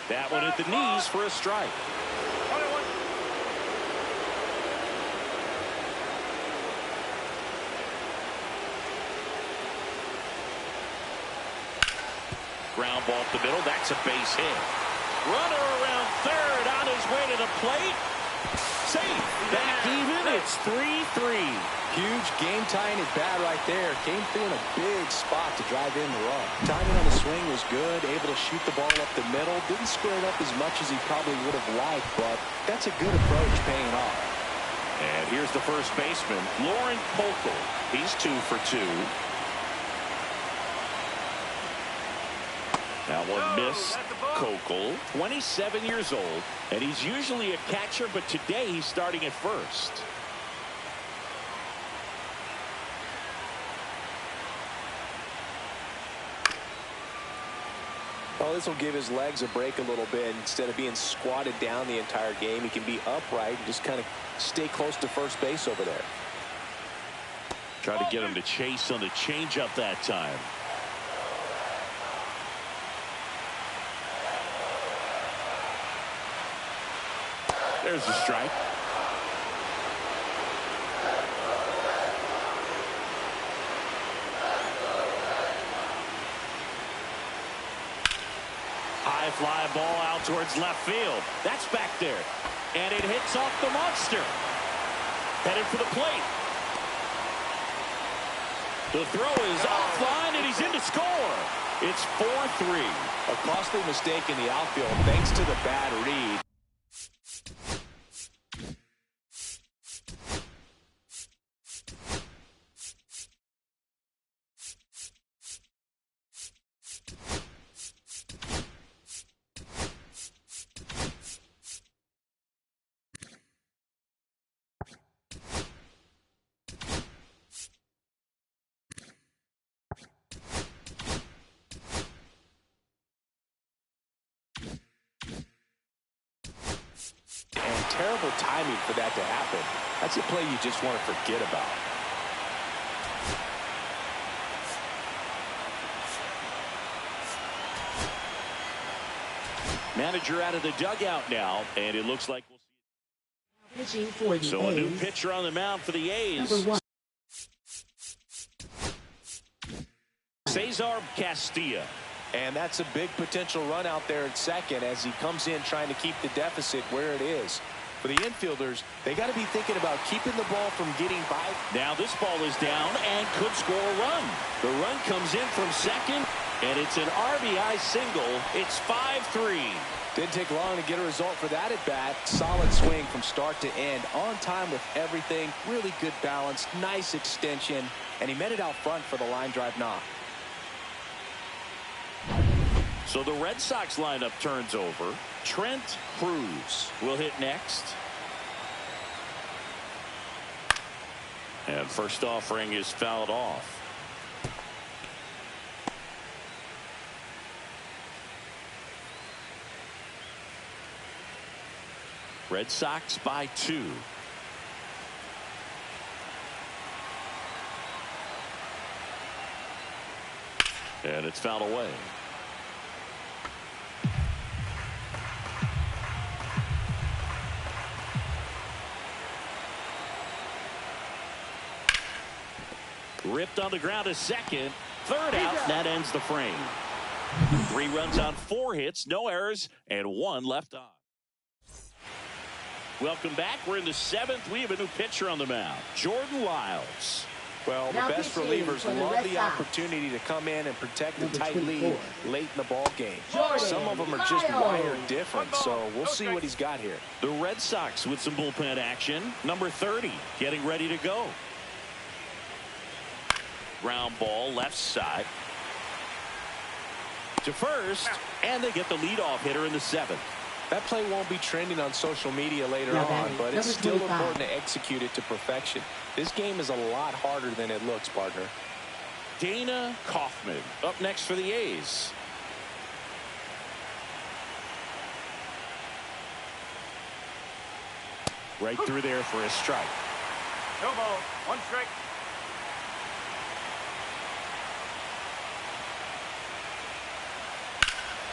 That one at the knees for a strike. Ground ball up the middle. That's a base hit. Runner around third on his way to the plate. Safe. Back even. It's 3-3.
Huge game-tying at bat right there. Came through in a big spot to drive in the run. Timing on the swing was good. Able to shoot the ball up the middle. Didn't square it up as much as he probably would have liked, but that's a good approach paying off.
And here's the first baseman, Lauren Polkel. He's 2 for 2. That one missed. Kokel, 27 years old, and he's usually a catcher, but today he's starting at first.
Well, this will give his legs a break a little bit. Instead of being squatted down the entire game, he can be upright and just kind of stay close to first base over there.
Try to get him to chase on the changeup that time. There's a strike. High fly ball out towards left field. That's back there. And it hits off the monster. Headed for the plate. The throw is offline, and he's in to score. It's 4-3.
A costly mistake in the outfield thanks to the bad read. And terrible timing for that to happen. That's a play you just want to forget about.
Manager out of the dugout now, and it looks like we'll see.
Pitching for the
So
A's.
a new pitcher on the mound for the A's.
Number 1.
Cesar Castilla.
And that's a big potential run out there at second as he comes in trying to keep the deficit where it is. For the infielders, they got to be thinking about keeping the ball from getting by.
Now this ball is down and could score a run. The run comes in from second, and it's an RBI single. It's 5-3.
Didn't take long to get a result for that at bat. Solid swing from start to end. On time with everything. Really good balance. Nice extension. And he met it out front for the line drive knock.
So the Red Sox lineup turns over. Trent Cruz will hit next. And first offering is fouled off. Red Sox by 2. And it's fouled away. Ripped on the ground to second. Third out. That ends the frame. 3 runs on 4 hits, no errors, and 1 left on. Welcome back. We're in the 7th. We have a new pitcher on the mound, Jordan Lyles.
Well, the
Now
best
pitching
relievers
for the
love
Red
the
Sox.
opportunity to come in and protect the
Number
tight
24.
lead late in the ball game.
Jordan
Some of them are just
Lyles.
wired different, so we'll see what he's got here.
The Red Sox with some bullpen action. Number 30 getting ready to go. Ground ball left side to first, and they get the leadoff hitter in the 7th.
That play won't be trending on social media later
Now
on,
batting,
but it's
number
still
25.
important to execute it to perfection. This game is a lot harder than it looks, partner.
Dana Kaufman up next for the A's. Right through there for a strike.
No ball. 1 strike.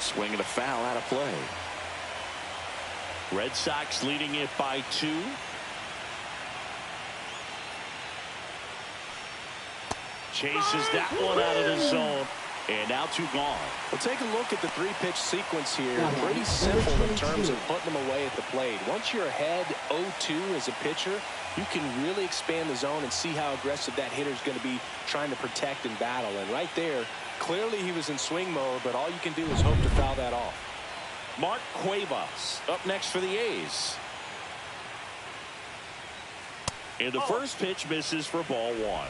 Swing and a foul out of play. Red Sox leading it by 2. Chases that one out of the zone. And now 2 gone.
Well, take a look at the 3-pitch sequence here. Pretty simple in terms of putting them away at the plate. Once you're ahead 0-2 as a pitcher, you can really expand the zone and see how aggressive that hitter is going to be trying to protect and battle. And right there, clearly he was in swing mode, but all you can do is hope to foul that off.
Mark Cuevas up next for the A's. And the first pitch misses for ball 1.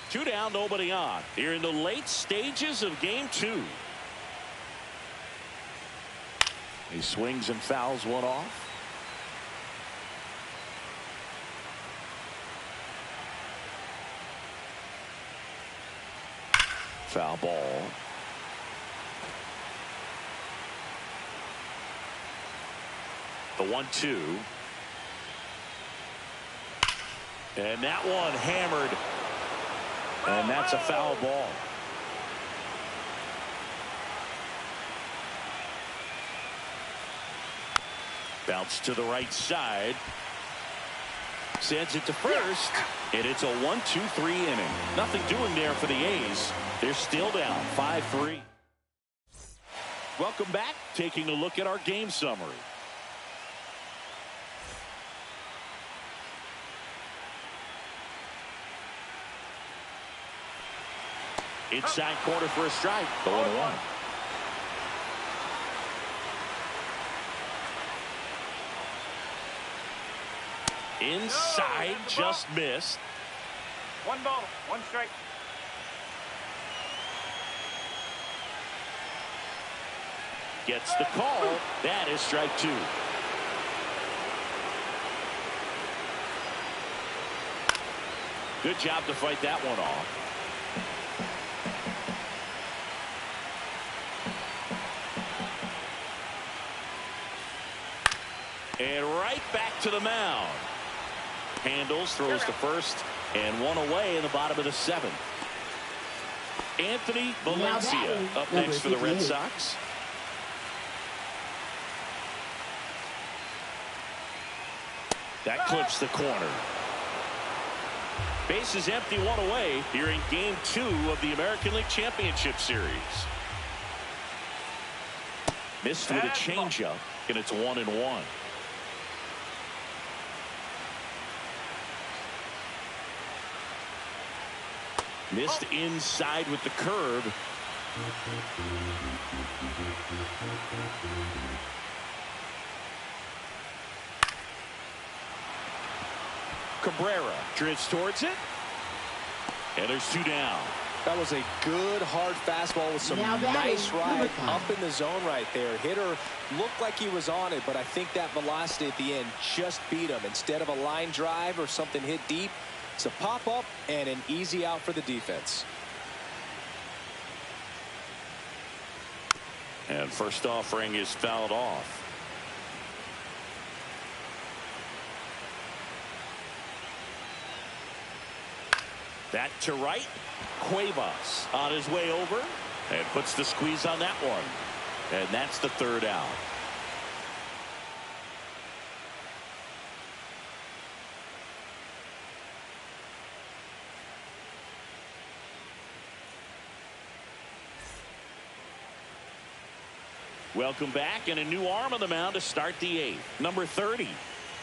Two down, nobody on. Here in the late stages of game 2. He swings and fouls one off. Foul ball. The 1-2. And that one hammered. And that's a foul ball. Bounce to the right side. Sends it to first. And it's a 1-2-3 inning. Nothing doing there for the A's. They're still down 5-3. Welcome back. Taking a look at our game summary. Inside corner for a strike. The 1-1. Inside, just missed.
1 ball. 1 strike.
Gets the call. That is strike 2. Good job to fight that one off. And right back to the mound. Handles, throws to first, and 1 away in the bottom of the 7th. Anthony Valencia up next for the Red Sox. That clips the corner. Base is empty, 1 away here in game 2 of the American League Championship Series. Missed with a changeup, and it's 1-1. Missed inside with the curve. Cabrera drifts towards it. And there's 2 down.
That was a good hard fastball with some nice ride up in the zone right there. Hitter looked like he was on it, but I think that velocity at the end just beat him. Instead of a line drive or something hit deep, it's a pop up and an easy out for the defense.
And first offering is fouled off. That to right. Cuevas on his way over and puts the squeeze on that one. And that's the 3rd out. Welcome back, and a new arm on the mound to start the 8th. Number 30.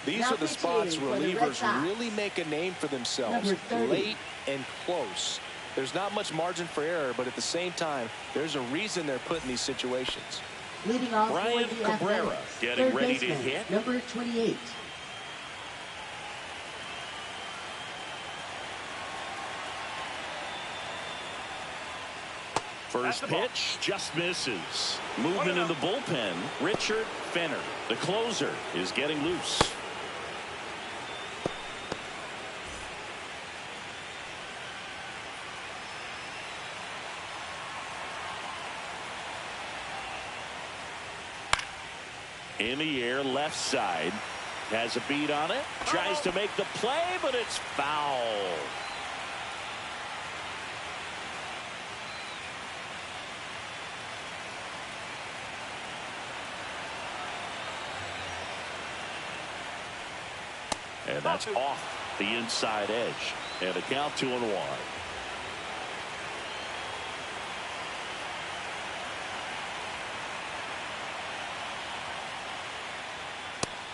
These are the spots relievers really make a name for themselves. Late and close. There's not much margin for error, but at the same time, there's a reason they're put in these situations.
Leading off
Brian
for the
Cabrera
Athletics,
getting
third
ready to
baseman,
hit.
number 28.
First pitch just misses. Movement in the bullpen. Richard Fenner, the closer, is getting loose. In the air, left side. Has a beat on it. Tries to make the play, but it's foul. And that's off the inside edge. And a count 2-1.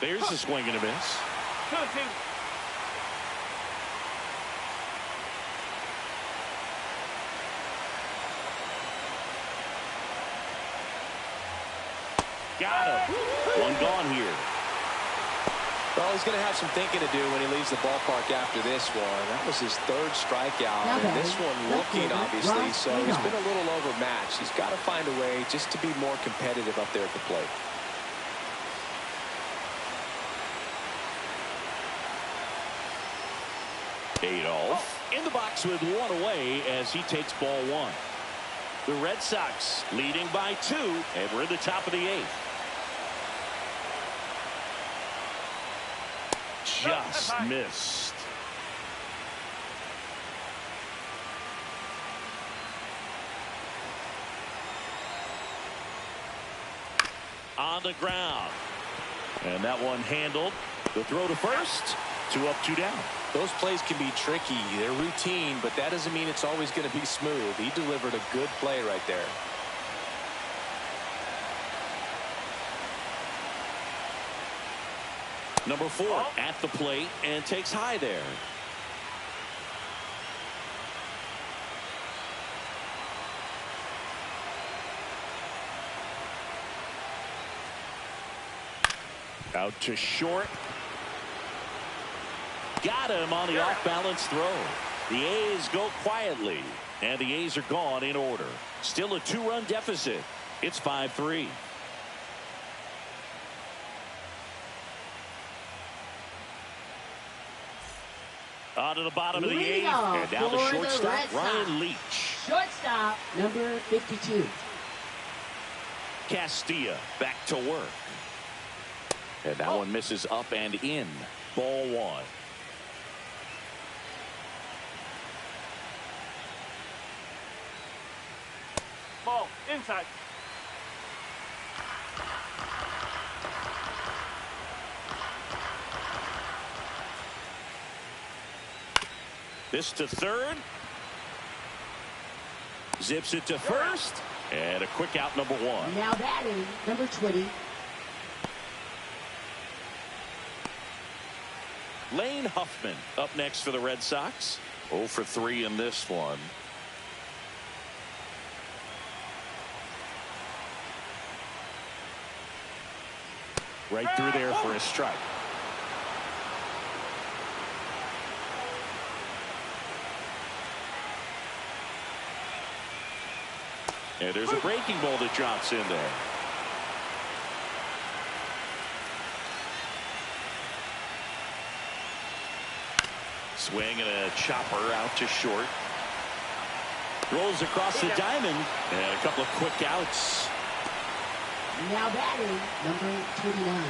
There's a swing and a miss.
2-2.
Got him. One gone here.
Well, he's going to have some thinking to do when he leaves the ballpark after this one. That was his 3rd strikeout, and this one looking, obviously, so he's been a little overmatched. He's got to find a way just to be more competitive up there at the plate.
Adolph in the box with one away as he takes ball 1. The Red Sox leading by 2, and we're in the top of the 8th. Just missed. On the ground. And that one handled. The throw to first. 2 up, 2 down.
Those plays can be tricky. They're routine, but that doesn't mean it's always going to be smooth. He delivered a good play right there.
Number 4 at the plate and takes high there. Out to short. Got him on the off-balance throw. The A's go quietly, and the A's are gone in order. Still a 2-run deficit. It's 5-3. On to the bottom of the 8th, and down to shortstop, Ryan Leach.
Shortstop, number 52.
Castilla back to work. And that one misses up and in. Ball 1.
Ball inside.
This to third. Zips it to first. And a quick out, number 1.
Now batting, number 20.
Lane Huffman up next for the Red Sox. 0 for 3 in this one. Right through there for a strike. And there's a breaking ball that drops in there. Swing and a chopper out to short. Rolls across the diamond. And a couple of quick outs.
Now batting, number 29.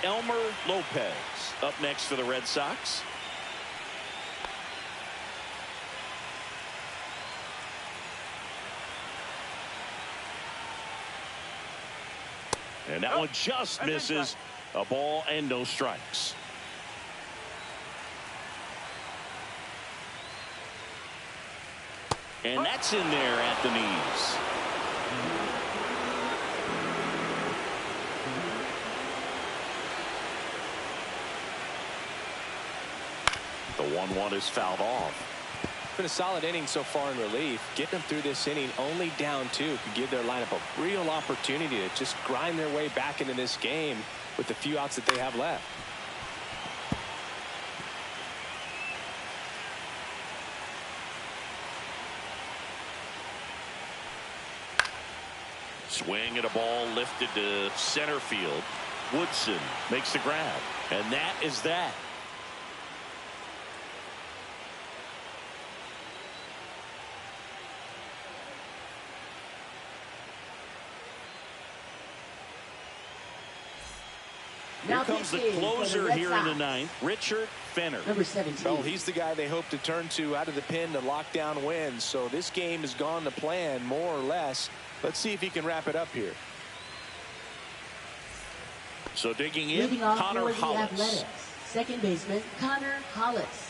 Elmer Lopez up next for the Red Sox. And that one just misses. A ball and no strikes. And that's in there at the knees. The 1-1 is fouled off.
Been a solid inning so far in relief. Getting them through this inning only down 2 could give their lineup a real opportunity to just grind their way back into this game with the few outs that they have left.
Swing at a ball lifted to center field. Woodson makes the grab, and that is that. Here comes the closer here in the 9th, Richard Fenner.
Number 17.
Well, he's the guy they hope to turn to out of the pen to lock down wins. So this game has gone to plan, more or less. Let's see if he can wrap it up here.
So digging in,
Leading off
Connor
for the
Hollis.
Athletics. Second baseman, Connor Hollis.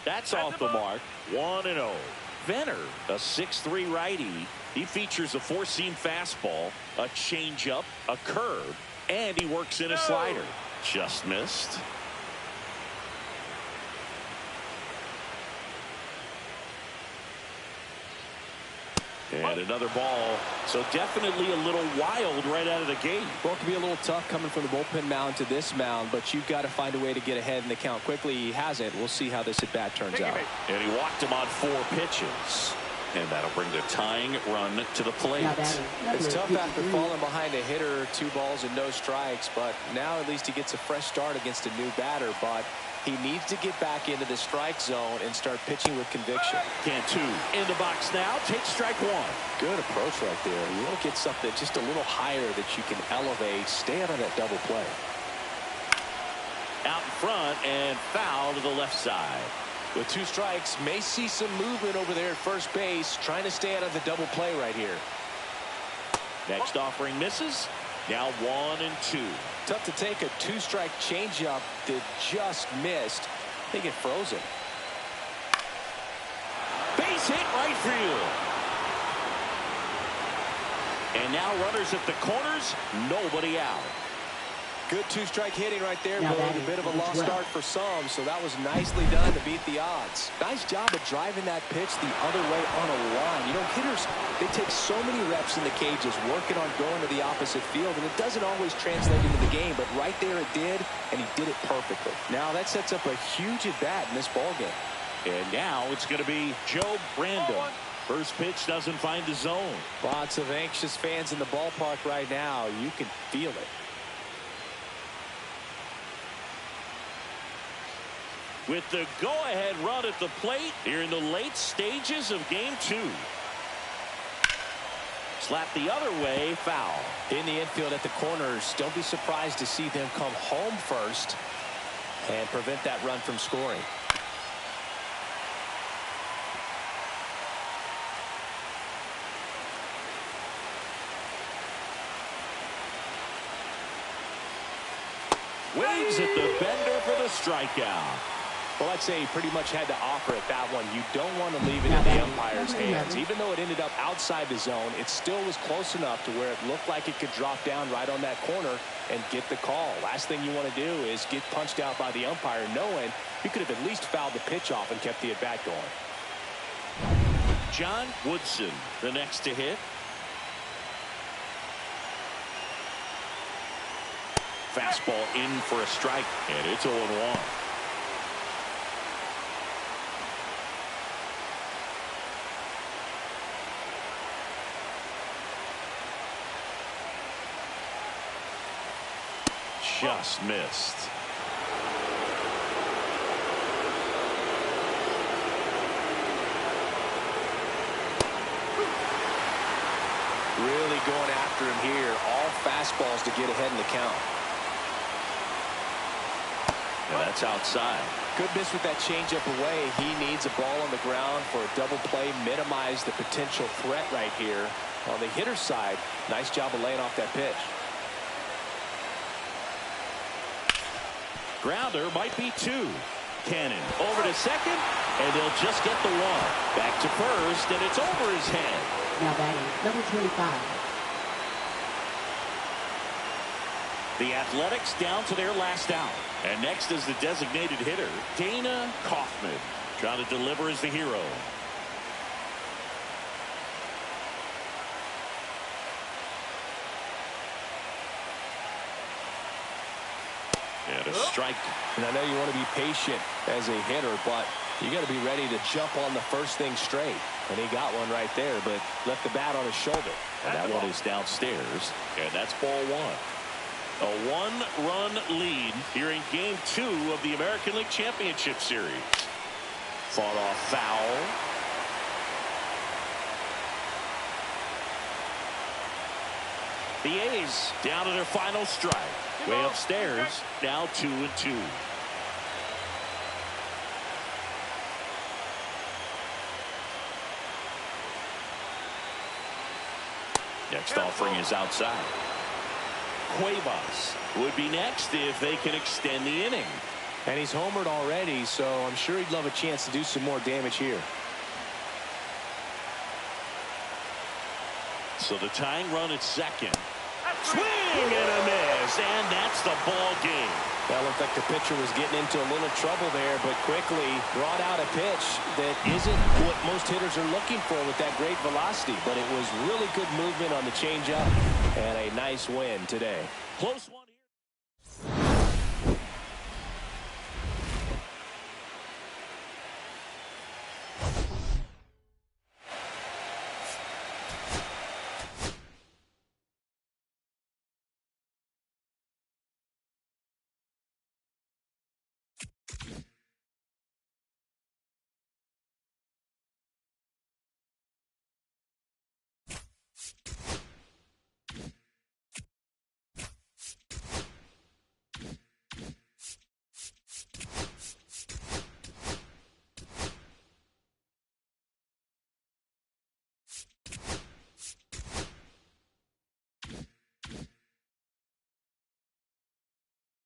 That's off the mark. 1-0. Venner, a 6'3" righty. He features a 4-seam fastball, a changeup, a curve, and he works in a slider. Just missed. And another ball. So definitely a little wild right out of the gate.
Well, it can be a little tough coming from the bullpen mound to this mound, but you've got to find a way to get ahead in the count quickly. He hasn't. We'll see how this at bat turns out.
And he walked him on 4 pitches. And that'll bring the tying run to the plate.
It's tough after falling behind a hitter, 2 balls and no strikes, but now at least he gets a fresh start against a new batter. But he needs to get back into the strike zone and start pitching with conviction.
Cantu in the box now. Takes strike 1.
Good approach right there. You want to get something just a little higher that you can elevate. Stay out of that double play.
Out in front and foul to the left side.
With 2 strikes, may see some movement over there at first base, trying to stay out of the double play right here.
Next offering misses. Now 1-2.
Tough to take a 2-strike changeup that just missed. I think it froze him.
Base hit right field. And now runners at the corners. Nobody out.
Good 2-strike hitting right there, but a bit of a lost start for some, so that was nicely done to beat the odds. Nice job of driving that pitch the other way on a line. You know, hitters, they take so many reps in the cages working on going to the opposite field, and it doesn't always translate into the game, but right there it did, and he did it perfectly. Now that sets up a huge at-bat in this ballgame.
And now it's going to be Joe Brandon. First pitch doesn't find the zone.
Lots of anxious fans in the ballpark right now. You can feel it.
With the go-ahead run at the plate here in the late stages of game 2. Slap the other way, foul.
In the infield at the corners, don't be surprised to see them come home first and prevent that run from scoring.
Waves at the bender for the strikeout.
Well, I'd say he pretty much had to offer at that one. You don't want to leave it in the umpire's hands. Even though it ended up outside the zone, it still was close enough to where it looked like it could drop down right on that corner and get the call. Last thing you want to do is get punched out by the umpire knowing you could have at least fouled the pitch off and kept the at-bat going.
John Woodson, the next to hit. Fastball in for a strike, and it's 0-1. Just missed.
Really going after him here. All fastballs to get ahead in the count.
And that's outside.
Good miss with that changeup away. He needs a ball on the ground for a double play. Minimize the potential threat right here. On the hitter's side, nice job of laying off that pitch.
Grounder might be 2. Cannon over to second, and they'll just get the 1. Back to first, and it's over his head.
Now batting, number 25.
The Athletics down to their last out. And next is the designated hitter, Dana Kaufman. Trying to deliver as the hero. And a strike.
And I know you want to be patient as a hitter, but you got to be ready to jump on the first thing straight. And he got one right there, but left the bat on his shoulder.
And that one is downstairs. And that's ball 1. A 1-run lead here in Game 2 of the American League Championship Series. Fought off foul. The A's down to their final strike. Way upstairs, now 2-2. Next offering is outside. Cuevas would be next if they can extend the inning.
And he's homered already, so I'm sure he'd love a chance to do some more damage here.
So the tying run at second. Swing and a miss, and that's the ball game.
That looked like the pitcher was getting into a little trouble there, but quickly brought out a pitch that isn't what most hitters are looking for with that great velocity. But it was really good movement on the changeup and a nice win today.
Close one here.